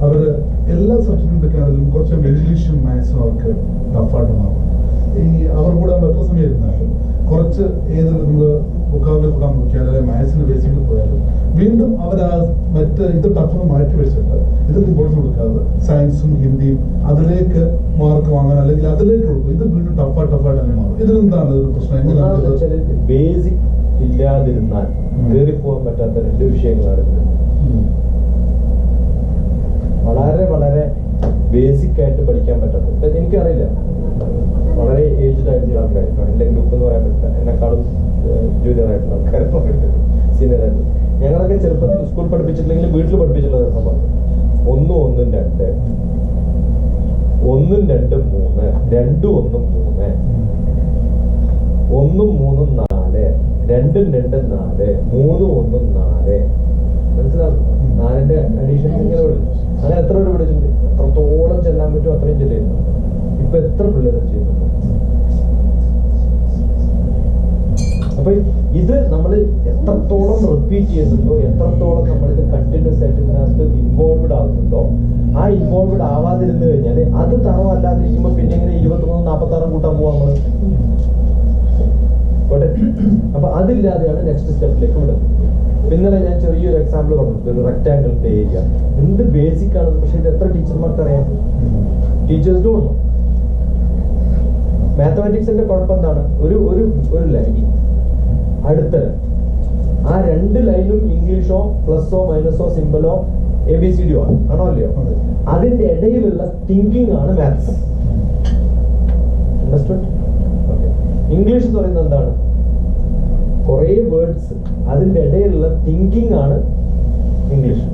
അവര് എല്ലാ സബ്ജക്റ്റിനെക്കാളും കുറച്ച് ഇംഗ്ലീഷും മാത്സും അവർക്ക് ടഫായിട്ട് മാറും. ഈ അവർ കൂടെ നമ്മൾ എത്ര സമയം ഇരുന്നാലും കുറച്ച് ഏത് നമ്മൾ ബുക്കാവിലെ കൂടാൻ നോക്കിയാൽ അല്ലെങ്കിൽ മാത്സിന്റെ ബേസിക്കിൽ പോയാലും വീണ്ടും അവർ ആ മറ്റ് ഇത് ടഫൊന്ന് മാറ്റി വെച്ചിട്ട് ഇതിന് ഇമ്പോർട്ടൻസ് കൊടുക്കാതെ സയൻസും ഹിന്ദിയും അതിലേക്ക് മാർക്ക് വാങ്ങാൻ അല്ലെങ്കിൽ അതിലേക്ക് കൊടുക്കും. ഇത് വീണ്ടും ടഫായിട്ട് തന്നെ മാറും. ഇതിലെന്താണ് ഒരു പ്രശ്നം? എങ്ങനെയാണ് ബേസിക് ഇല്ലാതിരുന്നാൽ കയറിപ്പോകാൻ പറ്റാത്ത 2 വിഷയങ്ങളാണ്. വളരെ വളരെ ബേസിക് ആയിട്ട് പഠിക്കാൻ പറ്റാത്ത, എനിക്കറിയില്ല, വളരെ ഏജ്ഡ് ആയിട്ടുള്ള ആൾക്കാർ, എന്റെ ഗ്രൂപ്പ് എന്ന് പറയാൻ പറ്റില്ല, എന്നെക്കാളും ജൂനിയർ ആയിട്ടുള്ള ആൾക്കാർ, സീനിയർ ആയിട്ട്. ഞങ്ങളൊക്കെ ചെറുപ്പത്തിൽ സ്കൂൾ പഠിപ്പിച്ചിട്ടില്ലെങ്കിൽ വീട്ടിൽ പഠിപ്പിച്ചിട്ടുള്ള സംഭവം 1 1 2 1 2 3 2 1 3 1 3 4 2 2 4 3 1 4. മനസ്സിലാവും? 4ന്റെ അഡീഷൻസ് ഇങ്ങനെ പഠിച്ചു. അങ്ങനെ എത്ര പേര് പഠിച്ചിട്ടുണ്ട്? എത്രത്തോളം ചെല്ലാൻ പറ്റും അത്രയും ചെല്ലുന്നു. ഇപ്പൊ എത്ര പിള്ളേർ ചെയ്യുന്നുണ്ട്? അപ്പൊ ഇത് നമ്മൾ എത്രത്തോളം റിപ്പീറ്റ് ചെയ്യുന്നുണ്ടോ, എത്രത്തോളം നമ്മളിത് കണ്ടിന്യൂസ് ആയിട്ട് ഇതിനകത്ത് ഇൻവോൾവ്ഡ് ആകുന്നുണ്ടോ, ആ ഇൻവോൾവ്ഡ് ആവാതിരുന്നു കഴിഞ്ഞാൽ അത് തറവല്ലാതിരിക്കുമ്പോ പിന്നെ ഇങ്ങനെ 23 46 കൂട്ടാൻ പോവാ നമ്മള്. അപ്പൊ അതില്ലാതെയാണ് നെക്സ്റ്റ് സ്റ്റെപ്പിലേക്ക് വിടുന്നത്. ഇന്നലെ ഞാൻ ചെറിയൊരു എക്സാമ്പിൾ പറഞ്ഞു, ഒരു റെക്ടാങ്കിളിന്റെ ഏരിയ എന്ത് ബേസിക് ആണ്, പക്ഷെ ഇത് എത്ര ടീച്ചർമാർക്ക് അറിയാം? Teachers don't know. മാത്തമാറ്റിക്സിന്റെ കുഴപ്പം എന്താണ്? ഒരു ലൈൻ, അടുത്ത ലൈൻ, ആ 2 ലൈനും ഇംഗ്ലീഷോ പ്ലസോ മൈനസോ സിമ്പിളോ ABCD ആണോ അല്ലയോ? അതിന്റെ ഇടയിലുള്ള തിങ്കിങ് ആണ് മാത്സ്. അണ്ടർസ്റ്റുഡ്? ഇംഗ്ലീഷ് എന്ന് പറയുന്നത് എന്താണ്? കുറേ വേർഡ്സ്, അതിന്റെ ഇടയിലുള്ള തിങ്കിങ് ആണ് ഇംഗ്ലീഷ്.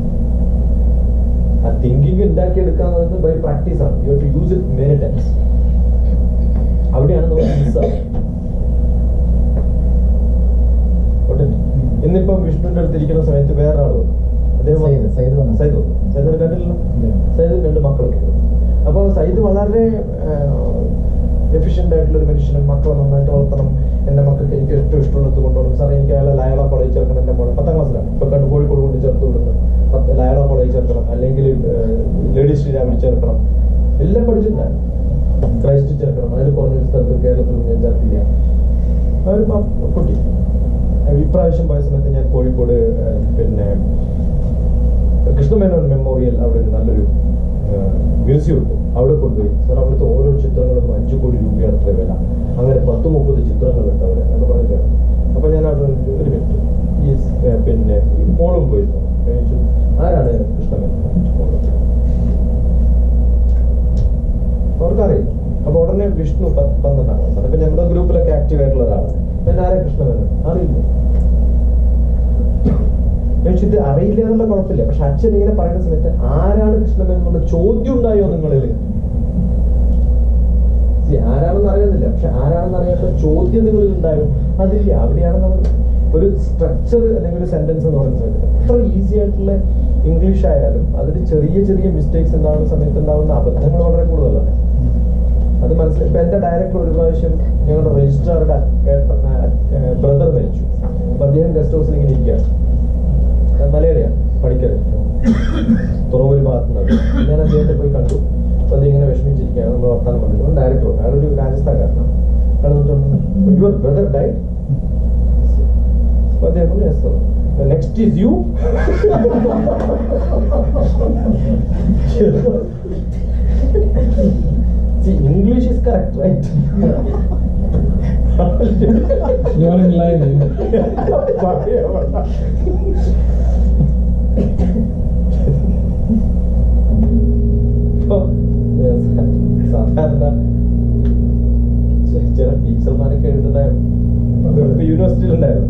ആ തിങ്കിങ് ഉണ്ടാക്കിയെടുക്കാന്ന് പറയുന്നത് ബൈ പ്രാക്ടീസ് ആണ്. You have to use it many times. അവിടെയാണ് നമ്മൾ മിസ്സാവുന്നത്. ഇന്നിപ്പം വിഷ്ണുവിന്റെ അടുത്തിരിക്കുന്ന സമയത്ത് വേറെ ആൾ വന്നു. അദ്ദേഹം സൈദ് കണ്ടില്ലല്ലോ. സൈദ് 2 മക്കളൊക്കെ. അപ്പൊ സൈദ് വളരെ എഫിഷ്യന്റ് ആയിട്ടുള്ള ഒരു മനുഷ്യനും, മക്കളെ നന്നായിട്ട് വളർത്തണം, എന്റെ മക്കൾക്ക് എനിക്ക് ഏറ്റവും ഇഷ്ടമുള്ളത് കൊണ്ടുപോകണം സാറേ, എനിക്ക് അയാളെ ലയള കോളേജ് ചേർക്കണം, എന്റെ മോളെ 10ാം ക്ലാസ്സിലാണ് ഇപ്പൊ കണ്ട് കോഴിക്കോട് കൊണ്ട് ചേർത്ത് വിടുന്നത്, ലയള കോളേജ് ചേർക്കണം, അല്ലെങ്കിൽ ലേഡീസ് ശ്രീരാമിൽ ചേർക്കണം, എല്ലാം പഠിച്ചിട്ടുണ്ടായിരുന്നു. ക്രൈസ്റ്റ് ചേർക്കണം, അതിൽ കുറഞ്ഞൊരു സ്ഥലത്ത് കേരളത്തിൽ ഞാൻ ചേർത്തില്ല. ഒരു കുട്ടി ഇപ്രാവശ്യം പോയ സമയത്ത് ഞാൻ കോഴിക്കോട് പിന്നെ കൃഷ്ണമേനോൻ മെമ്മോറിയൽ, അവിടെ ഒരു നല്ലൊരു മ്യൂസിയം ഉണ്ട്, അവിടെ കൊണ്ടുപോയി സാർ അവിടുത്തെ ഓരോ ചിത്രങ്ങളും 5 കോടി രൂപയാണ് അത്ര വില. അങ്ങനെ 10-30 ചിത്രങ്ങളുണ്ട് അവിടെ എന്ന് പറഞ്ഞിട്ട്. അപ്പൊ ഞാൻ അവിടെ ഒരു മിനിറ്റ് ഈ പിന്നെ മോളും പോയിരുന്നു. ആരാണ് കൃഷ്ണമേനോൻ? അവർക്കറിയില്ല. അപ്പൊ ഉടനെ വിഷ്ണു 12ാം ക്ലാസ്. അപ്പൊ ഞങ്ങളുടെ ഗ്രൂപ്പിലൊക്കെ ആക്റ്റീവ് ആയിട്ടുള്ള ഒരാളാണ്. പിന്നെ ആരെ കൃഷ്ണമേനോൻ അറിയില്ല. ഇത് അറിയില്ല എന്നുള്ള കുഴപ്പമില്ല. പക്ഷെ അച്ഛൻ ഇങ്ങനെ പറയുന്ന സമയത്ത് ആരാണ് കൃഷ്ണമേനോൻ എന്നുള്ള ചോദ്യം ഉണ്ടായോ നിങ്ങളിൽ? ആരാണെന്ന് അറിയുന്നില്ല, പക്ഷെ ആരാണെന്ന് അറിയാത്ത ചോദ്യം നിങ്ങളിൽ ഉണ്ടായോ? അതില്ല. അവിടെയാണ് നമ്മൾ ഒരു സ്ട്രക്ചർ അല്ലെങ്കിൽ ഒരു സെന്റൻസ് എന്ന് പറയുന്ന സമയത്ത് എത്ര ഈസി ആയിട്ടുള്ള ഇംഗ്ലീഷ് ആയാലും അതിൽ ചെറിയ ചെറിയ മിസ്റ്റേക്സ് ഉണ്ടാകുന്ന സമയത്ത് ഉണ്ടാകുന്ന അബദ്ധങ്ങൾ വളരെ കൂടുതലാണ്. അത് മനസ്സിലായി. ഇപ്പൊ എന്റെ ഡയറക്ടർ ഒരു പ്രാവശ്യം ഞങ്ങളുടെ രജിസ്ട്രാറുടെ ബ്രദർ മരിച്ചു. അപ്പൊ അദ്ദേഹം ഗസ്റ്റ് ഹൗസിൽ ഇങ്ങനെ ഇരിക്കുകയാണ്. മലയാളിയാണ്, പഠിക്കാൻ തുറവൂർ ഭാഗത്തുനിന്നത്. ഞാൻ അദ്ദേഹത്തെ പോയി കണ്ടു. അപ്പൊ അദ്ദേഹം ഇങ്ങനെ വിഷമിച്ചിരിക്കുകയാണ്. നമ്മൾ വർത്താനം പറഞ്ഞു. ഡയറക്ടർ അയാളൊരു രാജസ്ഥാൻകാരനാണ്. അയാൾ യുവർ ബ്രദർ ഡൈഡ്. അപ്പൊ അദ്ദേഹം next is you. See, English is correct, right? You are in line. സാധാരണ ചില ടീച്ചർമാരൊക്കെ എഴുതുന്നുണ്ടായിരുന്നു. യൂണിവേഴ്സിറ്റിയിലുണ്ടായിരുന്നു.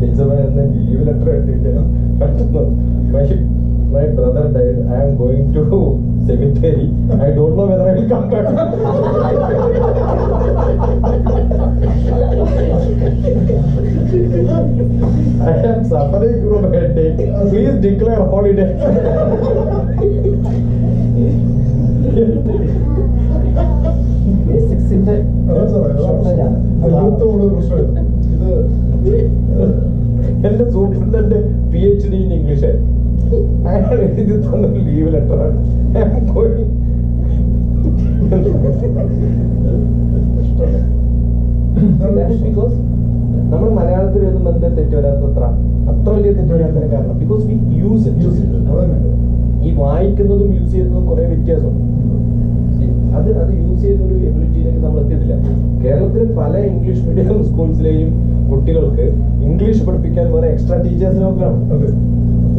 ടീച്ചർമാരെ ലീവ് ലെറ്റർ എഴുതിയിട്ട് my brother died. I am going to cemetery. I don't know whether I will come back. I am suffering from headache. Please declare holiday. ബേസിക്സിന്റെ എന്റെ superintendent PhD in English ആയിരുന്നു. അയാൾ എഴുതി തന്ന ലീവ് ലെറ്ററാണ്. ബിക്കോസ് നമ്മൾ മലയാളത്തിൽ എഴുതുമ്പോൾ എന്താ തെറ്റ് വരാത്തത്ര അത്ര വലിയ തെറ്റ് വരാത്തതിന് കാരണം ബിക്കോസ് വി യൂസ് ഈ വായിക്കുന്നതും യൂസ് ചെയ്യുന്നതും കുറെ വ്യത്യാസമുണ്ട്. അത് യൂസ് ചെയ്യുന്ന ഒരു എബിലിറ്റിയിലേക്ക് നമ്മൾ എത്തിയിട്ടില്ല. കേരളത്തിലെ പല ഇംഗ്ലീഷ് മീഡിയം സ്കൂൾസിലെയും കുട്ടികൾക്ക് ഇംഗ്ലീഷ് പഠിപ്പിക്കാൻ വേറെ എക്സ്ട്രാ ടീച്ചേഴ്സിനെ നോക്കണം.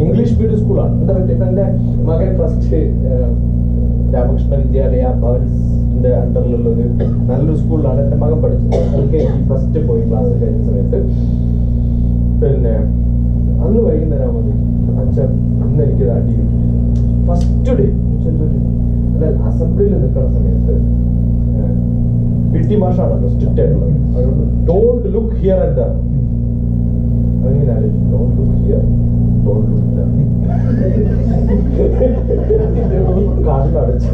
ഇംഗ്ലീഷ് മീഡിയം സ്കൂളാണ്. എന്താ പറ്റുക? ഇപ്പൊ എന്റെ മകൻ ഫസ്റ്റ് രാമകൃഷ്ണ വിദ്യാലയ ഭവൻസിന്റെ അണ്ടറിലുള്ള ഒരു നല്ലൊരു സ്കൂളിലാണ് എന്റെ മകൻ പഠിച്ചത്. LKG ഫസ്റ്റ് പോയി ക്ലാസ് കഴിഞ്ഞ സമയത്ത് പിന്നെ അന്ന് വൈകുന്നേരം അച്ഛൻ ഇന്ന് എനിക്കൊരു അടി കിട്ടി. ഫസ്റ്റ് ഡേ അസംബ്ലിയിൽ നിൽക്കുന്ന സമയത്ത് PT മാഷാണല്ലോ സ്ട്രിക്റ്റ് ആയിട്ടുള്ളത്. അതുകൊണ്ട് don't look here and there. അതിങ്ങനെ ആലോചിച്ചു. Don't look here, don't look there. കണ്ണടച്ചു.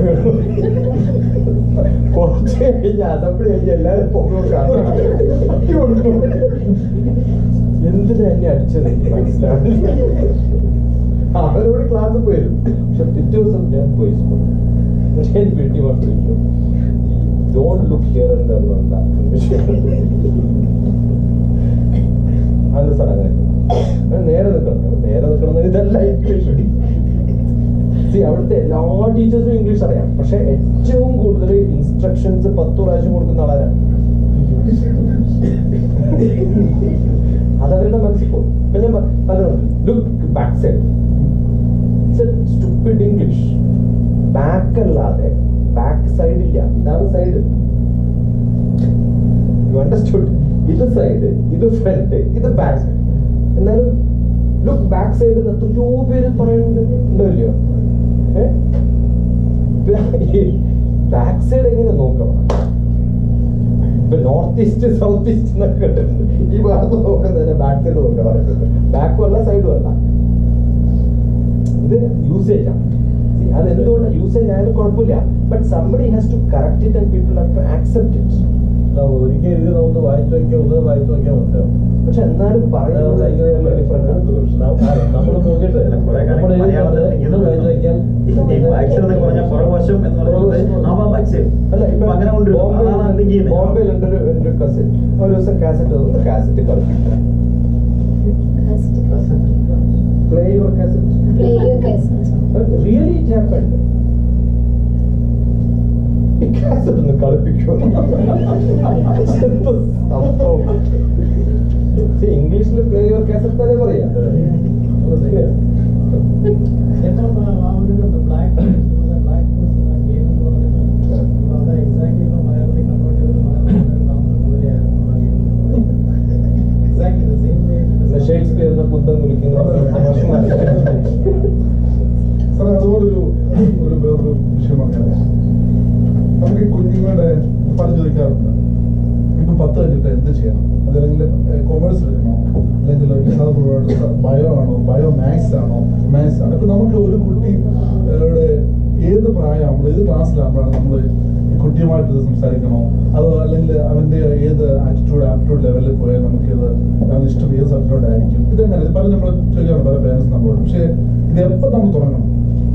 കുറച്ച് കഴിഞ്ഞ് അസംബ്ലി കഴിഞ്ഞ് എല്ലാവരും പോകുമ്പോൾ എന്തിനാ എന്നെ അടിച്ചത് മനസ്സിലാവും. അവരോട് ക്ലാസ് പോയിരുന്നു. പക്ഷെ പിറ്റേ ദിവസം ഞാൻ പോയി സ്കൂളിൽ PT മാഷ് ചോദിച്ചു don't look here and there എന്താ അല്ല സാർ അങ്ങനെ നേരെ നിൽക്കണം ഇതല്ല ഇംഗ്ലീഷ്. അവിടുത്തെ എല്ലാ ടീച്ചേഴ്സും ഇംഗ്ലീഷ് അറിയാം. പക്ഷെ ഏറ്റവും കൂടുതൽ ഇൻസ്ട്രക്ഷൻസ് 10 പ്രാവശ്യം കൊടുക്കുന്ന ആളാരാണ്? അതവരുടെ മനസ്സിൽ പോകും. പിന്നെ പലരും look back side. Stupid English. Back അല്ലാതെ ബാക്ക് സൈഡ് ഇല്ല. ഇതാണ് സൈഡ്. You understood? ഇത് സൈഡ്, ഇത് ഫ്രണ്ട്, ഇത് ബാക്ക്. എന്നാലും ലുക്ക് ബാക്ക് സൈഡ് എത്രയോ പേര് പറയുന്നുണ്ട്. ഉണ്ടോ ഇല്ലയോ? ബാക്ക് സൈഡ് എങ്ങനെ നോക്കാം? ഇപ്പൊ നോർത്ത് ഈസ്റ്റ് സൗത്ത് ഈസ്റ്റ് എന്നൊക്കെ കേട്ടിട്ടുണ്ട്. ഈ ഭാഗത്ത് നോക്കുന്നതിന് ബാക്ക് സൈഡ് നോക്കാൻ പറയുന്നുണ്ട്. ബാക്കും അല്ല സൈഡും അല്ല. ഇത് യൂസേജ് ആണ്. അതെന്തുകൊണ്ട് യൂസേജ് ആയാലും കുഴപ്പമില്ല. But somebody has to correct it and people have to accept it. ഒരിക്കൽ ഇത് നമുക്ക് വായിച്ചു നോക്കിയാൽ ഒന്ന് വായിച്ചു നോക്കിയാൽ മനസ്സിലാവും. പക്ഷെ എന്നാലും പറയുന്നത് നമ്മൾ നോക്കിയിട്ട് ബോംബെയിലുണ്ട് ഒരു കസിൻ. ഒരു ദിവസം കാസറ്റ് കളിപ്പിക്കും. Play your cassette. Really it happened. ഈ കാസറ്റ് ഒന്ന് കളിപ്പിക്കോ? ഇംഗ്ലീഷിൽ പ്ലേ യുവർ കാസറ്റ് തന്നെ പറയാം. ബ്ലാക്ക് കൊമേഴ്സ് എടുക്കണോ അല്ലെങ്കിൽ ബയോ ആണോ ബയോ മാത്സ് ആണോ മാത്സ് ആണോ? ഇപ്പൊ നമുക്ക് ഒരു കുട്ടിയുടെ ഏത് പ്രായമാകുമ്പോൾ ഏത് ക്ലാസ്സിലാകുമ്പോഴാണ് നമ്മൾ കുട്ടിയുമായിട്ട് ഇത് സംസാരിക്കണോ, അതോ അല്ലെങ്കിൽ അവന്റെ ഏത് ആപ്റ്റിറ്റ്യൂഡ് ലെവലിൽ പോയാൽ നമുക്കിത് അവന് ഇഷ്ടം ഏത് സബ്ജക്റ്റോടായിരിക്കും? ഇതെങ്ങനെ ഇത് പല നമ്മൾ ചോദിക്കാറുണ്ട് പല പേരൻസ് നമ്മളോട്. പക്ഷേ ഇത് എപ്പോൾ നമ്മൾ തുടങ്ങണം?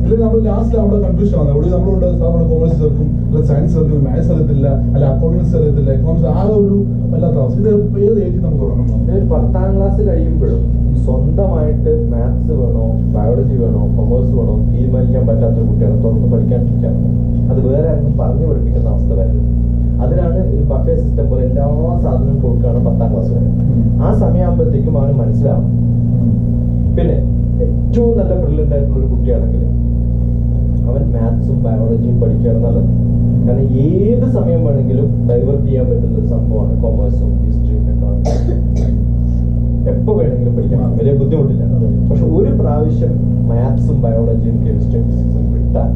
ഇല്ലെങ്കിൽ നമ്മൾ ലാസ്റ്റ് അവിടെ കൺഫ്യൂഷൻ ആണ്. അവിടെ നമ്മളോട് സാധാരണ കോമേഴ്സ് ചേർക്കും, അല്ലെങ്കിൽ സയൻസ് ചേർക്കും, മാത്സ് അറിയത്തില്ല, അല്ല അക്കൗണ്ടൻസ് അറിയത്തില്ല, എക്കണോമിക്സ്, ആകെ ഒരു വല്ലാത്ത അവസ്ഥ. ഇത് ഏത് ഏജിൽ നമ്മൾ തുടങ്ങണം? 10ാം ക്ലാസ് കഴിയുമ്പോഴും സ്വന്തമായിട്ട് മാത്സ് വേണോ ബയോളജി വേണോ കൊമേഴ്സ് വേണോ തീരുമാനിക്കാൻ പറ്റാത്തൊരു കുട്ടിയാണ് തുറന്ന് പഠിക്കാണ്ടിരിക്കുകയാണ്. അത് വേറെ ആർക്കും പറഞ്ഞു പഠിപ്പിക്കുന്ന അവസ്ഥ വരുന്നത്. അതിനാണ് ഒരു ബഫേ സിസ്റ്റം പോലെ എല്ലാ സാധനവും കൊടുക്കുകയാണ് 10ാം ക്ലാസ് വരെ. ആ സമയമാകുമ്പോഴത്തേക്കും അവന് മനസ്സിലാവും. പിന്നെ ഏറ്റവും നല്ല ബ്രില്യൻ്റ് ആയിട്ടുള്ള ഒരു കുട്ടിയാണെങ്കിൽ അവൻ മാത്സും ബയോളജിയും പഠിക്കുകയാണ് നല്ലത്. കാരണം ഏത് സമയം വേണമെങ്കിലും ഡൈവേർട്ട് ചെയ്യാൻ പറ്റുന്ന ഒരു സംഭവമാണ് കൊമേഴ്സും ഹിസ്റ്ററിയും എക്കണോമിക്സും. എപ്പോൾ വേണമെങ്കിലും പഠിക്കാം, വലിയ ബുദ്ധിമുട്ടില്ല. പക്ഷെ ഒരു പ്രാവശ്യം മാത്സും ബയോളജിയും കെമിസ്ട്രിയും ഫിസിക്സും വിട്ടാൽ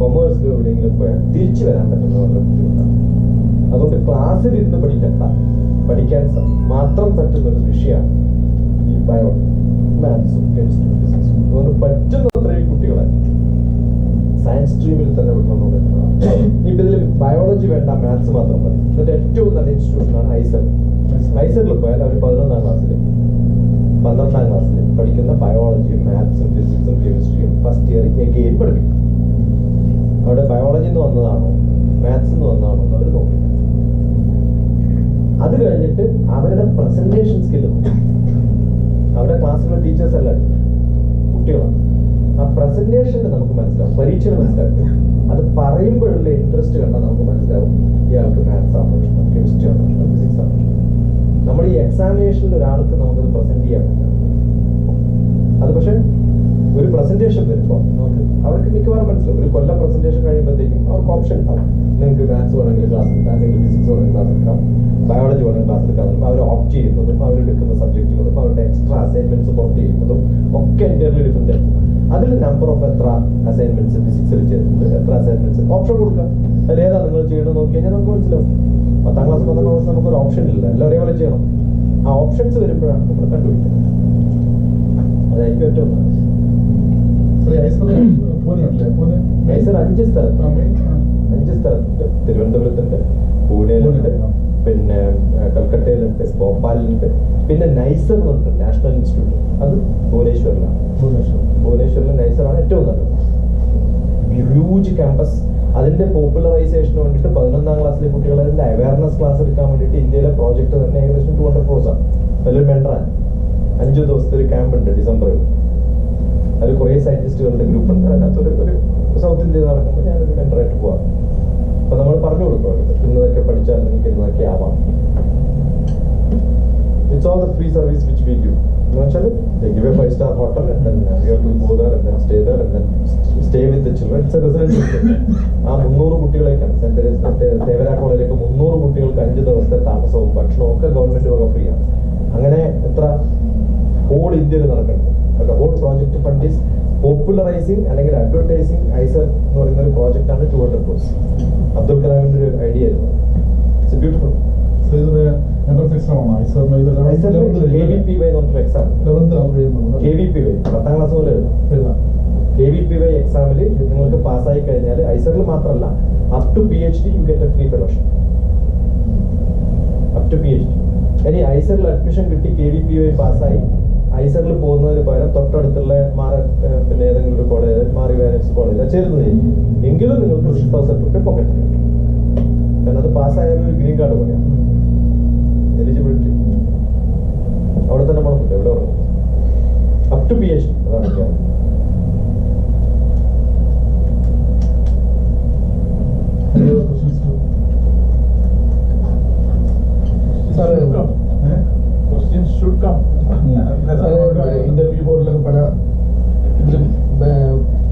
കൊമേഴ്സിൽ എവിടെയെങ്കിലും പോയാൽ തിരിച്ചു വരാൻ പറ്റുന്ന വളരെ ബുദ്ധിമുട്ടാണ്. അതുകൊണ്ട് ക്ലാസ്സിൽ ഇരുന്ന് പഠിക്കാൻ മാത്രം പറ്റുന്ന ഒരു വിഷയമാണ് ഈ ബയോളജി, മാത്സും കെമിസ്ട്രിയും ഫിസിക്സും. അതുകൊണ്ട് പറ്റുന്നത്രയും കുട്ടികളെ സയൻസ് സ്ട്രീമിൽ തന്നെ വിടണമെന്ന് പറയുന്നതാണ്. ഇപ്പം ഇതിൽ ബയോളജി വേണ്ട, മാത്സ് മാത്രം മതി. എന്നിട്ട് ഏറ്റവും നല്ല ഇൻസ്റ്റിറ്റ്യൂഷനാണ് ഐസർ. ഐസറിൽ പോയാൽ അവർ 11ാം ക്ലാസ്സിൽ 12ാം ക്ലാസ്സിൽ പഠിക്കുന്ന ബയോളജിയും മാത്സും ഫിസിക്സും കെമിസ്ട്രിയും ഫസ്റ്റ് ഇയർ എഗെയിൻ പഠിപ്പിക്കും. അവിടെ ബയോളജി എന്ന് വന്നതാണോ മാത്സ് എന്ന് വന്നതാണോ എന്ന് അവർ നോക്കില്ല. അത് കഴിഞ്ഞിട്ട് അവരുടെ പ്രസന്റേഷൻ സ്കില്ല് നോക്കും. അവിടെ ക്ലാസ്സിലുള്ള ടീച്ചേഴ്സ് അല്ല കുട്ടികളാണ്. ആ പ്രസന്റേഷന് നമുക്ക് മനസ്സിലാവും, പരീക്ഷയിൽ മനസ്സിലാക്കും. അത് പറയുമ്പോഴുള്ള ഇൻട്രസ്റ്റ് കണ്ടാൽ നമുക്ക് മനസ്സിലാവും ഇയാൾക്ക് മാത്സ് ആണോ ഇഷ്ടം, കെമിസ്ട്രി ആണോ ഇഷ്ടം, ഫിസിക്സ് ആണോ ഇഷ്ടം. നമ്മുടെ ഈ എക്സാമിനേഷനിൽ ഒരാൾക്ക് നമുക്കത് പ്രസന്റ് ചെയ്യാൻ പറ്റില്ല. അത് പക്ഷെ ഒരു പ്രസന്റേഷൻ വരുമ്പോൾ നമുക്ക് അവർക്ക് മിക്കവാറും മനസ്സിലാവും. ഒരു കൊല്ലം പ്രസന്റേഷൻ കഴിയുമ്പോഴത്തേക്കും അവർക്ക് ഓപ്ഷൻ ഉണ്ടാവും. നിങ്ങൾക്ക് മാത്സ് വേണമെങ്കിൽ ക്ലാസ് എടുക്കാം, അല്ലെങ്കിൽ ഫിസിക്സ് വേണമെങ്കിൽ ക്ലാസ് എടുക്കാം, ബയോളജി വേണമെങ്കിൽ ക്ലാസ് എടുക്കാം. അവർ ഓപ്റ്റ് ചെയ്യുന്നതും അവരെടുക്കുന്ന സബ്ജക്റ്റുകളും അവരുടെ എക്സ്ട്രാ അസൈൻമെന്റ്സ് പുറത്ത് ചെയ്യുന്നതും ഒക്കെ എൻ്റയർലി ഡിഫറെന്റ് ആണ്. അതിൽ നമ്പർ ഓഫ് എത്ര അസൈൻമെന്റ്സ് ഫിസിക്സിൽ ചെയ്യുന്നത്, എത്ര അസൈൻമെന്റ്സ് ഓപ്ഷൻ കൊടുക്കുക. അതിൽ ഏതാ നിങ്ങൾ ചെയ്യണമെന്ന് നോക്കി കഴിഞ്ഞാൽ നമുക്ക് മനസ്സിലാവും. 10ാം ക്ലാസ് 12ാം ക്ലാസ് നമുക്കൊരു ഓപ്ഷൻ ഇല്ല, എല്ലാം ഒരേപോലെ ചെയ്യണം. ആ ഓപ്ഷൻസ് വരുമ്പോഴാണ് നമ്മൾ കണ്ടുപിടിക്കുന്നത്. അതായിരിക്കും ഏറ്റവും ഐസർ 5 സ്ഥലത്തുണ്ട്. തിരുവനന്തപുരത്തുണ്ട്, പൂനെയിലുണ്ട്, പിന്നെ കൽക്കട്ടയിലുണ്ട്, ഭോപ്പാലിലുണ്ട്. പിന്നെ നൈസർ എന്നുണ്ട്, നാഷണൽ ഇൻസ്റ്റിറ്റ്യൂട്ട്. അത് ഭുവനേശ്വറിലാണ്. ഭുവനേശ്വറിലെ നൈസറാണ് ഏറ്റവും നല്ലത്. Huge campus. അതിന്റെ പോപ്പുലറൈസേഷന് വേണ്ടിയിട്ട് 11ാം ക്ലാസ്സിലെ കുട്ടികൾ അതിന്റെ അവയർനെസ് ക്ലാസ് എടുക്കാൻ വേണ്ടിയിട്ട് ഇന്ത്യയിലെ പ്രോജക്ട് തന്നെ ഏകദേശം 200 crores ആണ്. അതിലൊരു മെൻഡറാണ്. 5 ദിവസത്തെ ഒരു ക്യാമ്പ് ഉണ്ട് ഡിസംബറിൽ. അതിൽ കുറേ സയന്റിസ്റ്റുകളുടെ ഗ്രൂപ്പ് ഉണ്ട്. അതിനകത്തൊരു സൗത്ത് ഇന്ത്യയിൽ നടക്കുമ്പോൾ ഞാനൊരു മെൻഡറായിട്ട് പോവാം. അപ്പൊ നമ്മൾ പറഞ്ഞു കൊടുക്കും ഇന്നതൊക്കെ പഠിച്ചാൽ നിങ്ങൾക്ക് ഇന്നതൊക്കെ ആവാം. It's all the free service which we give. എന്ന് വെച്ചാൽ they give a 5-star hotel and then you have to go there and then stay there and then stay with the children. It's a residential. ആ 300 കുട്ടികളേക്കാണ് തേവര കോളേജിലേക്ക് 300 കുട്ടികൾക്ക് 5 ദിവസത്തെ താമസവും ഭക്ഷണവും ഒക്കെ government വക ഫ്രീ ആണ്. അങ്ങനെ എത്ര ഹോൾ ഇന്ത്യയിൽ നടക്കുന്നുണ്ട്. Whole project fund is popularising അല്ലെങ്കിൽ അഡ്വർടൈസിങ് ഐസർ എന്ന് പറയുന്ന ഒരു പ്രോജക്റ്റാണ് 200 crores. അബ്ദുൽ കലാമിന്റെ ഒരു ഐഡിയ ആയിരുന്നു. It's beautiful. എൻട്രൻസ് എക്സാം ആണ് ഐസർ. KVPY എന്ന് പറഞ്ഞൊരു എക്സാം. 10ാം ക്ലാസ് പോലെ എഴുതാം. KVPY എക്സാമിൽ നിങ്ങൾക്ക് പാസ്സായി കഴിഞ്ഞാൽ ഐസറിൽ മാത്രമല്ല up to PhD you get a free fellowship. Up to PhD. ഇനി ഐസറിൽ അഡ്മിഷൻ കിട്ടി KVPY പാസ്സായി ഐസറിൽ പോകുന്നതിന് പകരം തൊട്ടടുത്തുള്ള പിന്നെ ഏതെങ്കിലും ഒരു കോളേജ് മാറി വാലൻസ് കോളേജ് ചേരുന്നതായിരിക്കും. എങ്കിലും നിങ്ങൾക്ക് 6,000 രൂപ പോക്കറ്റ് കിട്ടും. കാരണം അത് പാസ്സായാലും ഒരു ഗ്രീൻ കാർഡ് പോലെയാണ് എലിജിബിലിറ്റി. അവിടെ തന്നെ മണമുണ്ട്, എവിടെ പറഞ്ഞു അപ് ടു PhD. അതാണ് ഇന്റർവ്യൂ ബോർഡിലൊക്കെ പല ഇതിലും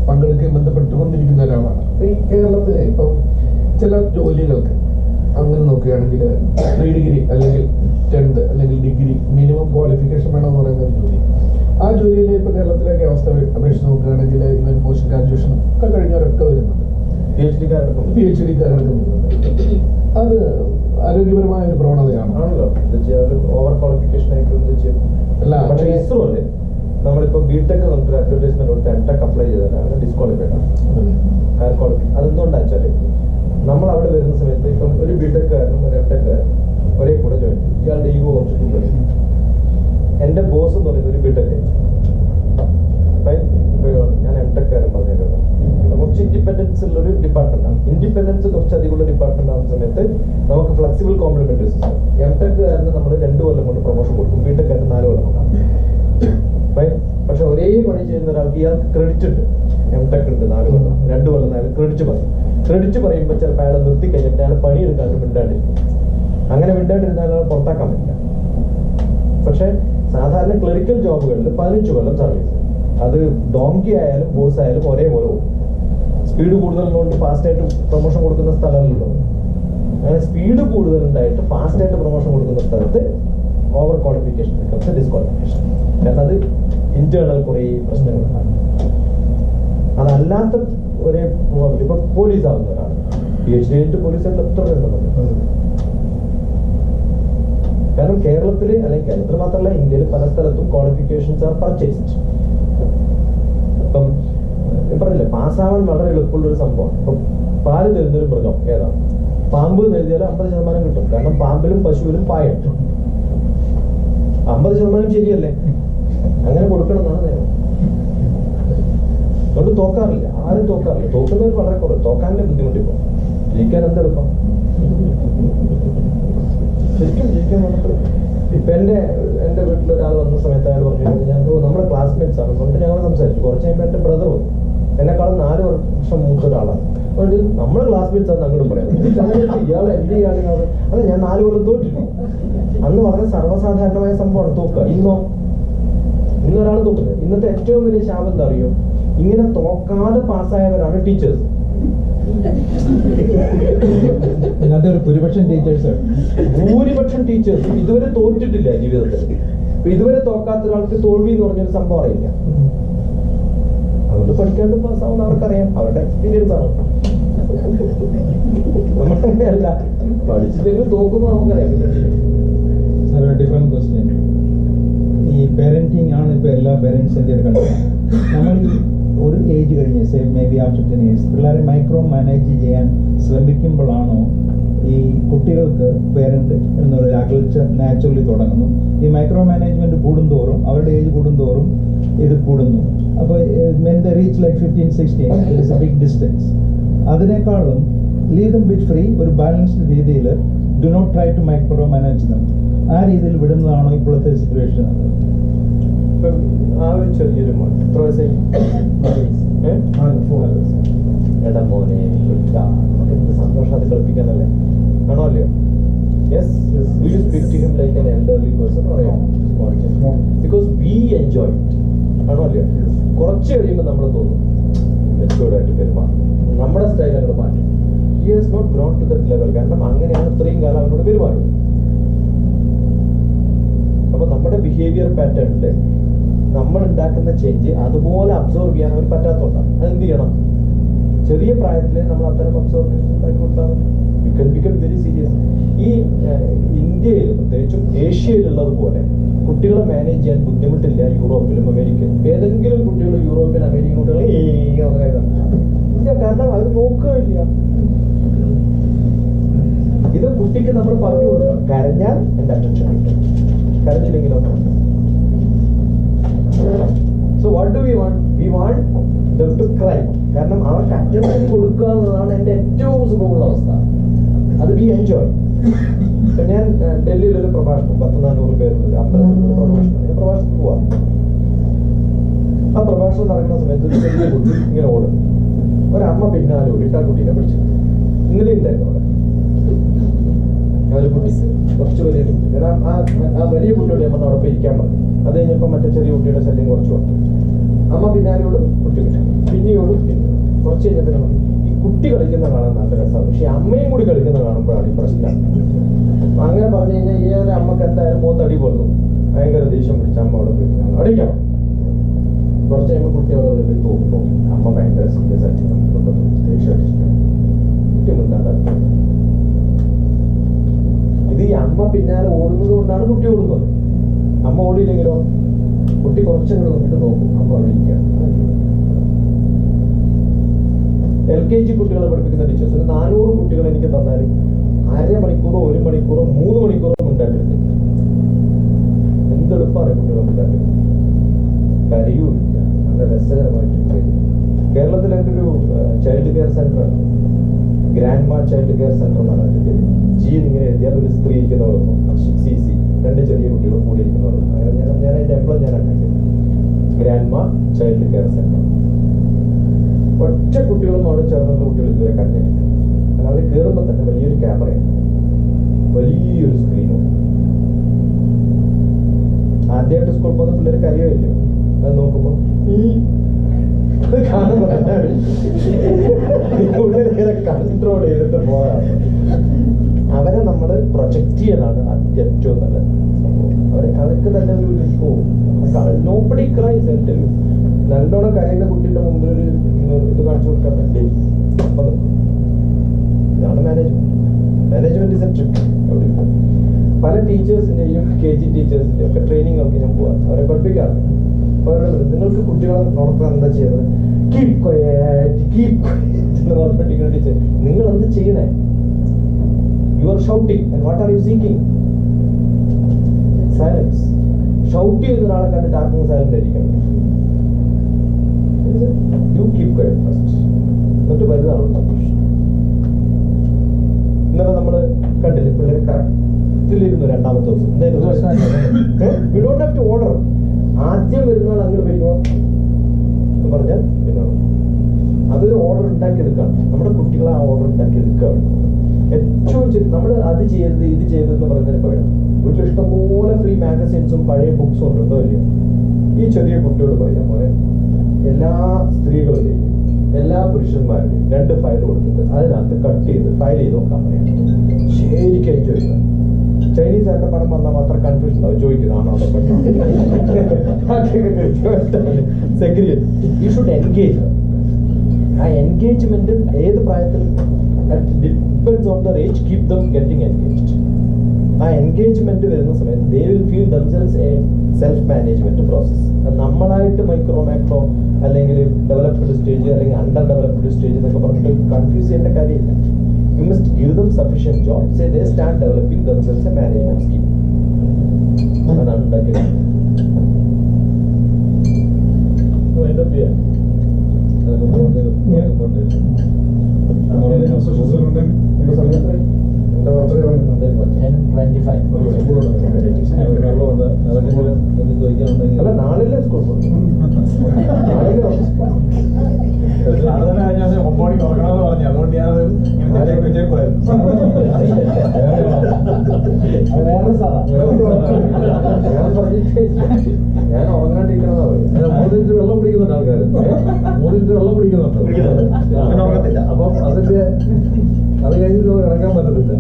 പങ്കെടുക്കുകയും ബന്ധപ്പെട്ടുകൊണ്ടിരിക്കുന്ന ഒരാളാണ്. ഈ കേരളത്തിലെ ഇപ്പം ചില ജോലികൾക്ക് അങ്ങനെ നോക്കുകയാണെങ്കിൽ 3 ഡിഗ്രി അല്ലെങ്കിൽ 10th അല്ലെങ്കിൽ ഡിഗ്രി മിനിമം ക്വാളിഫിക്കേഷൻ വേണമെന്ന് പറയുന്ന ഒരു ജോലി. ആ ജോലിയിൽ ഇപ്പൊ കേരളത്തിലേക്ക് അവസ്ഥ അപേക്ഷിച്ച് നോക്കുകയാണെങ്കിൽ ഇവൻ പോസ്റ്റ് ഗ്രാജുവേഷൻ ഒക്കെ കഴിഞ്ഞവരൊക്കെ വരുന്നുണ്ട്. PhD-കാരെടുക്കുന്നുണ്ട്. അത് ആരോഗ്യപരമായ ഒരു പ്രവണതയാണ്. ആണല്ലോ, ഓവർ ക്വാളിഫിക്കേഷൻ ആയിട്ട് എന്ത് ചെയ്യും? അല്ല, പക്ഷേ ഇസ്രോയില് നമ്മളിപ്പോ ബിടെക് നമുക്കൊരു അഡ്വർടൈസ്മെന്റ് കൊടുത്ത് എംടെക് അപ്ലൈ ചെയ്താൽ ഡിസ്ക്വാളിഫൈഡ് ആണ്. ഹയർ ക്വാളിഫിക്കേഷൻ അതെന്തുകൊണ്ടാ വെച്ചാല് നമ്മൾ അവിടെ വരുന്ന സമയത്ത് ഇപ്പം ഒരു ബിടെക്കാരനും ഒരു എംടെക്കാരനും ഒരേ കൂടെ ജോയിൻ ചെയ്യും. ഇയാളുടെ ഈഗോ കുറച്ച് കൂടുതൽ. എന്റെ ബോസ് എന്ന് പറയുന്നത് ഒരു ബിടെക്, ഞാൻ എംടെക്കാരൻ പറഞ്ഞേക്കാം. കുറച്ച് ഇൻഡിപെൻഡൻസ് ഉള്ള ഒരു ഡിപ്പാർട്ട്മെന്റ് ആണ്. ഇൻഡിപെൻഡൻസ് കുറച്ച് അധികമുള്ള ഡിപ്പാർട്ട്മെന്റ് ആവുന്ന സമയത്ത് നമുക്ക് ഫ്ലെക്സിബിൾ കോംപ്ലിമെന്ററി സിസ്റ്റം. എംടെക്കാരന് നമ്മൾ 2 കൊല്ലം കൊണ്ട് പ്രൊമോഷൻ കൊടുക്കും, ബിടെക്കാരന് 4 കൊല്ലം കൊണ്ടാണ്. പക്ഷെ ഒരേ പണി ചെയ്യുന്ന ഒരാൾക്ക് ഇയാൾക്ക് ക്രെഡിറ്റ് ഉണ്ട്. എംടെക് ഉണ്ട് 4 കൊല്ലം, 2 കൊല്ലം അയാൾ ക്രെഡിറ്റ് പറയും. ക്രെഡിറ്റ് പറയുമ്പോൾ ചിലപ്പോൾ അയാളെ നിർത്തി കഴിഞ്ഞിട്ട് അയാൾ പണിയെടുക്കാണ്ട് മിണ്ടാണ്ടിരിക്കും. അങ്ങനെ മിണ്ടാണ്ടിരുന്നാൽ അയാൾ പുറത്താക്കാൻ പറ്റില്ല. പക്ഷെ സാധാരണ ക്ലറിക്കൽ ജോബുകളിൽ 15 കൊല്ലം സർവീസ്. അത് ഡോങ്കി ആയാലും ബോസ് ആയാലും ഒരേപോലെ പോകും. സ്പീഡ് കൂടുതലുള്ളതുകൊണ്ട് ഫാസ്റ്റായിട്ട് പ്രൊമോഷൻ കൊടുക്കുന്ന സ്ഥലമല്ലോ. അങ്ങനെ സ്പീഡ് കൂടുതലുണ്ടായിട്ട് ഫാസ്റ്റായിട്ട് പ്രൊമോഷൻ കൊടുക്കുന്ന സ്ഥലത്ത് ഓവർ ക്വാളിഫിക്കേഷൻ ബിക്കംസ് ഡിസ്ക്വാളിഫിക്കേഷൻ. കാരണം അത് ഇന്റേണൽ കുറേ പ്രശ്നങ്ങളുണ്ടാകും. അതല്ലാത്ത ഒരേ ഇപ്പൊ പോലീസ് ആവുന്ന ഒരാൾ PhD കഴിഞ്ഞിട്ട് പോലീസായിട്ട് എത്ര ഉണ്ടെന്നുണ്ട്. കാരണം കേരളത്തില് അല്ലെങ്കിൽ കേരളത്തിൽ മാത്രമല്ല ഇന്ത്യയിൽ പല സ്ഥലത്തും ക്വാളിഫിക്കേഷൻസ് ആർ പർച്ചേസ്ഡ്. ഇപ്പം പറഞ്ഞില്ലേ, പാസ്സാവാൻ വളരെ എളുപ്പമുള്ള ഒരു സംഭവം. ഇപ്പം പാല് തരുന്നൊരു മൃഗം ഏതാണ്? പാമ്പ് എഴുതിയാൽ 50% കിട്ടും. കാരണം പാമ്പിലും പശുവിലും പായുണ്ട്. 50% ശരിയല്ലേ? അങ്ങനെ കൊടുക്കണം എന്നാണ് നിയമം. അതുകൊണ്ട് തോക്കാറില്ല, ആരും തോക്കാറില്ല. തോക്കുന്നവർ വളരെ കുറവ്. തോക്കാനല്ലേ ബുദ്ധിമുട്ടിപ്പോ. ജയിക്കാൻ എന്തെളുപ്പം? ശരിക്കും ജയിക്കാൻ വളരെ. ഇപ്പൊ എന്റെ വീട്ടിൽ ഒരാൾ വന്ന സമയത്ത് അയാൾ പറഞ്ഞു, ഞാൻ നമ്മുടെ ക്ലാസ്മേറ്റ്സ് ആണ്. എന്നിട്ട് ഞങ്ങൾ സംസാരിച്ചു. കുറച്ച് കഴിയുമ്പോൾ എന്റെ ബ്രദർ വന്നു. എന്നെക്കാളും 4 വർഷം മൂത്ത ഒരാളാണ്. നമ്മുടെ ക്ലാസ്മേറ്റ്സ് ആണ് അങ്ങോട്ടും പറയാം. ഇയാൾ എന്ത് ചെയ്യാനും അതെ, ഞാൻ 4 കൊല്ലം തോറ്റിട്ടു. അന്ന് വളരെ സർവ്വസാധാരണമായ സംഭവമാണ് തോക്കുക. ഇന്നൊരാൾ തോക്കുന്നത്. ഇന്നത്തെ ഏറ്റവും വലിയ ശാപം എന്താ അറിയോ? ഇങ്ങനെ തോക്കാതെ പാസ്സായവരാണ് ടീച്ചേഴ്സ്. ഭൂരിപക്ഷം ടീച്ചേഴ്സ് ഇതുവരെ തോറ്റിട്ടില്ല ജീവിതത്തിൽ. ഇതുവരെ തോക്കാത്ത ഒരാൾക്ക് തോൽവി എന്ന് പറഞ്ഞൊരു സംഭവം അറിയില്ല. അതുകൊണ്ട് പഠിക്കാണ്ട് പാസ്സാവുന്ന അവർക്കറിയാം, അവരുടെ എക്സ്പീരിയൻസ് ആണ്. നമ്മളങ്ങനെയല്ല, പഠിച്ചില്ലെങ്കിൽ തോക്കുമ്പോൾ നമുക്കറിയാം. Different question. ഈ പേരന്റിങ് ആണ് ഇപ്പൊ എല്ലാ പേരൻസിന്റെ കണ്ടത്. നമ്മൾ ഒരു ഏജ് കഴിഞ്ഞ് മേ ബി ആഫ്റ്റർ 10 years പിള്ളേരെ മൈക്രോ മാനേജ് ചെയ്യാൻ ശ്രമിക്കുമ്പോഴാണോ ഈ കുട്ടികൾക്ക് പേരന്റ് എന്നൊരു അകൽച്ച നാച്ചുറലി തുടങ്ങുന്നു? ഈ മൈക്രോ മാനേജ്മെന്റ് കൂടുന്തോറും അവരുടെ ഏജ് കൂടുന്തോറും ഇത് കൂടുന്നു. അപ്പോൾ when they reach like 15-16 there is a big distance. അതിനേക്കാളും leave them bit free, ഒരു ബാലൻസ്ഡ് രീതിയിൽ do not try to micro manage them. ആ രീതിയിൽ വിടുന്നതാണോ ഇപ്പോഴത്തെ സിറ്റുവേഷൻ? ആ ഒരു ചെറിയൊരു മോൻ എത്ര വയസ്സായി? എടാ മോനെ, നമുക്ക് എന്ത് സന്തോഷം അത് കളിപ്പിക്കാനല്ലേ? ആണോ അല്ലയോ? Yes, do you speak to him like an elderly person or because we enjoy it? ആണോ അല്ലയോ? കുറച്ച് കഴിയുമ്പോൾ നമ്മൾ തോന്നും മെച്ചൂർഡായിട്ട് പെരുമാറും, നമ്മുടെ സ്റ്റൈൽ അങ്ങോട്ട് മാറ്റും. He has not grown to that level. കാരണം അങ്ങനെയാണ് ഇത്രയും കാലം അവനോട് പെരുമാറിയത്. അപ്പൊ നമ്മുടെ ബിഹേവിയർ പാറ്റേണിൽ നമ്മൾ ഉണ്ടാക്കുന്ന ചേഞ്ച് അതുപോലെ അബ്സോർവ് ചെയ്യാൻ അവർ പറ്റാത്തോണ്ടാണ്. അതെന്ത് ചെയ്യണം? ചെറിയ പ്രായത്തിൽ നമ്മൾ അത്തരം അബ്സോർവേഷൻ ഉണ്ടാക്കി കൊടുത്താൽ you can become very serious. ഈ ഇന്ത്യയിൽ പ്രത്യേകിച്ചും ഏഷ്യയിലുള്ളത് പോലെ കുട്ടികളെ മാനേജ് ചെയ്യാൻ ബുദ്ധിമുട്ടില്ല യൂറോപ്പിലും അമേരിക്കയിലും. ഏതെങ്കിലും കുട്ടികൾ യൂറോപ്യൻ അമേരിക്കൻ കുട്ടികളെ ഇല്ല, കാരണം അവർ നോക്കുകയില്ല. ഇത് കുട്ടിക്ക് നമ്മൾ പറഞ്ഞു കൊടുക്കണം. കരഞ്ഞാൽ എന്റെ അറ്റൻഷൻ കിട്ടും, കരഞ്ഞില്ലെങ്കിലോ? So what do we want? We want them to cry. കാരണം അവർക്ക് അറ്റൻഷൻ കൊടുക്കുക എന്നതാണ് എന്റെ ഏറ്റവും സുഖമുള്ള അവസ്ഥ. അത് വി എൻജോയ്. ഇപ്പൊ ഞാൻ ഡൽഹിയിലൊരു പ്രഭാഷണം 100-400 പേരുണ്ട്, അമ്പലത്തിൽ പ്രഭാഷണം. ഞാൻ പ്രഭാഷണത്തിൽ പോവാം. ആ പ്രഭാഷണം നടക്കുന്ന സമയത്ത് ഒരു ചെറിയ കുട്ടി ഇങ്ങനെ ഓടും. ഒരമ്മ പിന്നാലെ ഓടിയിട്ട് ആ കുട്ടീനെ പിടിച്ചു. ഇന്നലെ ഉണ്ടായിരുന്നു അവിടെ ഒരു കുട്ടി, കുറച്ച് വലിയ കുട്ടി. കാരണം ആ വലിയ കുട്ടിയോട് നമ്മൾ അവിടെ പോയി ഇരിക്കാൻ പറഞ്ഞു. അത് കഴിഞ്ഞപ്പോൾ മറ്റേ ചെറിയ കുട്ടിയുടെ ശല്യം കുറച്ച് വന്നു. അമ്മ പിന്നാലെയോടും കുട്ടി പിന്നെയോടും കുറച്ച് കഴിഞ്ഞപ്പോൾ നമ്മൾ ഈ കുട്ടി കളിക്കുന്ന കാണാൻ നല്ല രസമാണ്, പക്ഷെ അമ്മയും കൂടി കളിക്കുന്ന കാണുമ്പോഴാണ് ഈ പ്രശ്നം. അങ്ങനെ പറഞ്ഞു കഴിഞ്ഞാൽ ഈ ഒരു അമ്മക്ക് എന്തായാലും മൂത്തടി പോലും ഭയങ്കര ദേഷ്യം പിടിച്ച അമ്മ അവിടെ പോയി അടിക്കണം. കുറച്ച് കഴിയുമ്പോൾ കുട്ടി അവിടെ പോയി തോക്കും. അമ്മ ഭയങ്കര സീരിയസ് ആയിട്ട് ദേഷ്യം അടിച്ചിട്ടുണ്ട്. ഇത് ഈ അമ്മ പിന്നാലെ ഓടുന്നത് കൊണ്ടാണ് കുട്ടി ഓടുന്നത്. അമ്മ ഓടിയില്ലെങ്കിലോ കുട്ടി കുറച്ചങ്ങോട്ട് നോക്കിയിട്ട് നോക്കും, അമ്മ അവിടെ ഇരിക്കാം. LKG കുട്ടികളെ പഠിപ്പിക്കുന്ന ടീച്ചേഴ്സ് ഒരു 400 കുട്ടികളെ എനിക്ക് തന്നാൽ അരമണിക്കൂറോ 1 മണിക്കൂറോ 3 മണിക്കൂറോ ഉണ്ടാക്കിയിരുന്നു. എന്തെളുപ്പമാണ് കുട്ടികളെ ഉണ്ടാക്കുന്നത്. കരയൂല്ല, നല്ല രസകരമായിട്ട്. കേരളത്തിൽ എൻ്റെ ഒരു ചൈൽഡ് കെയർ സെന്ററാണ്, ഗ്രാൻഡ്മാ ചൈൽഡ് കെയർ സെന്റർ എന്നാണ് അതിൻ്റെ പേര്. ജി ഇങ്ങനെ എഴുതിയാൽ ഒരു സ്ത്രീ ഇരിക്കുന്നവർക്കും CC 2 ചെറിയ കുട്ടികളും കൂടി ഇരിക്കുന്നവർ. അങ്ങനെ ഞാൻ അതിൻ്റെ എംപ്ലോയ് ഞാൻ ഉണ്ടാക്കിയത് ഗ്രാൻഡ്മാ ചൈൽഡ് കെയർ സെന്റർ. ഒറ്റ കുട്ടികളും അവിടെ ചേർന്നുള്ള കുട്ടികൾ ഇതുവരെ കണ്ടിട്ടില്ല. കാരണം അവർ കയറുമ്പോൾ തന്നെ വലിയൊരു ക്യാമറയാണ്, വലിയൊരു സ്ക്രീനും. ആദ്യമായിട്ട് സ്കൂളിൽ പോകുന്ന പിള്ളേർ കരയോ അത് നോക്കുമ്പോൾ കൺട്രോൾ ചെയ്തിട്ട് പോകാം. അവരെ നമ്മൾ പ്രൊജക്ട് ചെയ്യാനാണ് ഏറ്റവും നല്ലത്. അവർക്ക് തന്നെ ഒരു നോബഡി ക്രൈസ്. എൻ്റെ നല്ലോണം കരയുന്ന കുട്ടിയുടെ മുമ്പിൽ ഒരു ഇത് കാണിച്ചു കൊടുക്കാൻ പറ്റി. ഇതാണ് മാനേജ്മെന്റ് ഇസ് എ ട്രിക്ക്. പല ടീച്ചേഴ്സിന്റെയും KG ടീച്ചേഴ്സിന്റെയും ഒക്കെ ട്രെയിനിങ്ങൊക്കെ ഞാൻ പോവാം, അവരെ പഠിപ്പിക്കാറുണ്ട്. അപ്പോൾ നിങ്ങൾക്ക് കുട്ടികളെ നോക്കാൻ എന്താ ചെയ്യുന്നത്? കീപ് ക്വയറ്റ് എന്ന് പഠിപ്പിക്കുന്ന ടീച്ചർ, നിങ്ങൾ എന്ത് ചെയ്യണേ? You are shouting and what are you seeking? Silence. Shout ചെയ്യുന്ന ഒരാളെ കണ്ടിട്ട് ആർക്കും സൈലന്റ് ആയിരിക്കണം. യു കീപ് ക്വയറ്റ് ഫസ്റ്റ്, എന്നിട്ട് വലുതാണ്. ഇന്നലെ നമ്മള് കണ്ടില്ലേ പിള്ളേരെ കറക്റ്റിലിരുന്നു. രണ്ടാമത്തെ ദിവസം എന്തായിരുന്നു? We don't have to order. ആദ്യം വരുന്ന അങ്ങോട്ട് വരുമോ എന്ന് പറഞ്ഞാൽ പിന്നെ അതൊരു ഓർഡർ ഉണ്ടാക്കിയെടുക്കാം. നമ്മുടെ കുട്ടികളെ ആ ഓർഡർ ഉണ്ടാക്കിയെടുക്കുക. ഏറ്റവും നമ്മൾ അത് ചെയ്യരുത് ഇത് ചെയ്തെന്ന് പറയുന്നതിന് പകരം വീട്ടിൽ ഇഷ്ടംപോലെ ഫ്രീ മാഗസൈൻസും പഴയ ബുക്സും ഉണ്ടോ ഇല്ലയോ? ഈ ചെറിയ കുട്ടിയോട് പറയാം പോലെ എല്ലാ സ്ത്രീകളുടെയും എല്ലാ പുരുഷന്മാരുടെയും 2 ഫയൽ കൊടുത്തിട്ട് അതിനകത്ത് കട്ട് ചെയ്ത് ഫയൽ ചെയ്ത് നോക്കാൻ പറയാം. ശരിക്കും എൻജോയ് ചെയ്യുക. ചൈനീസ് ആരുടെ പടം വന്നാൽ മാത്രം കൺഫ്യൂഷൻ ഉണ്ടാവും, ചോദിക്കുന്നതാണോ സെക്രട്ടറി. You should engage. ആ എൻഗേജ്മെന്റ് ഏത് പ്രായത്തിലും depends on the age, keep them getting engaged. ആ എൻഗേജ്മെന്റ് വരുന്ന സമയത്ത് they will feel themselves A self management process. നമ്മളായിട്ട് മൈക്രോ മാക്രോ അല്ലെങ്കിൽ ഡെവലപ്ഡ് സ്റ്റേജ് അല്ലെങ്കിൽ അണ്ടർ ഡെവലപ്ഡ് സ്റ്റേജ് എന്നൊക്കെ പറഞ്ഞിട്ട് കൺഫ്യൂസ് ചെയ്യേണ്ട കാര്യമില്ല. You must give them sufficient job. Say they start developing themselves a management skill. അതാണ് ഉണ്ടാക്കിയത്. അല്ല നാളെ സ്കൂൾ ഞാൻ ഉറങ്ങാണ്ടിരിക്കണതാ. 3 ലിറ്റർ വെള്ളം കുടിക്കുന്നുണ്ട് ആൾക്കാർ. 3 ലിറ്റർ വെള്ളം കുടിക്കുന്നുണ്ട്. അപ്പം അതിന്റെ അത് കഴിഞ്ഞിട്ട് കിടക്കാൻ പറ്റത്തില്ല.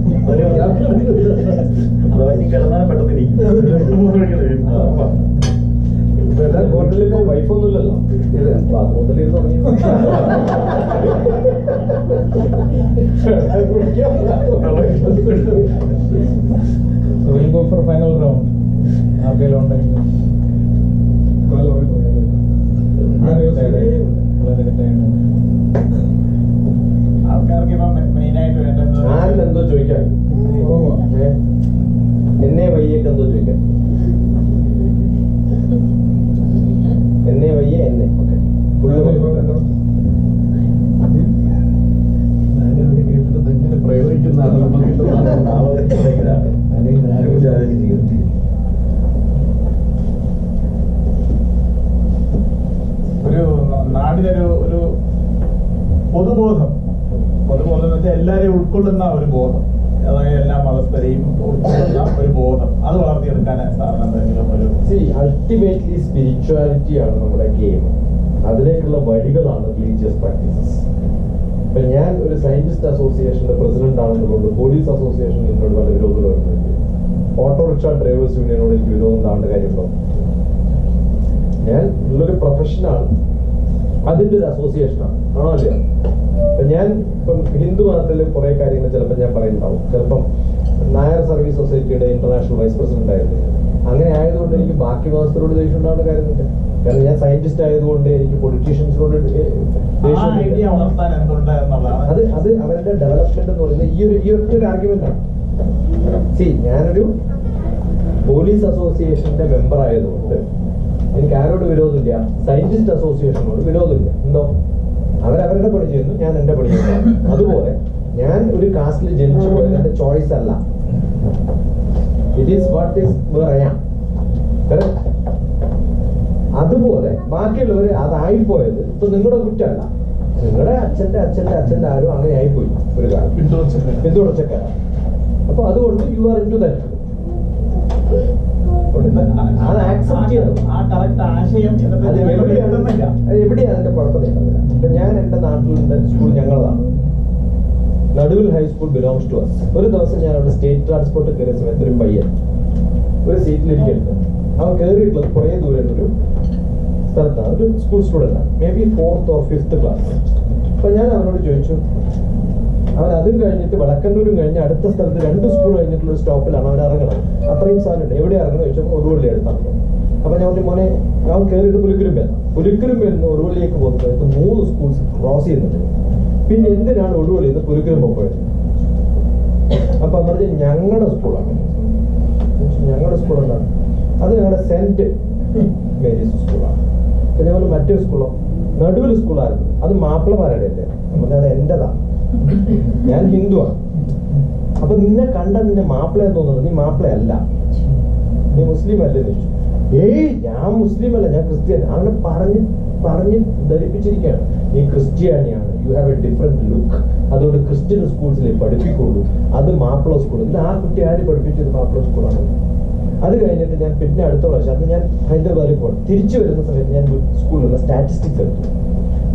കിടന്നാൽ പെട്ടെന്ന് വൈഫൊന്നുമില്ലല്ലോ. ബാത്റൂമിൽ തുടങ്ങി So we'll go for final round. ആർക്കെങ്കിലും ആൾക്കാർക്ക് ഇപ്പം മെയിനായിട്ട് വേണ്ടത് ആരിലെന്തോ ചോദിക്കാൻ, എന്നെ വയ്യൊക്കെ എന്തോ ചോദിക്കാൻ, എന്നെ വയ്യ എന്നെ ഇതെങ്ങനെ പ്രയോഗിക്കുന്നതാണ് ഒരു നാടിനൊരു ഒരു പൊതുബോധം എന്ന് വെച്ചാൽ എല്ലാരെയും ഉൾക്കൊള്ളുന്ന ഒരു ബോധം, അതായത് എല്ലാ മതസ്ഥരെയും ഉൾക്കൊള്ളുന്ന ഒരു ബോധം, അത് വളർത്തിയെടുക്കാൻ സാറിന് എന്തെങ്കിലും ഒരു അൾട്ടിമേറ്റ്ലി സ്പിരിച്വാലിറ്റി ആണ് നമ്മുടെ ഗെയിം. അതിലേക്കുള്ള വഴികളാണ് റിലീജിയസ് പ്രാക്ടീസസ്. ഇപ്പൊ ഞാൻ ഒരു സയന്റിസ്റ്റ് അസോസിയേഷന്റെ പ്രസിഡന്റ് ആണെന്നുള്ളത് പോലീസ് അസോസിയേഷൻ എന്നോട് പല വിരോധം വരുന്നുണ്ട്. ഓട്ടോറിക്ഷ ഡ്രൈവേഴ്സ് യൂണിയനോട് എനിക്ക് വിരോധം താണ്ട കാര്യമുണ്ടോ? ഞാൻ ഉള്ളൊരു പ്രൊഫഷനാണ്. അതിൻ്റെ ഒരു അസോസിയേഷനാണ്, ആണോ അല്ലയോ? ഇപ്പം ഞാൻ ഹിന്ദു മതത്തിൽ കുറേ കാര്യങ്ങൾ ചിലപ്പോൾ ഞാൻ പറയുന്നുണ്ടാവും. ചിലപ്പം നായർ സർവീസ് സൊസൈറ്റിയുടെ ഇന്റർനാഷണൽ വൈസ് പ്രസിഡന്റ് ആയിരുന്നു. അങ്ങനെ ആയതുകൊണ്ട് എനിക്ക് ബാക്കി മതസ്ഥരോട് ദേഷ്യം ഉണ്ടാവേണ്ട കാര്യമില്ല. കാരണം ഞാൻ സയന്റിസ്റ്റ് ആയതുകൊണ്ട് എനിക്ക് പൊളിറ്റീഷ്യൻസിനോട് അത് അവരുടെ ഡെവലപ്മെന്റ് എന്ന് പറയുന്നത് ഈ ഒറ്റൊരു ആർഗ്യുമെന്റ് ആണ്. ഞാനൊരു പോലീസ് അസോസിയേഷന്റെ മെമ്പർ ആയതുകൊണ്ട് എനിക്ക് ആരോട് വിരോധമില്ല, സയന്റിസ്റ്റ് അസോസിയേഷനോട് വിരോധമില്ല. എന്തോ അവരവരുടെ പണി ചെയ്യുന്നു, ഞാൻ എന്റെ പണി ചെയ്യുന്നു. അതുപോലെ ഞാൻ ഒരു കാസ്റ്റിൽ ജനിച്ചു പോയത് എന്റെ ചോയ്സ് അല്ല. It is what is where I am. അതുപോലെ ബാക്കിയുള്ളവർ അതായിപ്പോയത് ഇപ്പൊ നിങ്ങളുടെ കുറ്റമല്ല, നിങ്ങളുടെ അച്ഛന്റെ ആരും അങ്ങനെ ആയിപ്പോയി ഒരു കാലം, പിന്തുടർച്ചക്കാരാണ്. അപ്പൊ അതുകൊണ്ട് you are into that. അത് ആക്സെപ്റ്റ് ചെയ്യണം. എവിടെയാണ് അതിന്റെ കുഴപ്പം നേടുന്നില്ല. ഇപ്പൊ ഞാൻ എന്റെ നാട്ടിലുണ്ട് സ്കൂൾ ഞങ്ങളതാണ്, നടുവിൽ ഹൈസ്കൂൾ ബിലോങ്സ് ടു അസ്. ഒരു ദിവസം ഞാൻ അവിടെ സ്റ്റേറ്റ് ട്രാൻസ്പോർട്ട് കയറിയ സമയത്ത് ഒരു പയ്യൻ ഒരു സീറ്റിലിരിക്കരുത്. അവൻ കയറിയിട്ടുള്ളത് കുറേ ദൂരം ഒരു സ്ഥലത്താണ്, ഒരു school student, may be 4th or 5th class. അപ്പൊ ഞാൻ അവനോട് ചോദിച്ചു, അവൻ അതും കഴിഞ്ഞിട്ട് വടക്കന്നൂരും കഴിഞ്ഞ് അടുത്ത സ്ഥലത്ത് 2 സ്കൂൾ കഴിഞ്ഞിട്ടുള്ള ഒരു സ്റ്റോപ്പിലാണ് അവൻ ഇറങ്ങണം. അത്രയും സാധനമുണ്ട്. എവിടെ ഇറങ്ങണം ചോദിച്ചപ്പോൾ ഒടുവള്ളി അടുത്താണ്. അപ്പൊ ഞാൻ പറഞ്ഞു, മോനെ അവൻ കയറിയത് പുലിക്കുരുമ്പെന്ന് ഒടുവള്ളിയേക്ക് പോകുന്ന സമയത്ത് 3 സ്കൂൾസ് ക്രോസ് ചെയ്യുന്നുണ്ട്. പിന്നെ എന്തിനാണ് ഒടുവള്ളിന്ന് പുലിക്കുരുമ്പ് പോയത്? അപ്പൊ പറഞ്ഞ് ഞങ്ങളുടെ സ്കൂളാണ്. ഞങ്ങളുടെ സ്കൂൾ എന്താണ്? അത് ഞങ്ങളുടെ സെന്റ് മേരീസ് സ്കൂളാണ്. അപ്പൊ ഞങ്ങൾ മറ്റേ സ്കൂളോ? നടുവിൽ സ്കൂളായിരുന്നു. അത് മാപ്പിളമാരുടെ അല്ലേ? നമ്മൾ അത് എന്റേതാണ്, ഞാൻ ഹിന്ദുവാണ്. അപ്പൊ നിന്നെ കണ്ട നിന്നെ മാപ്പിളയെന്ന് തോന്നുന്നത്, നീ മാപ്പിളയല്ല, നീ മുസ്ലിം അല്ലേ? ഏയ് ഞാൻ മുസ്ലിം അല്ല, ഞാൻ ക്രിസ്ത്യാനി. അവനെ പറഞ്ഞ് ധരിപ്പിച്ചിരിക്കുകയാണ്, നീ ക്രിസ്ത്യാനിയാണ്, you have a different look, അതുകൊണ്ട് ക്രിസ്ത്യൻ സ്കൂൾസിലേ പഠിപ്പിക്കുള്ളൂ, അത് മാപ്പിള സ്കൂൾ. ഇത് ആ കുട്ടി ആര് പഠിപ്പിച്ചത്? മാപ്പിള സ്കൂളാണ്. അത് കഴിഞ്ഞിട്ട് ഞാൻ പിന്നെ അടുത്ത പ്രാവശ്യം, അത് ഞാൻ ഹൈദരാബാദിൽ പോകണം, തിരിച്ചു വരുന്ന സമയത്ത് ഞാൻ സ്കൂളിലുള്ള സ്റ്റാറ്റിസ്റ്റിക്സ് എടുത്തു.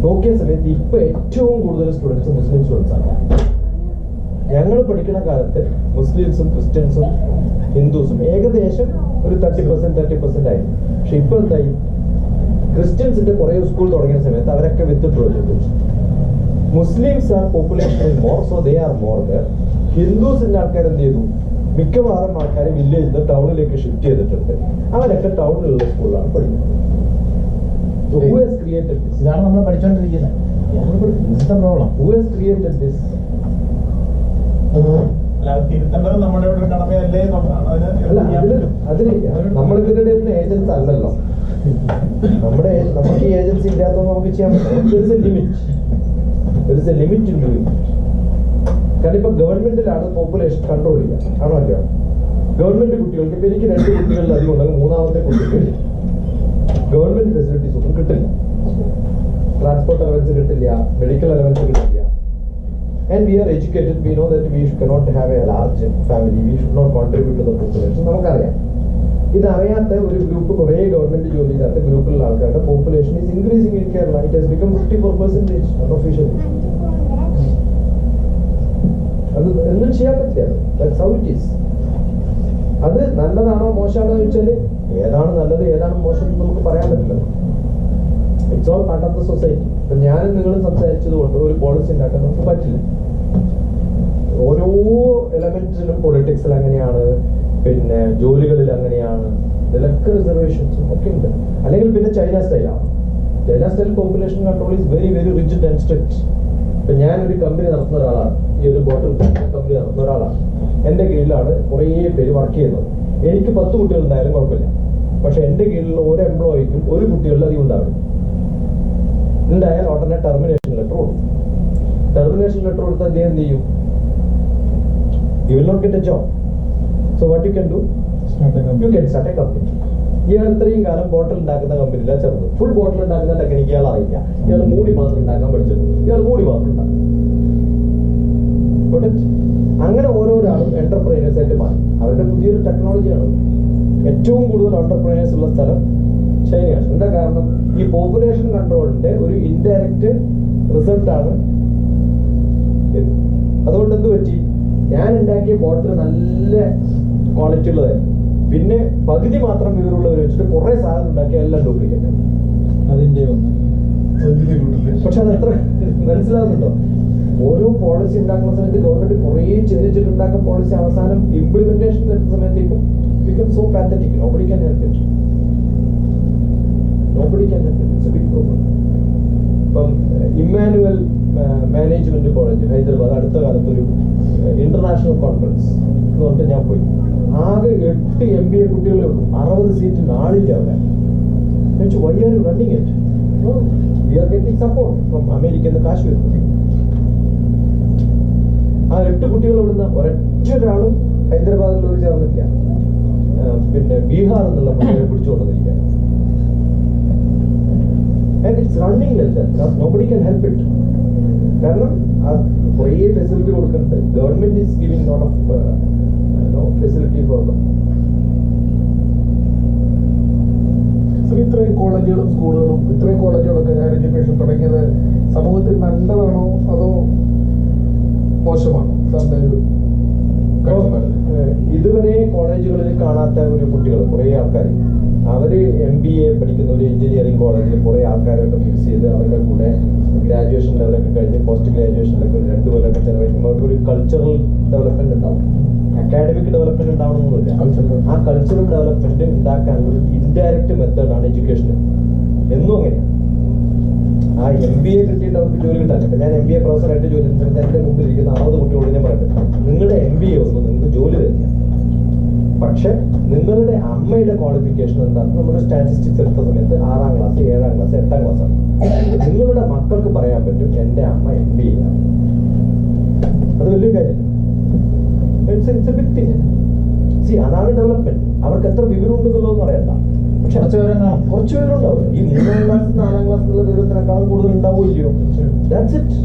നോക്കിയ സമയത്ത് ഇപ്പൊ ഏറ്റവും കൂടുതൽ സ്റ്റുഡൻസ് മുസ്ലിം സ്റ്റുഡൻസ് ആണ്. ഞങ്ങൾ പഠിക്കുന്ന കാലത്ത് മുസ്ലിംസും ക്രിസ്ത്യൻസും ഹിന്ദുസും ഏകദേശം ഒരു 30% ആയിരുന്നു. പക്ഷെ ഇപ്പൊ എന്തായി? ക്രിസ്ത്യൻസിന്റെ കുറെ സ്കൂൾ തുടങ്ങിയ സമയത്ത് അവരൊക്കെ വിത്തിട്ടുള്ളൂ. Muslims are population more, so they are more there. ഹിന്ദുസിന്റെ ആൾക്കാർ എന്ത് ചെയ്തു? മിക്കവാറും ആൾക്കാർ വില്ലേജിൽ നിന്ന് ടൗണിലേക്ക് ഷിഫ്റ്റ് ചെയ്തിട്ടുണ്ട്. അവരൊക്കെ ടൗണിലുള്ള സ്കൂളിലാണ് പഠിക്കുന്നത്. Who has created this? ഇതാണ് നമ്മൾ പഠിച്ചുകൊണ്ടിരിക്കുന്നത്. Problem. Who has created this? തിരുത്തേണ്ടത് നമ്മുടെ ഒരു കടമയല്ലേ? അതിന് നമ്മൾ ഇവരുടെ ഏജൻസ് അല്ലല്ലോ. നമുക്ക് ഈ ഏജൻസി ഇല്ലാത്തത് നമുക്ക് ചെയ്യാൻ പറ്റില്ല. There is a limit in doing it. കാരണം ഇപ്പൊ ഗവൺമെന്റിലാണ് പോപ്പുലേഷൻ കൺട്രോൾ ചെയ്യുക, ആണോ അല്ലയോ? ഗവൺമെന്റ് കുട്ടികൾക്ക് ഇപ്പൊ എനിക്ക് 2 കുട്ടികളിൽ അധികം ഉണ്ടെങ്കിൽ 3ാമത്തെ കുട്ടിക്ക് ഗവൺമെന്റ് ഫെസിലിറ്റീസ് ഒന്നും കിട്ടില്ല. ട്രാൻസ്പോർട്ട് അലവൻസ് കിട്ടില്ല, മെഡിക്കൽ അലവൻസ് കിട്ടില്ല. And we are educated, we know that we cannot have a large family, we should not contribute to the population. നമുക്കറിയാം. ഇതറിയാത്ത ഒരു ഗ്രൂപ്പ്, കുറേ ഗവൺമെന്റ് ജോലി ഇല്ലാത്ത ഗ്രൂപ്പിലുള്ള ആൾക്കാരുടെ population is increasing in Kerala. It has become 54% unofficially. അത് ഒന്നും ചെയ്യാൻ പറ്റില്ല. That's how it is. അത് നല്ലതാണോ മോശമാണോ ചോദിച്ചാൽ ഏതാണ് നല്ലത് ഏതാണ് മോശം നമുക്ക് പറയാൻ പറ്റില്ല. It's all part of the society. ഇപ്പൊ ഞാനും നിങ്ങളും സംസാരിച്ചത് കൊണ്ട് ഒരു പോളിസി ഉണ്ടാക്കാൻ നമുക്ക് പറ്റില്ല. ഓരോ എലമെന്റ്സിലും പൊളിറ്റിക്സിൽ അങ്ങനെയാണ്, പിന്നെ ജോലികളിൽ അങ്ങനെയാണ്, ഇതിലൊക്കെ റിസർവേഷൻസും ഒക്കെ ഉണ്ട്. അല്ലെങ്കിൽ പിന്നെ ചൈന സ്റ്റൈലാണ്. China style population control is very very rigid and strict. ഇപ്പൊ ഞാനൊരു കമ്പനി നടത്തുന്ന ഒരാളാണ്, ഈ ഒരു ബോട്ടിൽ കമ്പനി നടത്തുന്ന ഒരാളാണ്. എന്റെ കീഴിലാണ് കുറേ പേര് വർക്ക് ചെയ്യുന്നത്. എനിക്ക് 10 കുട്ടികൾ ഉണ്ടായാലും കുഴപ്പമില്ല. പക്ഷെ എന്റെ കീഴിലുള്ള ഒരു എംപ്ലോയിക്കും ഒരു കുട്ടികളിൽ അധികം ഉണ്ടാവില്ല. ഉണ്ടായാൽ ഉടനെ ടെർമിനേഷൻ ലെറ്റർ കൊടുക്കും. ടെർമിനേഷൻ ലെറ്റർ കൊടുത്താൽ എന്ത് ചെയ്യും? You will not get a job. So what you can do? You can start a company. ഇയാൾ ഇത്രയും കാലം ബോട്ടിൽ ഉണ്ടാക്കുന്ന കമ്പനിയിലാണ് ചേർന്നത്. ഫുൾ ബോട്ടിൽ ഉണ്ടാക്കുന്ന ടെക്നിക്ക് ഇയാൾ അറിയില്ല. ഇയാൾ മൂടി മാത്രം ഉണ്ടാക്കാൻ പഠിച്ചത്. ഇയാൾ മൂടി മാത്രം ഉണ്ടാക്കും. അങ്ങനെ ഓരോരാളും എന്റർപ്രൈനേഴ്സ് ആയിട്ട് മാറി. അവരുടെ പുതിയൊരു ടെക്നോളജിയാണ്. ഏറ്റവും കൂടുതൽ എന്റർപ്രൈനേഴ്സ് ഉള്ള സ്ഥലം ചൈനയാണ്. എന്താ കാരണം? ഈ പോപ്പുലേഷൻ കൺട്രോളിന്റെ ഒരു ഇൻഡയറക്റ്റ് റിസൾട്ടാണ് ഇത്. അതുകൊണ്ട് എന്ത് പറ്റി? ഞാൻ ഉണ്ടാക്കിയ ബോട്ടിൽ നല്ല ക്വാളിറ്റി ഉള്ളതായിരുന്നു. പിന്നെ പകുതി മാത്രം വിവരമുള്ളവർ വെച്ചിട്ട് കുറെ സാധനം ഉണ്ടാക്കിയ എല്ലാം ഡ്യൂപ്ലിക്കേറ്റ്. അതിന്റെ പക്ഷെ അത് എത്ര മനസ്സിലാവുന്നുണ്ടോ? ഓരോ പോളിസി ഉണ്ടാക്കുന്ന സമയത്ത് ഗവൺമെന്റ് കുറേ ചിന്തിച്ചിട്ടുണ്ടാക്കുന്ന പോളിസി അവസാനം ഇംപ്ലിമെന്റേഷൻ വരുന്ന സമയത്തേക്കും become so pathetic. Nobody can help it. Nobody can help it. It's a big problem. ഇപ്പം ഇമ്മാനുവൽ മാനേജ്മെന്റ് കോളേജ് ഹൈദരാബാദ് അടുത്ത കാലത്തൊരു ഇന്റർനാഷണൽ കോൺഫറൻസ് എന്ന് പറഞ്ഞിട്ട് ഞാൻ പോയി. ആകെ 8 MBA കുട്ടികളേ ഉള്ളൂ, 60 സീറ്റിന് ആളില്ല അവിടെ. Why are you running it? No, we are getting support from America and Kashmir. ആ 8 കുട്ടികൾ ഇവിടുന്ന് ഒരൊരാളും ഹൈദരാബാദിൽ ചേർന്നില്ല. പിന്നെ ബീഹാർ എന്നുള്ള കുട്ടികളെ പിടിച്ചുകൊണ്ടിരിക്കുക. And it's running like that. Nobody can help it. കാരണം കുറേ ഫെസിലിറ്റി കൊടുക്കുന്നുണ്ട്. Government is giving lot of facility for them. ഇത്രയും കോളേജുകളും സ്കൂളുകളും ഇത്രയും കോളേജുകളൊക്കെ ഹയർ എഡ്യൂക്കേഷൻ തുടങ്ങിയത് സമൂഹത്തിൽ നല്ലതാണോ അതോ മോശമാണോ സാറിന്റെ ഒരു കാഴ്ചപ്പാട്? ഇതുവരെ കോളേജുകളിൽ കാണാത്ത ഒരു കുട്ടികൾ കുറേ ആൾക്കാർ, അവര് MBA പഠിക്കുന്ന ഒരു എഞ്ചിനീയറിംഗ് കോളേജിൽ കുറെ ആൾക്കാരൊക്കെ ഫിക്സ് ചെയ്ത് അവരുടെ കൂടെ ഗ്രാജുവേഷൻ ലെവലൊക്കെ കഴിഞ്ഞ് പോസ്റ്റ് ഗ്രാജുവേഷനിലൊക്കെ ഒരു 2 കൊല്ലമൊക്കെ ചെലവഴിക്കുമ്പോൾ അവർക്കൊരു കൾച്ചറൽ ഡെവലപ്മെന്റ് ഉണ്ടാവും. അക്കാഡമിക് ഡെവലപ്മെന്റ് ഉണ്ടാവണമെന്നില്ല. ആ കൾച്ചറൽ ഡെവലപ്മെന്റ് ഉണ്ടാക്കാനുള്ള ഒരു ഇൻഡയറക്റ്റ് മെത്തേഡാണ് എഡ്യൂക്കേഷൻ. എന്നും അങ്ങനെയാണ്. ആ MBA കിട്ടിയിട്ട് അവർക്ക് ജോലി കിട്ടാനില്ല. ഇപ്പം ഞാൻ MBA പ്രൊഫസറായിട്ട് ജോലി ചെയ്യുന്ന എൻ്റെ മുമ്പിൽ ഇരിക്കുന്ന 60 കുട്ടികളോട് ഞാൻ പറയുന്നത്, നിങ്ങളുടെ MBA ഒന്നും നിങ്ങൾക്ക് ജോലി തരില്ല. പക്ഷെ നിങ്ങളുടെ അമ്മയുടെ ക്വാളിഫിക്കേഷൻ എന്താണ്? നമ്മുടെ സ്റ്റാറ്റിസ്റ്റിക്സ് എടുത്ത സമയത്ത് 6ാം ക്ലാസ് 7ാം ക്ലാസ് 8ാം ക്ലാസ്സാണ്. നിങ്ങളുടെ മക്കൾക്ക് പറയാൻ പറ്റും എൻ്റെ അമ്മ MBA ആണ്. അത് വലിയ കാര്യം. അതാണ് ഡെവലപ്മെന്റ്. അവർക്ക് എത്ര വിവരമുണ്ടെന്നുള്ളതെന്ന് അറിയണ്ട. പക്ഷെ കുറച്ച് പേരുണ്ടാവും. ഈ 3ാം ക്ലാസ് 4ാം ക്ലാസ്സിലുള്ള വിവരത്തിനേക്കാളും കൂടുതൽ ഉണ്ടാവില്ലയോ? That's it.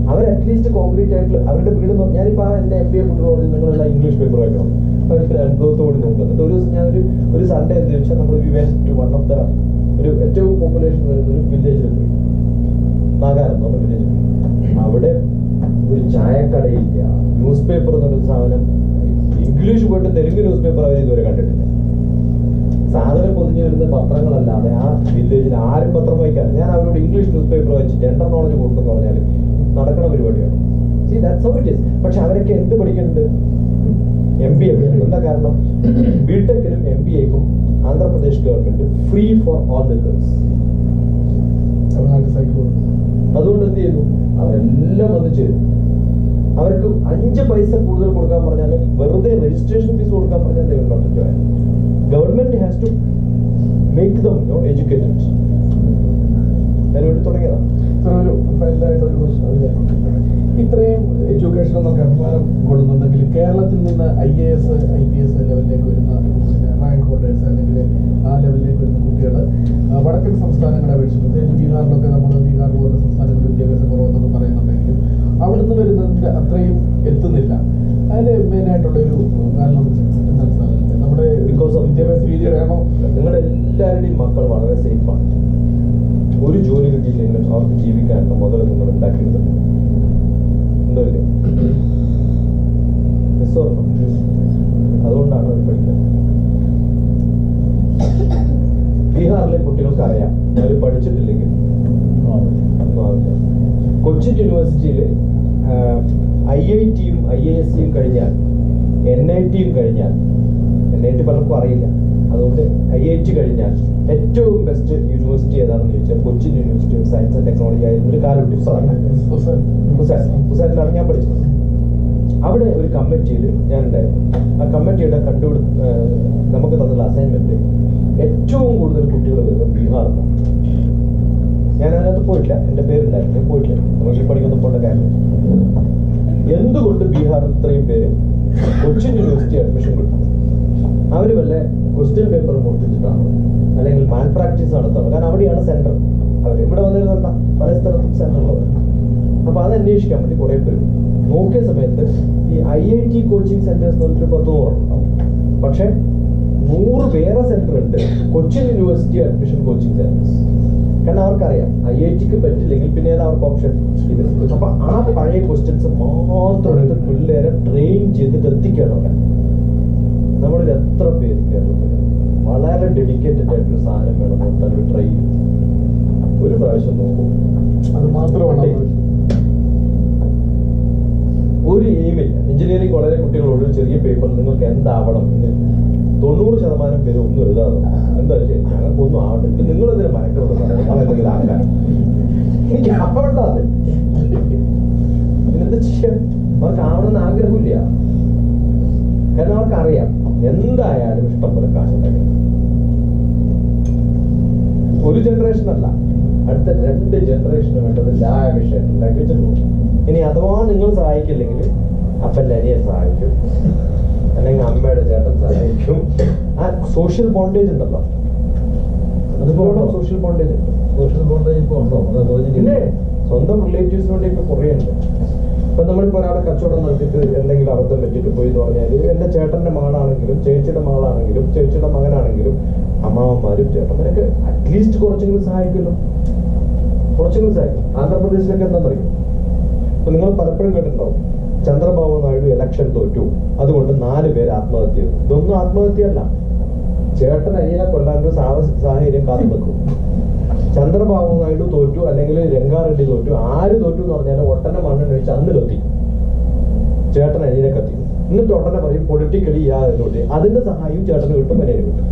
അവർ അറ്റ്ലീസ്റ്റ് കോൺക്രീറ്റ് ആയിട്ട് അവരുടെ വീട് ഞാനിപ്പോൾ എൻ്റെ MBA കുട്ടികളോട് നിങ്ങളെല്ലാം ഇംഗ്ലീഷ് പേപ്പർ വായിക്കണം, അവർക്ക് അനുഭവത്തോട് നോക്കുക. എന്നിട്ട് ഒരു ദിവസം ഞാൻ ഒരു സൺഡേ എന്താ വെച്ചാൽ നമ്മൾ വൺ ഓഫ് ദ ഒരു ഏറ്റവും പോപ്പുലേഷൻ വരുന്ന ഒരു വില്ലേജിൽ പോയി, നാഗാരം എന്ന് പറഞ്ഞ വില്ലേജിൽ പോയി. അവിടെ ഒരു ചായക്കടയില്ല. ന്യൂസ് പേപ്പർ എന്നൊരു സാധനം, ഇംഗ്ലീഷ് പോയിട്ട് തെലുങ്ക് ന്യൂസ് പേപ്പർ അവർ ഇതുവരെ കണ്ടിട്ടില്ല. സാധനം പൊതിഞ്ഞു വരുന്ന പത്രങ്ങളല്ലാതെ ആ വില്ലേജിൽ ആരും പത്രം വായിക്കാറില്ല. ഞാൻ അവരോട് ഇംഗ്ലീഷ് ന്യൂസ് പേപ്പർ വായിച്ച് ജെൻഡർ നോളജ് കൊടുക്കുന്നു പറഞ്ഞാൽ നടക്കുന്ന പരിപാടിയാണ്. പക്ഷെ അവരൊക്കെ എന്ത് പഠിക്കുന്നുണ്ട്? MBA പഠിക്കും. എന്താ കാരണം? ബിടെക്കിനും MBAക്കും Andhra Pradesh government free for all the girls. അതുകൊണ്ട് എന്ത് ചെയ്യുന്നു? അവരെല്ലാം വന്ന് ചേരും. അവർക്ക് 5 പൈസ കൂടുതൽ കൊടുക്കാൻ പറഞ്ഞാൽ, വെറുതെ രജിസ്ട്രേഷൻ ഫീസ് കൊടുക്കാൻ പറഞ്ഞാൽ they will not join. Government has to make them educated. അതിനുവേണ്ടി തുടങ്ങിയതാണ്. ഒരു ഫൈനലായിട്ടൊരു ഇത്രയും എഡ്യൂക്കേഷൻ എന്നൊക്കെ അഭിമാനം കൊടുക്കുന്നുണ്ടെങ്കിൽ കേരളത്തിൽ നിന്ന് IAS IPS ലെവലിലേക്ക് വരുന്ന റാങ്ക് ഹോൾഡേഴ്സ് അല്ലെങ്കിൽ ആ ലെവലിലേക്ക് വരുന്ന കുട്ടികൾ വടക്കൻ സംസ്ഥാനങ്ങളെ അപേക്ഷിച്ച്, പ്രത്യേകിച്ച് ബീഹാറിലൊക്കെ നമ്മൾ ബീഹാർ പോലുള്ള സംസ്ഥാനങ്ങളിൽ വിദ്യാഭ്യാസം കുറവെന്നൊക്കെ പറയുന്നുണ്ടെങ്കിലും അവിടുന്ന് വരുന്നതിന്റെ അത്രയും എത്തുന്നില്ല. അതിന്റെ മെയിനായിട്ടുള്ളൊരു കാരണം എന്താണ് സാർ? നമ്മുടെ ബിക്കോസ് ഓഫ് വിദ്യാഭ്യാസ രീതിയുടെ ആണോ? നിങ്ങളുടെ എല്ലാവരുടെയും മക്കൾ വളരെ സേഫാണ്. ഒരു ജോലി കിട്ടിയില്ലെങ്കിൽ അവർക്ക് ജീവിക്കാനുള്ള മുതൽ നിങ്ങൾ ഉണ്ടാക്കിയെടുക്കുന്നു. ഉണ്ടല്ലോ, അതുകൊണ്ടാണ് അവർ പഠിക്കുന്നത്. ബീഹാറിലെ കുട്ടികൾക്ക് അറിയാം, അവർ പഠിച്ചിട്ടില്ലെങ്കിൽ കൊച്ചിൻ യൂണിവേഴ്സിറ്റിയിൽ IITയും IISCയും കഴിഞ്ഞാൽ NITയും കഴിഞ്ഞാൽ, NIT പലർക്കും അറിയില്ല, അതുകൊണ്ട് IIT കഴിഞ്ഞാൽ ഏറ്റവും ബെസ്റ്റ് യൂണിവേഴ്സിറ്റി ഏതാണെന്ന് ചോദിച്ചാൽ Cochin university of science and technology ആയിരുന്നു ഒരു കാലം. ഹുസൈനിലാണ് ഞാൻ പഠിച്ചത്. അവിടെ ഒരു കമ്മിറ്റിയിൽ ഞാൻ ഉണ്ടായിരുന്നു. ആ കമ്മിറ്റിയുടെ നമുക്ക് തന്നുള്ള അസൈൻമെന്റ് ഏറ്റവും കൂടുതൽ കുട്ടികൾ വരുന്നത് ബീഹാറിലാണ്. ഞാൻ അതിനകത്ത് പോയിട്ടില്ല, എൻ്റെ പേരുണ്ടായിരുന്നു, പോയിട്ടില്ല. നമുക്ക് ഈ പഠിക്കൊന്നും പോകേണ്ട കാര്യം. എന്തുകൊണ്ട് ബീഹാറിൽ ഇത്രയും പേര് കൊച്ചിൻ യൂണിവേഴ്സിറ്റി അഡ്മിഷൻ കിട്ടും? അവർ വല്ല ക്വസ്റ്റ്യൻ പേപ്പർ കൊടുത്തിട്ടാണോ അല്ലെങ്കിൽ മാൻ പ്രാക്ടീസ് നടത്തണം? കാരണം അവിടെയാണ് സെന്റർ. അവർ ഇവിടെ വന്നിരുന്ന പല സ്ഥലത്തും സെന്ററുള്ളത്. അപ്പൊ അത് അന്വേഷിക്കാൻ വേണ്ടി കുറെ പേര് നോക്കിയ സമയത്ത് ഈ IIT കോച്ചിങ് സെന്റേഴ്സ് എന്ന് പറഞ്ഞിട്ട് 10-100 ഉണ്ടാവും. പക്ഷെ 100 വേറെ സെന്റർ ഉണ്ട് Cochin university admission coaching centres. കാരണം അവർക്കറിയാം IITക്ക് പറ്റില്ലെങ്കിൽ പിന്നെ അവർക്ക് ഓപ്ഷൻ ഇത്. അപ്പൊ ആ പഴയ ക്വസ്റ്റ്യൻസ് മാത്രം എടുത്ത് പിള്ളേരെ ട്രെയിൻ ചെയ്തിട്ട് എത്തിക്കണം അവിടെ. നമ്മളിൽ എത്ര പേര് കേരളത്തിൽ വളരെ ഡെഡിക്കേറ്റഡ് ആയിട്ടൊരു സാധനം വേണം നിർത്താൻ ഒരു ട്രെയിൻ. ഒരു പ്രാവശ്യം നോക്കും. അത് മാത്രമാണ് ഒരു എയിമില്ല. എഞ്ചിനീയറിംഗ് വളരെ കുട്ടികളോട് ചെറിയ പേപ്പർ നിങ്ങൾക്ക് എന്താവണം എന്ന് 90% പേര് ഒന്നും എഴുതാതെ എന്താ വെച്ചാൽ ഞങ്ങൾക്ക് ഒന്നും ആവട്ടെ. ഇപ്പൊ നിങ്ങൾ എന്തിനാ മരക്കണമെന്ന് പറയാം എന്തെങ്കിലും ആക്കാൻ എനിക്ക് ആവണ്ടാതെ പിന്നെന്താ ചെയ്യാൻ? അവർക്ക് ആവണമെന്ന് ആഗ്രഹമില്ല. കാരണം അവർക്ക് അറിയാം എന്തായാലും ഇഷ്ടം പോലെ കാശുണ്ടാക്കണം. ഒരു ജനറേഷൻ അല്ല, അടുത്ത 2 ജനറേഷന് വേണ്ടത് ലാവിഷായിട്ട് ഉണ്ടാക്കി വെച്ചിട്ടുണ്ട്. ഇനി അഥവാ നിങ്ങൾ സഹായിക്കില്ലെങ്കിൽ അപ്പൻ്റെ അനിയൻ സഹായിക്കും, അല്ലെങ്കിൽ അമ്മയുടെ ചേട്ടൻ സഹായിക്കും. ആ സോഷ്യൽ ബോണ്ടേജ് ഉണ്ടല്ലോ, അതുപോലെ സോഷ്യൽ ബോണ്ടേജ് ഉണ്ട്. സോഷ്യൽ ബോണ്ടേജ് ഇപ്പോൾ ഉണ്ടോ? പിന്നെ സ്വന്തം റിലേറ്റീവ്സിന് വേണ്ടി ഇപ്പൊ കുറേ ഉണ്ട്. ഇപ്പൊ നമ്മളിപ്പോ ഒരാളെ കച്ചവടം നടത്തിയിട്ട് എന്തെങ്കിലും അബദ്ധം പറ്റിയിട്ട് പോയി എന്ന് പറഞ്ഞാൽ എന്റെ ചേട്ടന്റെ മകളാണെങ്കിലും ചേച്ചിയുടെ മകളാണെങ്കിലും ചേച്ചിയുടെ മകനാണെങ്കിലും അമ്മാവന്മാരും ചേട്ടന്മാരൊക്കെ അറ്റ്ലീസ്റ്റ് കുറച്ചെങ്കിലും സഹായിക്കുമല്ലോ, കുറച്ചെങ്കിലും സഹായിക്കും. ആന്ധ്രാപ്രദേശിലൊക്കെ എന്താണെന്നറിയും? ഇപ്പൊ നിങ്ങൾ പലപ്പോഴും കേട്ടിട്ടുണ്ടാവും, ചന്ദ്രബാബു നായിഡു ഇലക്ഷൻ തോറ്റു, അതുകൊണ്ട് 4 പേര് ആത്മഹത്യ ചെയ്തു. ഇതൊന്നും ആത്മഹത്യയല്ല, ചേട്ടൻ അനിയനെ കൊല്ലാനൊരു സാഹചര്യം കാത്തു നിൽക്കും. ചന്ദ്രബാബു നായിഡു തോറ്റു അല്ലെങ്കിൽ രംഗാറെഡ്ഡി തോറ്റു, ആര് തോറ്റു എന്ന് പറഞ്ഞാൽ ഒട്ടനെ മണ്ണെണ്ണ ഒഴിച്ച് അന്ന് കത്തി, ചേട്ടൻ അനിയനെ കത്തി. എന്നിട്ട് ഒട്ടനെ പറയും പൊളിറ്റിക്കലി എന്ന് തോറ്റി, അതിന്റെ സഹായവും ചേട്ടന് കിട്ടും, അനിയന് കിട്ടും.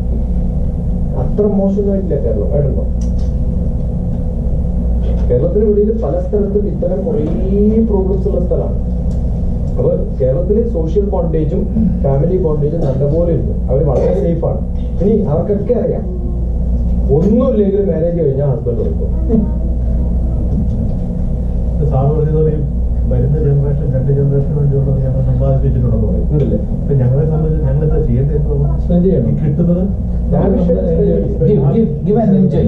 അത്ര മോശമൊന്നുമായിട്ടില്ല കേരളം, ആയിട്ടുണ്ടോ? കേരളത്തിന് വെളിയിൽ പല സ്ഥലത്തും ഇത്തരം കുറേ പ്രോബ്ലംസ് ഉള്ള സ്ഥലമാണ്. അപ്പൊ കേരളത്തിലെ സോഷ്യൽ ബോണ്ടേജും ഫാമിലി ബോണ്ടേജും നല്ലപോലെ ഉണ്ട്. അവർ വളരെ സേഫാണ്. ഇനി അവർക്കൊക്കെ അറിയാം ഒന്നുമില്ലെങ്കിൽ മാരേജ് കഴിഞ്ഞാൽ ഹസ്ബൻഡ് കൊടുക്കും. സാറ് പറഞ്ഞത് വരുന്ന ജനറേഷൻ 2 ജനറേഷന് വേണ്ടിയുള്ളത് ഞങ്ങൾ സമ്പാദിപ്പിച്ചിട്ടുണ്ടെന്ന് പറയും. ഉണ്ടല്ലേ? അപ്പൊ ഞങ്ങളെ സംബന്ധിച്ച് ഞങ്ങൾ എന്താ ചെയ്യേണ്ടത്? സ്പെൻഡ് ചെയ്യണം. കിട്ടുന്നത് Give and enjoy.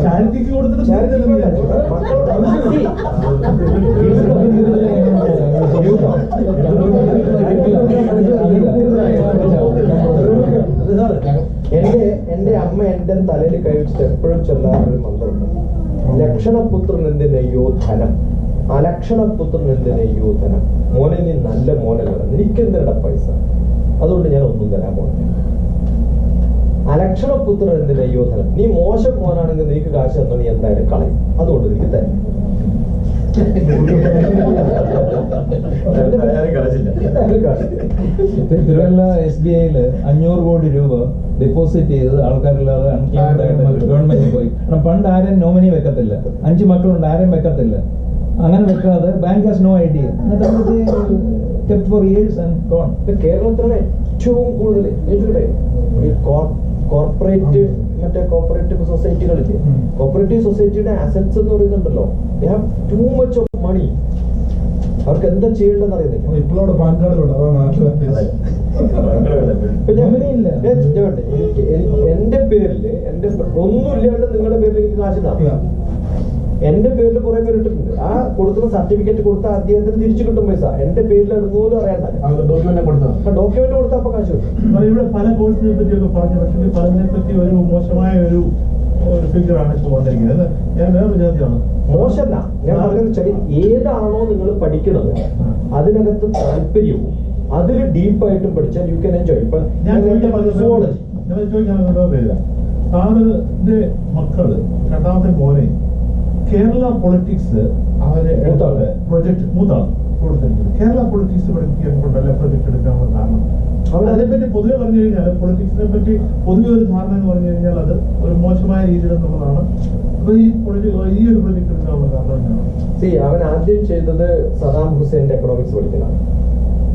ചാരിറ്റിക്ക് കൊടുത്തിട്ട് എന്റെ അമ്മ എന്റെ തലയിൽ കൈവച്ചിട്ട് എപ്പോഴും ചൊല്ലാറൊരു മന്ത്രമുണ്ട്, ലക്ഷണപുത്രൻ എന്തിനയ്യോ ധനം, അലക്ഷണപുത്രൻ എന്തിനയ്യോ ധനം. മോനെ നീ നല്ല മോനല്ല, നിനക്കെന്തിനട പൈസ, അതുകൊണ്ട് ഞാൻ ഒന്നും തരാൻ പോകുന്നില്ല. അലക്ഷണപുത്രൻ എന്തിനയ്യോ ധനം, നീ മോശം മോനാണെങ്കിൽ നിനക്ക് കാശ് തന്നാൽ നീ എന്തായാലും കളയും, അതുകൊണ്ട് നിനക്ക് തരാം. തിരുവല്ല SBI 500 കോടി രൂപ ഡെപ്പോസിറ്റ് ചെയ്ത് ആൾക്കാരില്ലാതെ ഗവൺമെന്റ് പോയി. കാരണം പണ്ട് ആരും നോമിനി വെക്കത്തില്ല, 5 മക്കളുണ്ട് ആരും വെക്കത്തില്ല, അങ്ങനെ വെക്കാതെ ബാങ്ക് ഹാസ് നോ ഐഡിയ. എന്നിട്ട് ഫോർ ഇയേഴ്സ് ആൻഡ് ഗോൺ. കേരളത്തിലാണ് ഏറ്റവും കൂടുതൽ കോർപ്പറേറ്റ് കോപ്പറേറ്റീവ് സൊസൈറ്റികളില്ലേ, കോപ്പറേറ്റീവ് സൊസൈറ്റിയുടെ അസറ്റ്സ് എന്ന് പറയുന്നുണ്ടല്ലോ, they have too much of money. അവർക്ക് എന്താ ചെയ്യേണ്ടതെന്ന് അറിയുന്നില്ല. ഇപ്പോഴോട് പാൻ കാർഡ് വേണം, അതാണ് എന്റെ പേരില് ഒന്നുമില്ലാണ്ട് നിങ്ങളുടെ പേരിൽ എനിക്ക് കാശ് തരാം. എന്റെ പേരിൽ കുറെ പേര് ഇട്ടിട്ടുണ്ട്. ആ കൊടുക്കുന്ന സർട്ടിഫിക്കറ്റ് കൊടുത്ത അദ്ദേഹത്തിന് തിരിച്ചു കിട്ടും പൈസ. എന്റെ പേരിൽ ഇടുന്നോലും അറിയണ്ട, ഡോക്യുമെന്റ് കൊടുത്താൽ അപ്പൊ കാശ് കിട്ടും. ഇവിടെ പല കോഴ്സിനെ പറ്റിയൊക്കെ പറഞ്ഞു, പക്ഷേ പറഞ്ഞതിനെ പറ്റി ഒരു മോശമായ ഒരു ഫിഗറാണ് ഇപ്പോൾ വന്നിരിക്കുന്നത്. ഞാൻ വേറൊരു ചോദ്യമാണ്. മോശമല്ല, ഞാൻ പറഞ്ഞത് വെച്ചാൽ ഏതാണോ നിങ്ങൾ പഠിക്കുന്നത് അതിനകത്ത് താല്പര്യവും അതിൽ ഡീപ്പായിട്ടും പഠിച്ചാൽ യു ക്യാൻ എൻജോയ്. ഇപ്പൊ ഞാൻ ചോദിക്കാൻ പേരില്ല, സാറിന്റെ മക്കള് രണ്ടാമത്തെ മോനെ കേരള പൊളിറ്റിക്സ് അവരെ പ്രൊജക്ട് മൂത്താണ് കൊടുത്തിരിക്കുന്നത്. കേരള പൊളിറ്റിക്സ് പഠിപ്പിക്കാൻ കൊണ്ടല്ല പ്രൊജക്ട് എടുക്കാനുള്ള കാരണം. അതിനെപ്പറ്റി പൊതുവെ പറഞ്ഞു കഴിഞ്ഞാൽ പൊളിറ്റിക്സിനെ പറ്റി പൊതുവെ ഒരു ധാരണ എന്ന് പറഞ്ഞു കഴിഞ്ഞാൽ അത് ഒരു മോശമായ രീതിയിൽ എന്നുള്ളതാണ്. അപ്പൊ ഈ ഒരു പ്രൊജക്ട് എടുക്കാനുള്ള കാരണം എന്താണ്? അവൻ ആദ്യം ചെയ്തത് സദാം ഹുസൈന്റെ എക്കണോമിക്സ് പഠിക്കലാണ്.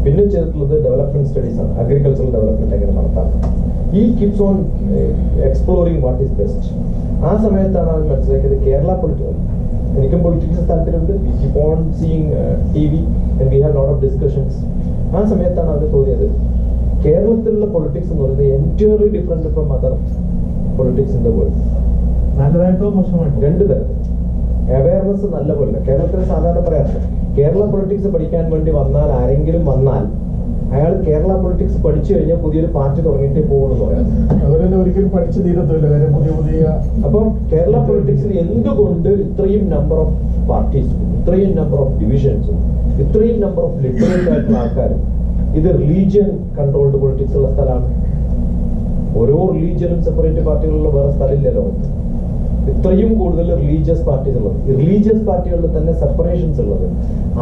പിന്നെ ചെയ്തിട്ടുള്ളത് ഡെവലപ്മെന്റ് സ്റ്റഡീസ് ആണ്, അഗ്രികൾച്ചറൽ ഡെവലപ്മെന്റ് എങ്ങനെ നടത്താം. ഈ keeps on exploring what is best. ആ സമയത്താണ് അവൻ മനസ്സിലാക്കിയത് കേരള പൊളിറ്റിക്സ്, എനിക്കും പൊളിറ്റിക്സ് താല്പര്യമുണ്ട്, we keep on seeing TV and we have lot of discussions. ആ സമയത്താണ് അവന് തോന്നിയത് കേരളത്തിലുള്ള പൊളിറ്റിക്സ് എന്ന് പറയുന്നത് entirely different from other politics in the world. നല്ലതായിട്ടോ മോശമായിട്ടോ 2 തരത്തിൽ അവയർനെസ് നല്ല പോലെ. കേരളത്തിൽ സാധാരണ പറയാറുണ്ട് കേരള പൊളിറ്റിക്സ് പഠിക്കാൻ വേണ്ടി വന്നാൽ ആരെങ്കിലും വന്നാൽ അയാൾ കേരള പൊളിറ്റിക്സ് പഠിച്ചു കഴിഞ്ഞാൽ പുതിയൊരു പാർട്ടി തുടങ്ങിയിട്ടേ പോകുമെന്ന് പറയാം. അവരെന്നെ ഒരിക്കലും പഠിച്ചു തീരത്തില്ല, കാര്യം പുതിയ അപ്പം കേരള പൊളിറ്റിക്സിൽ എന്തുകൊണ്ട് ഇത്രയും നമ്പർ ഓഫ് പാർട്ടീസും ഇത്രയും നമ്പർ ഓഫ് ഡിവിഷൻസും ഇത്രയും നമ്പർ ഓഫ് ലിറ്ററേറ്റ് ആയിട്ടുള്ള ആൾക്കാരും ഇത് റിലീജിയൻ കൺട്രോൾഡ് പൊളിറ്റിക്സ് ഉള്ള സ്ഥലമാണ്. ഓരോ റിലീജിയനും സെപ്പറേറ്റ് പാർട്ടികളുള്ള വേറെ സ്ഥലമില്ലല്ലോ. ഇത്രയും കൂടുതൽ റിലീജിയസ് പാർട്ടീസ് ഉള്ളത്, ഈ റിലീജിയസ് പാർട്ടികളിൽ തന്നെ സെപ്പറേഷൻസ് ഉള്ളത്.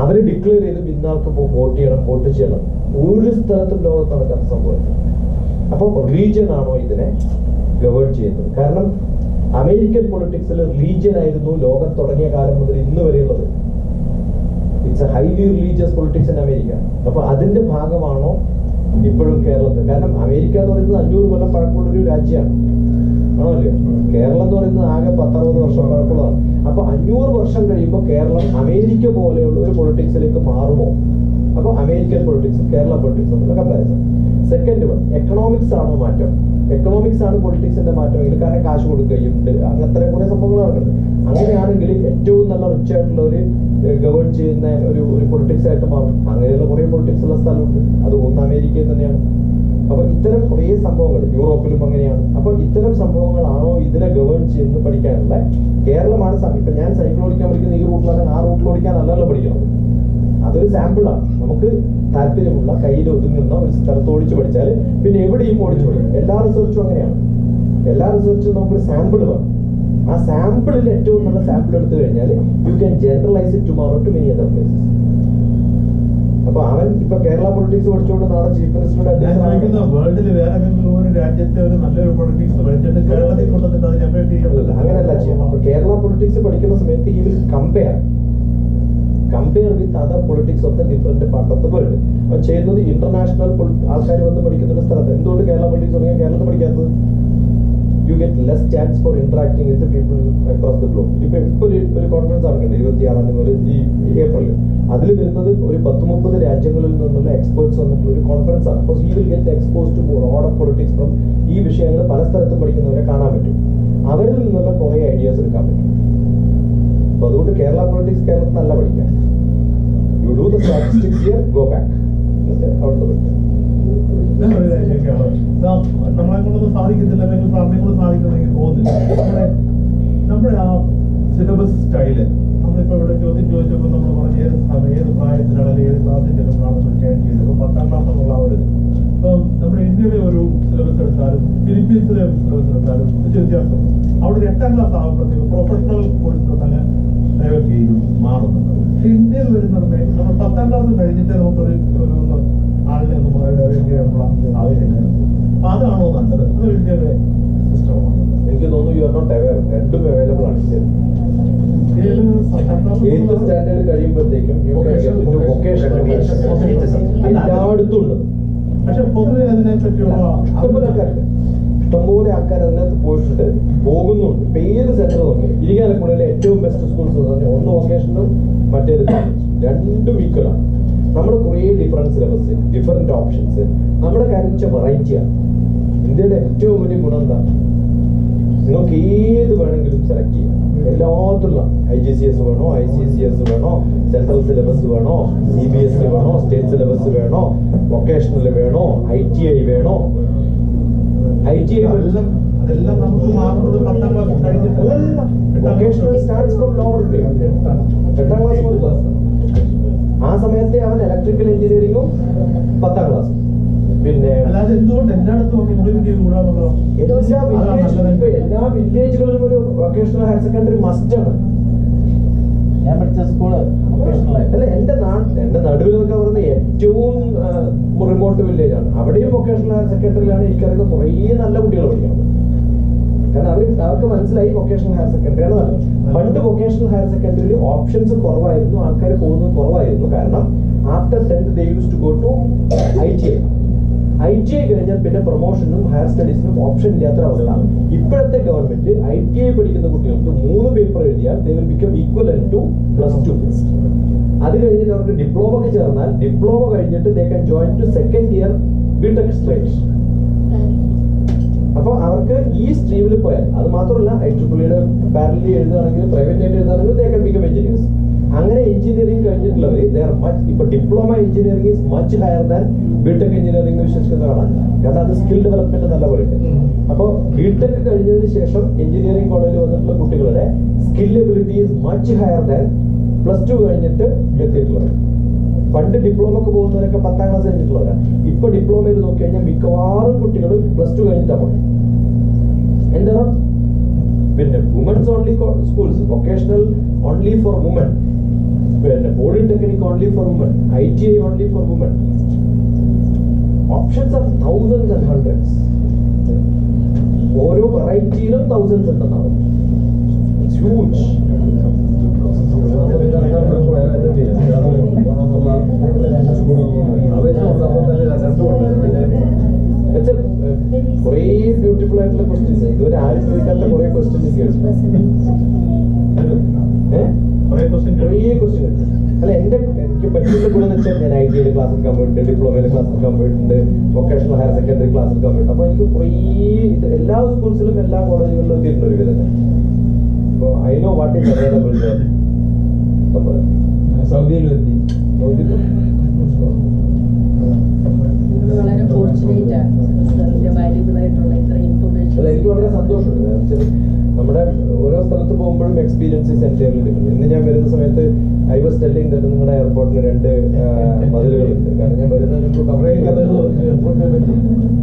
അവർ ഡിക്ലെയർ ചെയ്ത് ഇന്നാൾക്ക് വോട്ട് ചെയ്യണം, വോട്ട് ചെയ്യണം. ഒരു സ്ഥലത്തും ലോകത്ത് നടക്കാത്ത സംഭവം. അപ്പോൾ റിലീജിയൻ ആണോ ഇതിനെ ഗവേൺ ചെയ്യുന്നത്? കാരണം അമേരിക്കൻ പൊളിറ്റിക്സിൽ റിലീജിയൻ ആയിരുന്നു ലോകം തുടങ്ങിയ കാലം മുതൽ ഇന്ന് വരെയുള്ളത്. It's a highly religious politics in America. അപ്പൊ അതിന്റെ ഭാഗമാണോ ഇപ്പോഴും കേരളത്തിൽ? കാരണം അമേരിക്ക എന്ന് പറയുന്നത് 500 കൊല്ലം പഴക്കമുള്ളൊരു രാജ്യമാണ്, ആണല്ലോ. കേരളം എന്ന് പറയുന്നത് ആകെ 10-60 വർഷം പഴക്കമുള്ളതാണ്. അപ്പൊ 500 വർഷം കഴിയുമ്പോൾ കേരളം അമേരിക്ക പോലെയുള്ള ഒരു പൊളിറ്റിക്സിലേക്ക് മാറുമോ? അപ്പൊ അമേരിക്കൻ പൊളിറ്റിക്സും കേരള പൊളിറ്റിക്സും തമ്മിലുള്ള കമ്പാരിസൺ. സെക്കൻഡ് വൺ, എക്കണോമിക്സ് ആണോ മാറ്റം? എക്കണോമിക്സ് ആണ് പൊളിറ്റിക്സിന്റെ മാറ്റമെങ്കിൽ, കാരണം കാശ് കൊടുക്കുകയും അങ്ങനത്തെ കുറെ സംഭവങ്ങൾ നടക്കുന്നുണ്ട്. അങ്ങനെയാണെങ്കിൽ ഏറ്റവും നല്ല റിച്ച് ആയിട്ടുള്ള ഒരു ഗവേൺ ചെയ്യുന്ന ഒരു പൊളിറ്റിക്സ് ആയിട്ട് മാറും. അങ്ങനെയുള്ള കുറെ പൊളിറ്റിക്സ് ഉള്ള സ്ഥലമുണ്ട്. അത് ഒന്ന് അമേരിക്കയിൽ തന്നെയാണ്. അപ്പൊ ഇത്തരം കുറേ സംഭവങ്ങൾ യൂറോപ്പിലും അങ്ങനെയാണ്. അപ്പൊ ഇത്തരം സംഭവങ്ങളാണോ ഇതിനെ ഗവേൺ ചെയ്യുന്നത് പഠിക്കാനുള്ള? കേരളമാണ്. ഇപ്പൊ ഞാൻ സൈക്കിൾ ഓടിക്കാൻ പഠിക്കുന്ന ഈ റൂട്ടിലാണ്, ആ റൂട്ടിൽ ഓടിക്കാനല്ലല്ലോ പഠിക്കുന്നത്. അതൊരു സാമ്പിളാണ്. നമുക്ക് താല്പര്യമുള്ള കയ്യിൽ ഒതുങ്ങുന്ന ഒരു സ്ഥലത്ത് ഓടിച്ചു പഠിച്ചാൽ പിന്നെ എവിടെയും ഓടിച്ചു പഠിക്കും. എല്ലാ റിസർച്ചും അങ്ങനെയാണ്. എല്ലാ റിസർച്ചും നമുക്കൊരു സാമ്പിൾ വേണം. ആ സാമ്പിളിൽ ഏറ്റവും നല്ല സാമ്പിൾ എടുത്തു കഴിഞ്ഞാൽ you can generalise it tomorrow to many other places. അപ്പൊ അവൻ ഇപ്പൊ കേരള പൊളിറ്റിക്സ് പഠിച്ചുകൊണ്ട് നാളെ ചീഫ് മിനിസ്റ്ററുടെ വേൾഡിൽ വേറെ ഒരു രാജ്യത്തെ ഒരു നല്ലൊരു പൊളിറ്റിക്സ് പഠിച്ചിട്ട് കേരളത്തിൽ കൊണ്ടുവന്നിട്ട് അത് ജനറേറ്റ് ചെയ്യാൻ അങ്ങനെയല്ല ചെയ്യാം. അപ്പൊ കേരള പൊളിറ്റിക്സ് പഠിക്കുന്ന സമയത്ത് ഈ will compare with other politics of the different part of the world. അപ്പൊ ചെയ്യുന്നത് ഇന്റർനാഷണൽ ആൾക്കാർ വന്ന് പഠിക്കുന്ന ഒരു സ്ഥലത്ത് എന്തുകൊണ്ട് കേരള പൊളിറ്റിക്സ് തുടങ്ങിയാൽ കേരളത്തിൽ പഠിക്കാത്തത്? You get less chance for interacting with people across the globe. ഇപ്പൊ ഒരു കോൺഫറൻസ് നടക്കുന്നുണ്ട് 26 ഈ ഏപ്രിലിൽ. അതിൽ വരുന്നത് ഒരു 10-30 രാജ്യങ്ങളിൽ നിന്നുള്ള എക്സ്പേർട്സ് വന്നിട്ടുള്ള ഒരു കോൺഫറൻസ് ആണ്. അപ്പോൾ he will get expose to lot of politics from ഈ വിഷയങ്ങൾ പല സ്ഥലത്തും പഠിക്കുന്നവരെ കാണാൻ പറ്റും. അവരിൽ നിന്നുള്ള കുറെ ഐഡിയാസ് എടുക്കാൻ പറ്റും. അപ്പൊ അതുകൊണ്ട് കേരള പൊളിറ്റിക്സ് കേരളത്തിൽ നല്ല പഠിക്കാം. You do the statistics here, go back അവിടുത്തെ പഠിക്കാം. നമ്മളെ കൊണ്ടൊന്നും സാധിക്കത്തില്ല, അല്ലെങ്കിൽ പറഞ്ഞെ കൊണ്ട് സാധിക്കുന്നെങ്കിൽ തോന്നുന്നില്ല. നമ്മുടെ ആ സിലബസ് സ്റ്റൈല് നമ്മളിപ്പോ ഇവിടെ ചോദ്യം ചോദിച്ചപ്പോൾ നമ്മൾ പറഞ്ഞ ഏത് പ്രായത്തിലാണ് അല്ലെങ്കിൽ ഏത് ക്ലാസ്സിൽ ചെല്ലുമ്പോഴാണ് ചേഞ്ച് ചെയ്തത്. ഇപ്പൊ 10ാം ക്ലാസ് എന്നുള്ള ആ ഒരു ഇപ്പം നമ്മുടെ ഇന്ത്യയിലെ ഒരു സിലബസ് എടുത്താലും ഫിലിപ്പീൻസിലെ സിലബസ് എടുത്താലും വ്യത്യാസം. അവിടെ ഒരു 8ാം ക്ലാസ് ആകുമ്പോഴത്തേക്ക് പ്രൊഫഷണൽ കോഴ്സിൽ തന്നെ ഡൈവേർട്ട് ചെയ്ത് മാറുന്നുണ്ട്. പക്ഷെ ഇന്ത്യയിൽ വരുന്നുണ്ട് നമ്മൾ 10ാം ക്ലാസ് കഴിഞ്ഞിട്ട് നമുക്കൊരു ആളിനെ നമ്മൾ ഡൈവേർട്ട് ചെയ്യാനുള്ള സാഹചര്യം. അപ്പൊ അതാണോ നല്ലത്? അത് ഇന്ത്യയുടെ സിസ്റ്റമാണ്. എനിക്ക് തോന്നുന്നു യു ആർ നോട്ട് അവെയർ. രണ്ടും അവൈലബിൾ ആണ്. 8th സ്റ്റാൻഡേർഡ് കഴിയുമ്പോഴത്തേക്കും എല്ലായിടത്തും ഉണ്ട്. പക്ഷെ പൊതുവെ അതിനെ പറ്റിയുള്ള ഇഷ്ടംപോലെ ആൾക്കാർ അതിനകത്ത് പോയിട്ടുണ്ട്, പോകുന്നുണ്ട്. ഇപ്പൊ ഏത് സെന്റർ നോക്കി ഇരിക്കാനക്കുള്ളിലെ ഏറ്റവും ബെസ്റ്റ് സ്കൂൾസ് ഒന്ന് വൊക്കേഷനും മറ്റേത് രണ്ടും ഈക്വലാണ്. നമ്മൾ കുറേ ഡിഫറൻറ്റ് സിലബസ്, ഡിഫറെന്റ് ഓപ്ഷൻസ്. നമ്മുടെ കാര്യം വെച്ചാൽ വെറൈറ്റിയാണ്. ഇന്ത്യയുടെ ഏറ്റവും വലിയ ഗുണം എന്താ? നിങ്ങൾക്ക് ഏത് വേണമെങ്കിലും സെലക്ട് ചെയ്യാം. എല്ലാത്തിലുള്ള IGCS വേണോ, ICCS വേണോ, സെൻട്രൽ സിലബസ് വേണോ, CBSE വേണോ, സ്റ്റേറ്റ് സിലബസ് വേണോ, വൊക്കേഷണൽ വേണോ, ITI വേണോ. ITI അതെല്ലാം നമുക്ക് മാറുന്നത് 10ാം ക്ലാസ് കഴിഞ്ഞിട്ട്. Vocational starts from lower grade. 8ാം class മുതൽ ആ സമയത്തെ അവൻ ഇലക്ട്രിക്കൽ എഞ്ചിനീയറിംഗും 10ാം ക്ലാസ്. പിന്നെ അല്ലാതെ എന്തുകൊണ്ട് എല്ലായിടത്തും എല്ലാ വില്ലേജുകളിലും ഒരു വൊക്കേഷണൽ ഹയർ സെക്കൻഡറി മസ്റ്റ് ആണ്. ഞാൻ പഠിച്ച സ്കൂള് അല്ല, എന്റെ നടുവിൽ എന്നൊക്കെ പറയുന്നത് ഏറ്റവും റിമോട്ട് വില്ലേജ് ആണ്. അവിടെയും വൊക്കേഷണൽ ഹയർ സെക്കൻഡറിയിലാണ് എനിക്കറിയുന്ന കുറേ നല്ല കുട്ടികൾ പഠിക്കുന്നത്. കാരണം അവർക്ക് മനസ്സിലായി വൊക്കേഷണൽ ഹയർ സെക്കൻഡറി ആണ് നല്ലത്. പണ്ട് വൊക്കേഷണൽ ഹയർ സെക്കൻഡറിയിൽ ഓപ്ഷൻസ് കുറവായിരുന്നു, ആൾക്കാർ പോകുന്നത് കുറവായിരുന്നു. കാരണം after 10th they used to go to ITI കഴിഞ്ഞാൽ പിന്നെ പ്രൊമോഷനും ഹയർ സ്റ്റഡീസിനും ഓപ്ഷൻ ഇല്ലാത്ത അവസ്ഥയാണ്. ഇപ്പോഴത്തെ ഗവൺമെന്റ് ITI പഠിക്കുന്ന കുട്ടികൾക്ക് 3 പേപ്പർ എഴുതിയാൽ they will become equivalent to +2. അത് കഴിഞ്ഞിട്ട് അവർക്ക് ഡിപ്ലോമക്ക് ചേർന്നാൽ ഡിപ്ലോമ കഴിഞ്ഞിട്ട് they can join to 2nd year BTech straight. അപ്പൊ അവർക്ക് ഈ സ്ട്രീമിൽ പോയാൽ, അത് മാത്രമല്ല IEEE പാരലി എഴുതുകയാണെങ്കിൽ പ്രൈവറ്റ് ആയിട്ട് എഴുതുകയാണെങ്കിൽ they can become engineers. അങ്ങനെ എഞ്ചിനീയറിംഗ് കഴിഞ്ഞിട്ടുള്ളവർ ഇപ്പൊ diploma engineering is much higher than BTech engineering വിശ്വസിക്കുന്നതാണ്. കാരണം അത് സ്കിൽ ഡെവലപ്മെന്റ് നല്ല പോലെ ഉണ്ട്. അപ്പോൾ ബിടെക് കഴിഞ്ഞതിന് ശേഷം എഞ്ചിനീയറിംഗ് കോളേജിൽ വന്നിട്ടുള്ള കുട്ടികളുടെ skill ability is much higher than +2 കഴിഞ്ഞിട്ട് എത്തിയിട്ടുള്ളത്. പണ്ട് ഡിപ്ലോമക്ക് പോകുന്നവരൊക്കെ 10ാം ക്ലാസ് കഴിഞ്ഞിട്ടുള്ളവരാണ്. ഇപ്പൊ ഡിപ്ലോമയിൽ നോക്കി കഴിഞ്ഞാൽ മിക്കവാറും കുട്ടികൾ +2 കഴിഞ്ഞിട്ടാണ് പോയത്. എന്താ പിന്നെ women's only schools, vocational only for women, പിന്നെ polytechnic only for women, ITI only for women. Options are thousands and hundreds. ഓരോ വെറൈറ്റിയിലും thousands ഉണ്ടെന്നാണ്. It's huge. കുറേ ബ്യൂട്ടിഫുൾ ആയിട്ടുള്ള ക്വസ്റ്റ്യൻസ്, ഇതുവരെ ആരും ചോദിക്കാത്ത കുറെ ക്വസ്റ്റ്യൻസ് കേൾക്കും. കുറേ ക്വസ്റ്റ്യൻ അല്ല, എനിക്ക് പറ്റുന്ന ഗുണം എന്ന് വെച്ചാൽ ഞാൻ ITI ക്ലാസ് എടുക്കാൻ പോയിട്ടുണ്ട്, ഡിപ്ലോമയിൽ ക്ലാസ് എടുക്കാൻ പോയിട്ടുണ്ട്, വൊക്കേഷണൽ ഹയർ സെക്കൻഡറി ക്ലാസ് എടുക്കാൻ പോയിട്ടുണ്ട്. അപ്പൊ എനിക്ക് കുറേ എല്ലാ സ്കൂൾസിലും എല്ലാ കോളേജുകളിലും എത്തിയിട്ടുണ്ട് ഒരു വിധത്തിൽ. അപ്പോൾ I know what is available. സൗദിയിലും എത്തി. വളരെ ഫോർച്ചുനേറ്റ് ആണ് സാറിന്റെ വാല്യുബിൾ ആയിട്ടുള്ള ഇത്ര ഇൻഫർമേഷൻ. അല്ല, എനിക്ക് വളരെ സന്തോഷമുണ്ട്. കാരണം വെച്ചാൽ നമ്മുടെ ഓരോ സ്ഥലത്ത് പോകുമ്പോഴും എക്സ്പീരിയൻസസ് എൻറ്റയർലി ഡിഫറെന്റ്. ഇന്ന് ഞാൻ വരുന്ന സമയത്ത് ഐ വാസ് ടെല്ലിംഗ് ദാറ്റ് നിങ്ങളുടെ എയർപോർട്ടിന് 2 മതിലുകളുണ്ട്. കാരണം ഞാൻ വരുന്നതിന്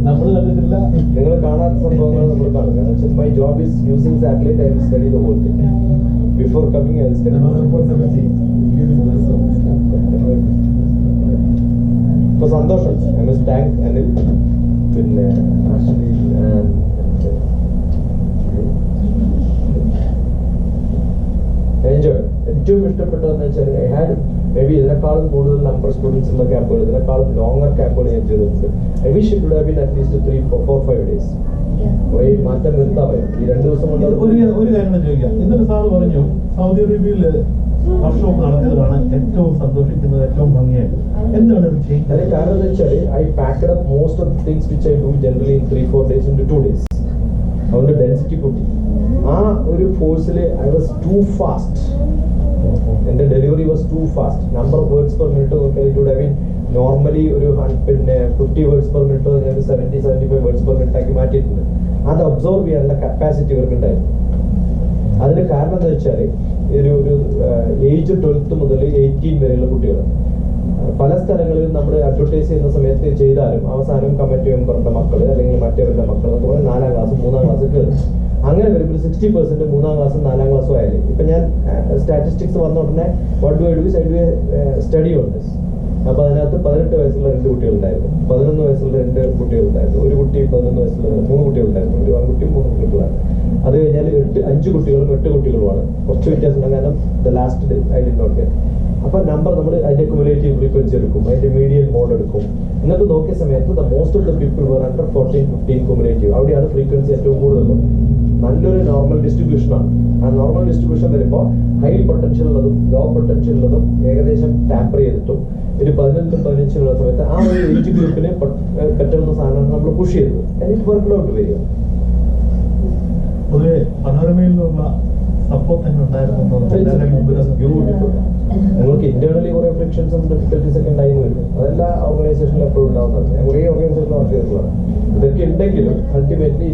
നമ്മൾ കണ്ടിട്ടില്ല, നിങ്ങൾ കാണാത്ത സംഭവങ്ങൾ നമ്മൾ കാണും. കാരണം വെച്ചാൽ my job is using satellite. I will study the whole thing before coming. I will study. ഇപ്പൊ സന്തോഷം. ഐ മസ്റ്റ് താങ്ക് അനിൽ, പിന്നെ ആഷ്ലി എൻജോയ്. ഏറ്റവും ഇഷ്ടപ്പെട്ടതെന്ന് വെച്ചാൽ ഐ ഹാഡ് മേ ബി ഇതിനേക്കാളും കൂടുതൽ നമ്പർ സ്റ്റുഡൻസ് ഉള്ള ക്യാമ്പുകൾ, ഇതിനേക്കാളും ലോങ്ങർ ക്യാമ്പുകൾ ഞാൻ ചെയ്തിട്ടുണ്ട്. I wish it would have been at least 3-4-5 days. കുറേ മാറ്റം വരുത്താൻ ഈ 2 ദിവസം കൊണ്ട് ഒരു കാര്യം ചോദിക്കാം. ഇന്നലെ സാറ് പറഞ്ഞു സൗദി അറേബ്യയിൽ വർക്ക്ഷോപ്പ് നടത്തിയത് കാണാൻ ഏറ്റവും സന്തോഷിക്കുന്നത്, ഏറ്റവും ഭംഗിയായിട്ട്. എന്താണ് ഇത് ചെയ്യുന്നത്? അതിന് കാരണം എന്ന് വെച്ചാൽ I packed up most of things which I do generally in 3-4 days into 2 days. അതുകൊണ്ട് ഡെൻസിറ്റി കൂട്ടി. ആ ഒരു ഫോഴ്സിൽ ഐ വാസ് ടു ഫാസ്റ്റ്. എന്റെ delivery was too fast. Number of words per minute നോക്കിയാൽ it would have been normally ഒരു 50 words per minute ഞാൻ 70-75 words per minute ആക്കി മാറ്റിയിട്ടുണ്ട്. അത് അബ്സോർവ് ചെയ്യാനുള്ള കപ്പാസിറ്റി ഇവർക്കുണ്ടായിരുന്നു. അതിന് കാരണം എന്താ വെച്ചാൽ ഒരു ഏജ് 12 മുതൽ 18 വരെയുള്ള കുട്ടികൾ പല സ്ഥലങ്ങളിലും നമ്മൾ അഡ്വർടൈസ് ചെയ്യുന്ന സമയത്ത് ചെയ്താലും അവസാനം കമ്മിറ്റി മെമ്പറിന്റെ മക്കൾ അല്ലെങ്കിൽ മറ്റവരുടെ മക്കൾ എന്നൊക്കെ പറഞ്ഞാൽ 4ാം ക്ലാസ് 3ാം ക്ലാസ് കയറും. അങ്ങനെ വരുമ്പോൾ 60% 3ാം ക്ലാസ്സും 4ാം ക്ലാസ്സും ആയാലും. ഇപ്പൊ ഞാൻ സ്റ്റാറ്റിസ്റ്റിക്സ് വന്ന ഉടനെ what do I do study on this. അപ്പൊ അതിനകത്ത് 18 വയസ്സുള്ള 2 കുട്ടികളുണ്ടായിരുന്നു, 11 വയസ്സുള്ള 2 കുട്ടികളുണ്ടായിരുന്നു, ഒരു കുട്ടി 11 വയസ്സുള്ള 3 കുട്ടികളുണ്ടായിരുന്നു, ഒരു ആൺകുട്ടിയും 3 കുട്ടികളാണ്. അത് കഴിഞ്ഞാൽ 5 കുട്ടികളും 8 കുട്ടികളുമാണ്. കുറച്ച് വ്യത്യാസം, കാരണം the last day I did not get. അപ്പൊ നമ്പർ നമ്മൾ അതിന്റെ ക്യുമുലേറ്റീവ് ഫ്രീക്വൻസി എടുക്കും, അതിന്റെ മീഡിയൻ മോഡ് എടുക്കും. എന്നിട്ട് നോക്കിയ സമയത്ത് the most of the people were under 14-15 cumulative. അവിടെയാണ് ഫ്രീക്വൻസി ഏറ്റവും കൂടുതലുള്ളത്. നല്ലൊരു നോർമൽ ഡിസ്ട്രിബ്യൂഷനാണ്. ആ നോർമൽ ഡിസ്ട്രിബ്യൂഷൻ വരുമ്പോൾ ഹൈ പൊട്ടൻഷ്യൽ ഉള്ളതും ലോ പൊട്ടൻഷ്യൽ ഉള്ളതും ഏകദേശം ടാപ്പർ ചെയ്തിട്ടും ഒരു 15 ഉള്ള സമയത്ത് ആ ഒരു ഏജ് ഗ്രൂപ്പിന് പറ്റുന്ന സാധനങ്ങൾ നമ്മൾ പുഷ് ചെയ്തത്. എനിക്ക് വർക്ക്ഡ് ഔട്ട് വരിക. പൊതുവെ പനോരമയിൽ നിന്നുള്ള സപ്പോർട്ട് തന്നെ ബ്യൂട്ടിഫുൾ. നിങ്ങൾക്ക് ഇന്റേണലി കുറെ ഫ്രിക്ഷൻസും ഡിഫിക്കൽട്ടീസ് ഒക്കെ ഉണ്ടായിരുന്നു വരും. അതെല്ലാ ഓർഗനൈസേഷനിലും എപ്പോഴും ഉണ്ടാവുന്നത്. ഞാൻ കുറേ ഓർഗനൈസേഷൻ വർക്ക് ചെയ്തിട്ടുള്ളതാണ്. ഇതൊക്കെ ഉണ്ടെങ്കിലും അൾട്ടിമേറ്റ്ലി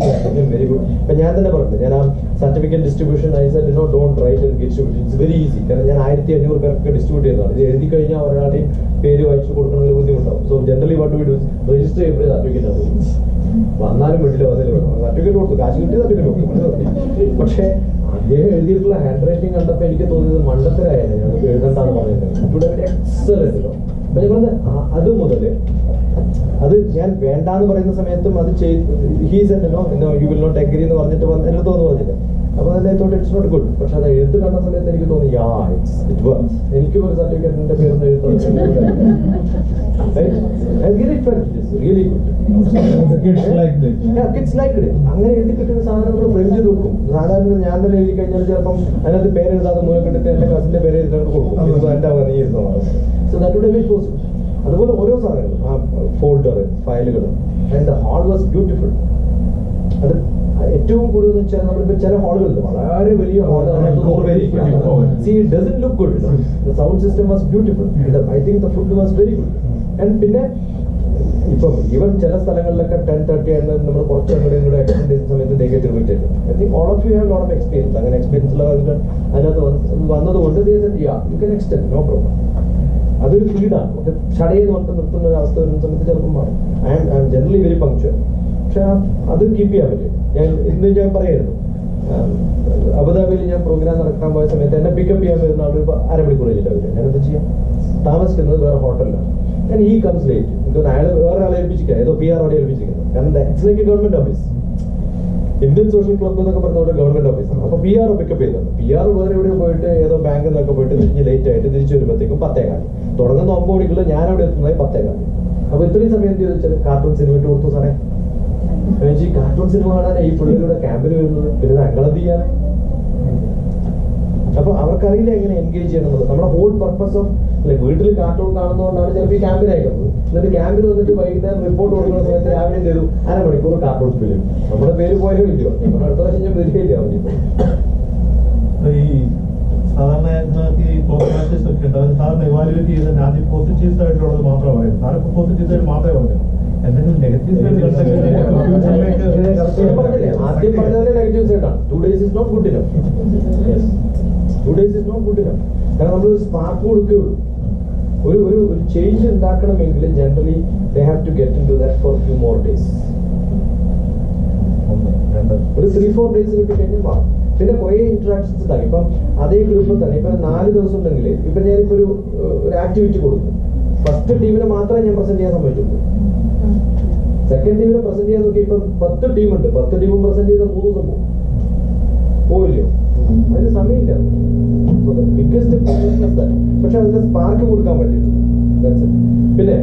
വെരി ഗുഡ്. ഇപ്പൊ ഞാൻ തന്നെ പറഞ്ഞു, ഞാൻ ആ certificate distribution I said no don't write and distribute. It's very easy. കാരണം ഞാൻ 1500 പേർക്ക് ഡിസ്ട്രിബ്യൂട്ട് ചെയ്യുന്നതാണ്. ഇത് എഴുതി കഴിഞ്ഞാൽ ഒരാളുടെയും പേര് വായിച്ചു കൊടുക്കണമെങ്കിൽ ബുദ്ധിമുട്ടാവും. So generally what we do register ചെയ്യുമ്പോൾ സർട്ടിഫിക്കറ്റ് ആണ്. വന്നാലും വീട്ടിൽ വന്നില്ല സർട്ടിഫിക്കറ്റ് കൊടുത്തു, കാശ് കിട്ടി സർട്ടിഫിക്കറ്റ് കൊടുത്തു. പക്ഷേ അദ്ദേഹം എഴുതിയിട്ടുള്ള ഹാൻഡ് റൈറ്റിംഗ് കണ്ടപ്പോൾ എനിക്ക് തോന്നിയത് മണ്ടത്തരായാലും ഞങ്ങൾക്ക് എഴുതണ്ടെന്ന് പറഞ്ഞിട്ടുണ്ട്. എക്സലന്റ്. അപ്പൊ ഞാൻ പറഞ്ഞത് അത് മുതൽ അത് ഞാൻ വേണ്ടാന്ന് പറയുന്ന സമയത്തും അത് യു വിൽ നോട്ട് അഗ്രി എന്ന് പറഞ്ഞിട്ട് എന്റെ തോന്നുന്നു പറഞ്ഞില്ല. അപ്പൊ തന്നെ ഇറ്റ്സ് നോട്ട് ഗുഡ്. പക്ഷെ അത് എഴുത്ത് കണ്ട സമയത്ത് എനിക്ക് തോന്നി എനിക്കും ഒരു സർട്ടിഫിക്കറ്റിന്റെ പേരൊന്നും എഴുതുന്നത് അങ്ങനെ എഴുതി കിട്ടുന്ന സാധനം നമ്മൾ ഫ്രെയിം ചെയ്ത് വെക്കും. സാധാരണ ഞാൻ തന്നെ എഴുതി കഴിഞ്ഞാൽ ചിലപ്പം അതിനകത്ത് പേരെഴുതാതെ മുഴുവൻ കിട്ടിട്ട് എന്റെ കസിന്റെ പേര് എഴുതിട്ട് കൊടുക്കും. എന്റെ നീ എഴുതുന്നതാണ്. So that would be possible. അതുപോലെ ഓരോ സാധനങ്ങളും ആ ഫോൾഡർ ഫയലുകൾ and the hall was beautiful. അത് ഏറ്റവും കൂടുതൽ വെച്ചാൽ നമ്മളിപ്പോ ചില ഹാളുകളിൽ വളരെ വലിയ hall look good. The sound system was beautiful. I think the food was very good. And പിന്നെ ഇപ്പം ഈവൻ ചില സ്ഥലങ്ങളിലൊക്കെ 10:30 ആയിരുന്നു നമ്മൾ കുറച്ച് അങ്ങോട്ട് ഇങ്ങോട്ട് എക്സ്റ്റെൻഡ് ചെയ്യുന്ന സമയത്ത് they get irritated. I think all of you have a lot of experience. അങ്ങനെ എക്സ്പീരിയൻസ് ഉള്ളവർക്ക് അതിനകത്ത് വന്നതുകൊണ്ട് you can extend, no problem. അതൊരു ഫീഡാണ്. പക്ഷെ ഷടയെന്ന് പറഞ്ഞിട്ട് നിർത്തുന്ന ഒരു അവസ്ഥ വരുന്ന സമയത്ത് ചിലപ്പോൾ മാറും. I am generally very punctual. പക്ഷെ അത് കീപ്പ് ചെയ്യാൻ പറ്റും. ഞാൻ പറയായിരുന്നു, അബുദാബിയിൽ ഞാൻ പ്രോഗ്രാം നടക്കാൻ പോയ സമയത്ത് എന്നെ പിക്കപ്പ് ചെയ്യാൻ വരുന്ന ആൾ ഒരു അരമണിക്കൂർ കഴിഞ്ഞിട്ടാവില്ല. ഞാനെന്താ ചെയ്യാം? താമസിക്കുന്നത് വേറെ ഹോട്ടലിലാണ്. ഞാൻ ഈ കംസ് ലേറ്റ്. എനിക്ക് അയാൾ വേറെ ആളെ ഏൽപ്പിച്ചിരിക്കുക, ഏതോ PR ഓടെ ഏൽപ്പിച്ചിരിക്കുന്നത്. കാരണം it's like government office. Indian social club എന്നൊക്കെ പറഞ്ഞ ഗവൺമെന്റ് ഓഫീസാണ്. അപ്പൊ PR പിക്കപ്പ് ചെയ്തത്. PR വേറെ എവിടെ പോയിട്ട് ഏതോ ബാങ്കിൽ നിന്നൊക്കെ പോയിട്ട് തിരിഞ്ഞ് ലേറ്റ് ആയിട്ട് തിരിച്ചു വരുമ്പോഴത്തേക്കും 10:15. തുടങ്ങുന്ന 9 മണിക്കുള്ള ഞാൻ അവിടെ എത്തുന്നതായി 10:15. അപ്പൊ ഇത്രയും സമയം എന്ത് ചോദിച്ചാൽ കാർട്ടൂൺ സിനിമ ഇട്ട് കൊടുത്തു സാറേ. ഈ കാർട്ടൂൺ സിനിമ കാണാൻ ഈ പിള്ളേരുടെ ക്യാമ്പിന് വരുന്നത്. പിന്നെ ഞങ്ങളെന്ത് ചെയ്യാൻ? അപ്പൊ അവർക്കറിയില്ല എങ്ങനെ എൻഗേജ് ചെയ്യണമെന്നുള്ളത്. നമ്മുടെ ഹോൾ പർപ്പസ് ഓഫ് വീട്ടിൽ കാർട്ടൂൺ കാണുന്നതുകൊണ്ടാണ് ചിലപ്പോൾ ഈ ക്യാമ്പിന് അയക്കുന്നത്. എന്നിട്ട് ക്യാമ്പിൽ വന്നിട്ട് വൈകുന്നേരം റിപ്പോർട്ട് കൊടുക്കുന്ന സമയത്ത് രാവിലെ എന്ത് ചെയ്തു? അരമണിക്കൂർ കാർട്ടൂൺ ഫിലിം. നമ്മുടെ പേര് പോയോ ഇല്ലയോ? നമ്മുടെ അടുത്ത പ്രാവശ്യം ഞാൻ വരികയില്ല. ഈ സാധാരണ ഈ പോസിറ്റീവ്സ് ഒക്കെ ഉണ്ട്. സാധാരണ ഇവാലുവേറ്റ് ചെയ്തതിന് ആദ്യം പോസിറ്റീവ്സ് ആയിട്ടുള്ളത് മാത്രമേ പറയും. സാറിപ്പോൾ പോസിറ്റീവ്സ് ആയിട്ട് മാത്രമേ പറയൂ. എന്തെങ്കിലും നെഗറ്റീവ്സ് ആദ്യം പറഞ്ഞതിന്റെ നെഗറ്റീവ് സൈഡാണ്. 2 days is not good enough. Yes. 2 days is not good enough. കാരണം നമ്മളൊരു സ്പാർക്ക് കൊടുക്കുകയുള്ളൂ. ഒരു ചേഞ്ച് ഉണ്ടാക്കണമെങ്കിൽ generally they have to get into that for few more days. ഒരു 3-4 days കിട്ടി കഴിഞ്ഞാൽ മാറും. പിന്നെ കുറെ ഇന്ററാക്ഷൻസ് ഉണ്ടാക്കി. ഇപ്പം അതേ ഗ്രൂപ്പിൽ തന്നെ ഇപ്പൊ 4 ദിവസം ഉണ്ടെങ്കിൽ ഇപ്പൊ ഞാനിപ്പോ ഒരു ആക്ടിവിറ്റി കൊടുക്കും. ഫസ്റ്റ് ടീമിനെ മാത്രമേ ഞാൻ പ്രസന്റ് ചെയ്യാൻ സമ്മതിച്ചുള്ളൂ. സെക്കൻഡ് ടീമിനെ പ്രസന്റ് ചെയ്യാൻ നോക്കി ഇപ്പം 10 ടീമുണ്ട്. 10 ടീമും പ്രസന്റ് ചെയ്ത 3 ദിവസം പോയില്ലയോ? അതിന് സമയമില്ല. ബിഗ്ഗസ്റ്റ് പക്ഷെ അതിന്റെ സ്പാർക്ക് കൊടുക്കാൻ പറ്റിയിട്ടുണ്ട്. പിന്നെ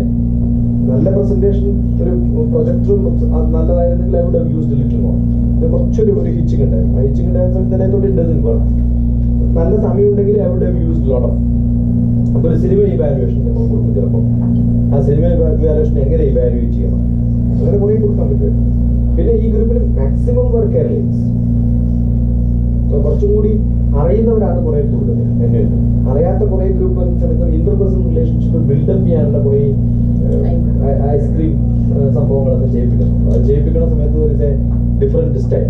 നല്ല പ്രസന്റേഷൻ, ഒരു പ്രൊജക്ടറും നല്ലതായിരുന്നെങ്കിൽ I would have used little more. കുറച്ചൊരു ഹിച്ചിങ് ഉണ്ടായിരുന്നു. ആ ഹിച്ചിങ് ഉണ്ടായിരുന്ന സമയത്ത് ഇറ്റ് ഡസന്റ് വർക്ക്. നല്ല സമയം ഉണ്ടെങ്കിൽ I would have used lot of. അപ്പൊ ഒരു സിനിമ ഇവാലുവേഷൻ നമ്മൾ കൊടുക്കും. ചിലപ്പോൾ ആ സിനിമ ഇവാലുവേഷൻ എങ്ങനെ ഇവാലുവേറ്റ് ചെയ്യണം അങ്ങനെ കുറെ കൊടുക്കാൻ പറ്റും. പിന്നെ ഈ ഗ്രൂപ്പിൽ മാക്സിമം വർക്ക് കേരളീസ്. കുറച്ചും കൂടി അറിയുന്നവരാണ് കുറെ കൂടുതൽ. എന്നെ അറിയാത്ത കുറെ ഗ്രൂപ്പ് ഇന്റർപേഴ്സണൽ റിലേഷൻഷിപ്പ് ബിൽഡപ്പ് ചെയ്യാനുള്ള കുറെ ഐസ്ക്രീം സംഭവങ്ങളൊക്കെ ചെയ്യിപ്പിക്കണം. അത് ചെയ്യിപ്പിക്കുന്ന സമയത്ത് ഒരു ഡിഫറെന്റ് സ്റ്റൈൽ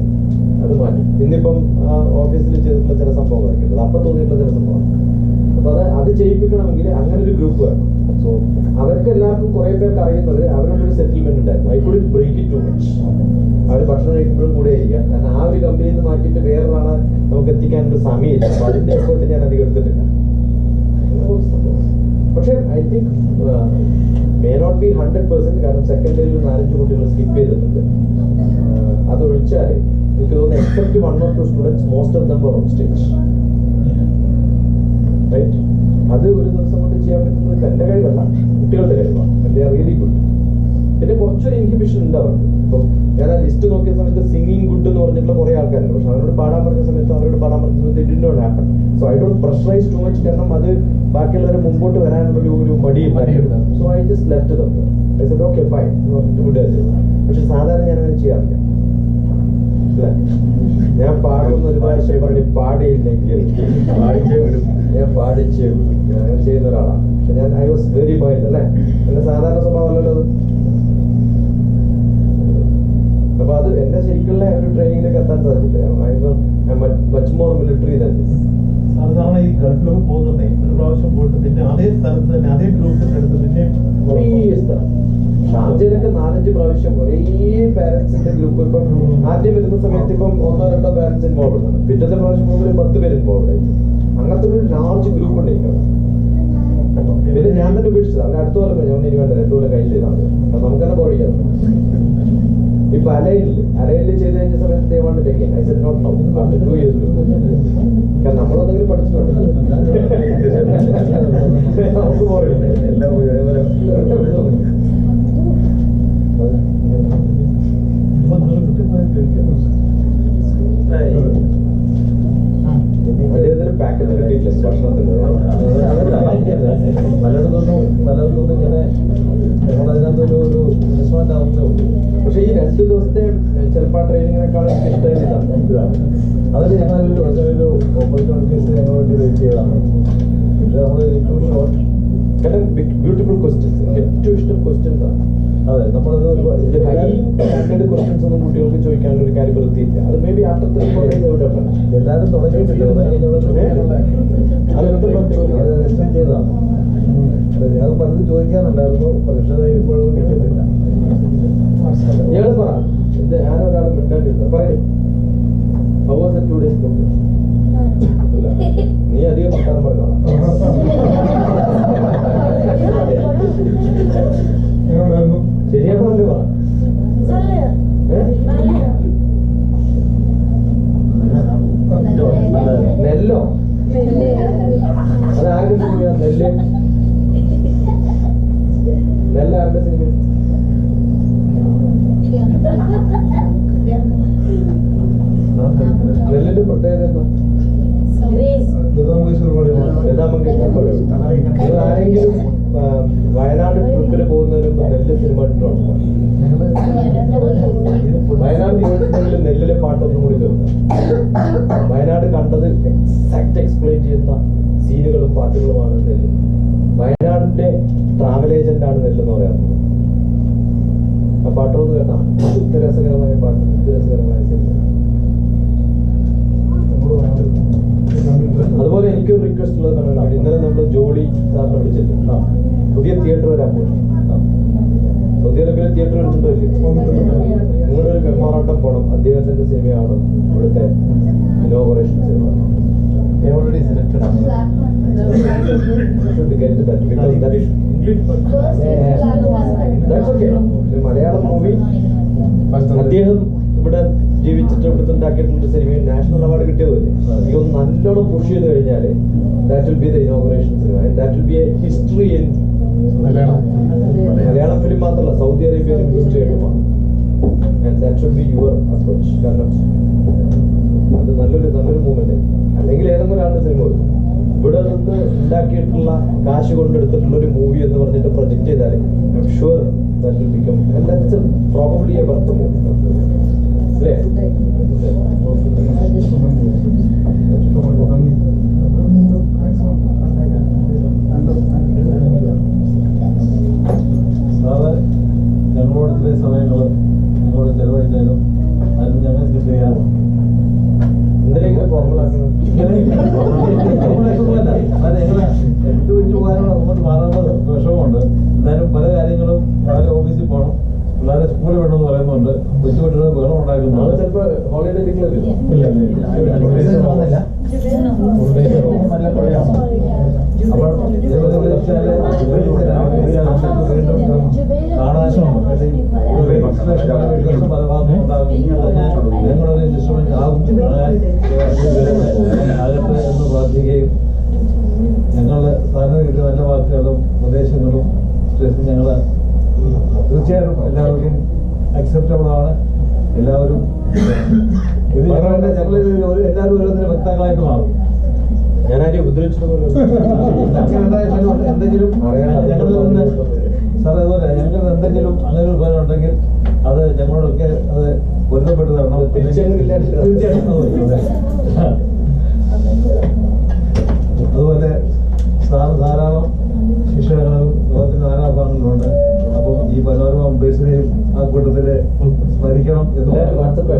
അത് മാറ്റി. ഇന്നിപ്പം ഓഫീസിൽ ചെയ്തിട്ടുള്ള ചില സംഭവങ്ങളൊക്കെ ഉണ്ട്. അപ്പം തോന്നിയിട്ടുള്ള ചില സംഭവങ്ങൾ. അപ്പൊ അത് ചെയ്യിപ്പിക്കണമെങ്കിൽ അങ്ങനെ ഒരു ഗ്രൂപ്പ് വേണം. സോ അവർക്ക് എല്ലാവർക്കും കുറെ പേർക്ക് അറിയുന്നത് അവരോടൊരു സെറ്റിൽമെന്റ് ഉണ്ടായിരുന്നു. I could break it too much. അവർ ഭക്ഷണം കഴിക്കുമ്പോഴും കൂടെ ചെയ്യാം. കാരണം ആ ഒരു കമ്പനിയിൽ നിന്ന് മാറ്റിയിട്ട് വേറൊരാളെ നമുക്ക് എത്തിക്കാനൊരു സമയമില്ല. അപ്പൊ അതിന്റെ എഫേർട്ട് ഞാൻ അധികം എടുത്തിട്ടില്ല. പക്ഷെ I think may not be 100%. കാരണം സെക്കൻഡ് ഡേയിൽ 4-5 കുട്ടികൾ സ്കിപ്പ് ചെയ്തിട്ടുണ്ട്. അതൊഴിച്ചാൽ എനിക്ക് തോന്നുന്നു except 1 or 2 students most of them were on stage. Right? അത് ഒരു ദിവസം കൊണ്ട് ചെയ്യാൻ പറ്റുന്നത് എന്റെ കഴിവല്ല, കുട്ടികളുടെ കഴിവാണ്. എന്റെ റിയലി ഗുഡ്. പിന്നെ കുറച്ചൊരു ഇൻഹിബിഷൻ ഉണ്ടാവും. ഇപ്പം ഞാൻ ആ ലിസ്റ്റ് നോക്കിയ സമയത്ത് സിംഗിങ് ഗുഡ് എന്ന് പറഞ്ഞിട്ടുള്ള കുറെ ആൾക്കാരുണ്ട്. പക്ഷെ അവരോട് പാടാൻ പറഞ്ഞ സമയത്ത് it did not happen. So I don't pressurise too much. കാരണം അത് ബാക്കിയുള്ളവരെ മുമ്പോട്ട് വരാനുള്ള ഒരു മടി ഉണ്ടാക്കിയിട്ടുണ്ട്. So I just left them. I said okay fine. പക്ഷെ സാധാരണ ഞാൻ അങ്ങനെ ചെയ്യാറില്ല. ഞാൻ പാടുന്ന ഒരു പ്രാവശ്യം പറഞ്ഞ് പാടിയില്ലെങ്കിൽ പാടിച്ചേ വിടും. ഞാൻ പാടിച്ചേ വിടും. ഞാൻ ചെയ്യുന്ന ഒരാളാണ്. പക്ഷെ ഞാൻ ഐ വാസ് വെരി മൈൽഡ് അല്ലേ. എന്റെ സാധാരണ സ്വഭാവമല്ലല്ലോ അത്. അപ്പൊ അത് എന്റെ ശരിക്കുള്ള ഒരു ട്രെയിനിങ്ങിലേക്ക് എത്താൻ സാധിച്ചില്ല. Much more military than this. സാധാരണ ഈ ഗൾഫിലൊക്കെ പോകുന്നുണ്ടേ ഒരു പ്രാവശ്യം പോയിട്ട് പിന്നെ അതേ സ്ഥലത്ത് തന്നെ അതേ ഗ്രൂപ്പിന്റെ അടുത്ത് പിന്നെ ഷാർജയിലൊക്കെ 4-5 പ്രാവശ്യം ഒരേ പാരന്റ്സിന്റെ ഗ്രൂപ്പ്. ഇപ്പം ആദ്യം വരുന്ന സമയത്ത് ഇപ്പം 1-2 പാരന്റ്സ് ഇൻവോൾവ് ആണ്. പിറ്റത്തെ പ്രാവശ്യം മുതൽ 10 പേര് ഇൻവോൾവ് ആയി. അങ്ങനത്തെ ഒരു ലാർജ് ഗ്രൂപ്പ് ഉണ്ട് എനിക്ക്. പിന്നെ ഞാൻ തന്നെ ഉപേക്ഷിച്ചത്. അവർ അടുത്ത പോലെ ഞാൻ ഇനി വേണ്ട 2 കൊല്ലം കഴിഞ്ഞ് ചെയ്താൽ മതി. അപ്പൊ നമുക്ക് തന്നെ പോറിക്കാം. ഇപ്പൊ അലയില് ചെയ്ത് കഴിഞ്ഞ സമയത്ത് ദേവാണ്ട് I said not now after 2 years. കാരണം നമ്മളെന്തെങ്കിലും പഠിച്ചിട്ടുണ്ട്. നമുക്ക് പോറില്ല. എല്ലാം അദ്ദേഹത്തിന് പാക്കറ്റ് കിട്ടിയിട്ടില്ല ഭക്ഷണത്തിന്. പലയിടത്തൊന്നും ഇങ്ങനെ ഞങ്ങളതിനകത്തൊരു ഇൻവെസ്റ്റ്മെന്റ് ആവുന്നേ ഉള്ളൂ. പക്ഷെ ഈ 2 ദിവസത്തെ ചിലപ്പോൾ ട്രെയിനിങ്ങിനേക്കാളും ഇഷ്ടമായിട്ടാണ്. അതിൽ ഞങ്ങളൊരു ഓപ്പർച്യൂണിറ്റീസ് ഞങ്ങൾ വേണ്ടി വെയിറ്റ് ചെയ്തതാണ്. പക്ഷെ നമ്മൾ ഏറ്റവും ഷോർട്ട് കാരണം ബ്യൂട്ടിഫുൾ ക്വസ്റ്റ്യൻസ്. ഏറ്റവും ഇഷ്ടം ക്വസ്റ്റ്യൻസ് ആണ്. അതെ, നമ്മളത് ഒരു ഹൈ സ്റ്റാൻഡേർഡ് ക്വസ്റ്റ്യൻസ് ഒന്നും കുട്ടികൾക്ക് ചോദിക്കാനുള്ള ഒരു കാര്യം വൃത്തിയില്ല. അത് മേ ബി ആഫ്റ്റർ 3-4 days എല്ലാവരും തുടങ്ങിയിട്ടില്ല. ചെയ്തതാണ്. ഞാൻ പലരും ചോദിക്കാനുണ്ടായിരുന്നു, പക്ഷേ ഇപ്പോഴും കിട്ടുന്നില്ല. ഇയാൾ പറ, എന്താ ഞാനൊരാൾ മിണ്ടാണ്ടിരുന്നു പറയും. How was the 2 days program? നീ അധികം വർത്താനം പറഞ്ഞോളാം. ശരിയാണല്ലോ പറ. നെല്ലോ അത് ആരുടെ സിനിമ? നെല്ല് നെല്ല് ആരുടെ സിനിമ? നെല്ലിന്റെ പ്രത്യേകത എന്താ? ആരെങ്കിലും വയനാട് ട്രിപ്പിന് പോകുന്നതിന് മുമ്പ് നെല്ല് സിനിമ ഇട്ടിട്ടുണ്ടോ? വയനാട് പോയിട്ടുണ്ടെങ്കിൽ നെല്ലിലെ പാട്ടൊന്നും കൂടി കേൾക്കാം. വയനാട് കണ്ടത് എക്സാക്ട് എക്സ്പ്ലെയിൻ ചെയ്യുന്ന സീനുകളും പാട്ടുകളുമാണ് നെല്ല്. വയനാടിന്റെ ട്രാവൽ ഏജന്റ് ആണ് നെല്ലെന്ന് പറയാറുണ്ട്. ആ പാട്ടൊന്ന് കേട്ടാ രസകരമായ പാട്ട്, രസകരമായ സിനിമ. അതുപോലെ എനിക്കൊരു റിക്വസ്റ്റ് ഉള്ളത് പറഞ്ഞാൽ, ഇന്നലെ നമ്മൾ ജോളി സാറിനെ വിളിച്ചിട്ടുണ്ട്. പുതിയ തിയേറ്റർ വരാൻ പോകും. സൗദി അറേബ്യയിലെ തിയേറ്റർ വരുന്നുണ്ടോ ഇല്ലേ? നിങ്ങളുടെ ഒരു മെമ്മോറാണ്ടം പോകണം. അദ്ദേഹത്തിന്റെ സിനിമയാണ് ഇവിടുത്തെ ഇനോഗറേഷൻ cinema. already selected. Should get to that because that is English. That's okay. ഒരു മലയാളം മൂവി അദ്ദേഹം ഇവിടെ ജീവിച്ചിട്ട് ഇവിടുത്തെ ഉണ്ടാക്കിയിട്ടുള്ള സിനിമ നാഷണൽ അവാർഡ് കിട്ടിയതല്ലേ. ഇതൊന്ന് നല്ലോണം പുഷ് ചെയ്ത് കഴിഞ്ഞാൽ that will be the inauguration cinema and that will be a history in Malayalam film മാത്രമല്ല സൗദി അറേബ്യയിലും ഹിസ്റ്ററി ആയിട്ടുമാണ്. And that should be your approach. കാരണം അത് നല്ലൊരു മൂവ്മെന്റ്. അല്ലെങ്കിൽ ഏതെങ്കിലും ഒരാളുടെ സിനിമ വരും ഇവിടെ നിന്ന് ഉണ്ടാക്കിയിട്ടുള്ള കാശ് കൊണ്ടെടുത്തിട്ടുള്ള ഒരു മൂവി എന്ന് പറഞ്ഞിട്ട് പ്രൊജക്ട് ചെയ്താൽ I am sure that will become and that's probably a worth movie. അല്ലേ? സാറ് ഞങ്ങളോട് ഇത്രയും സമയങ്ങൾ ഞങ്ങളോട് ചെലവഴിച്ചാലും അതിന് ഞങ്ങൾ കിട്ടുകയാണ്. എന്തിനെങ്കിലും ഫോർമുലാക്കണം. അത് ഞങ്ങളെ എട്ട് വെച്ച് പോകാനുള്ള അങ്ങോട്ട് മാറാനുള്ള വിഷമമുണ്ട്. എന്നാലും പല കാര്യങ്ങളും വളരെ ഓഫീസിൽ പോകണം, പിള്ളേരെ സ്കൂളിൽ വിടണമെന്ന് പറയുന്നുണ്ട്. കൊച്ചുകുട്ടികൾ വെള്ളം ഉണ്ടാക്കുന്നു. ചിലപ്പോൾ ഹോളിഡേ ഡിക്ലെയർ ചെയ്യും. അപ്പോൾ ഞങ്ങളൊരു ഇൻസ്ട്രുമെന്റ് ആകട്ടെ എന്ന് പ്രാർത്ഥിക്കുകയും ഞങ്ങളുടെ സ്ഥാനം കിട്ടിയ നല്ല വാക്കുകളും ഉപദേശങ്ങളും ഞങ്ങൾ തീർച്ചയായും എല്ലാവർക്കും അക്സെപ്റ്റബിൾ ആണ്. എല്ലാവരും ഇത് ഞങ്ങളുടെ ഞങ്ങൾ എല്ലാവരും ഓരോന്നിനും വ്യക്തങ്ങളായിട്ട് മാറും. ഞാനാരും ഉപദ്രവിച്ചിട്ടൊന്നുമില്ല. എന്തെങ്കിലും ഞങ്ങളിൽ നിന്ന് സാർ അതുപോലെ ഞങ്ങളിൽ എന്തെങ്കിലും അങ്ങനെ ഒരു ഉപകാരം ഉണ്ടെങ്കിൽ അത് ഞങ്ങളോടൊക്കെ അത് പൊരുത്തപ്പെട്ട് തരണം. അതുപോലെ സാർ ധാരാളം ശിക്ഷകളും ലോകത്തിന്റെ നാനാ ഭാഗങ്ങളിലുണ്ട്. അപ്പം ഈ പനോരമ മെമ്പേഴ്സിനെയും ആ കൂട്ടത്തില് സ്മരിക്കണം എന്ന് വാട്സപ്പ്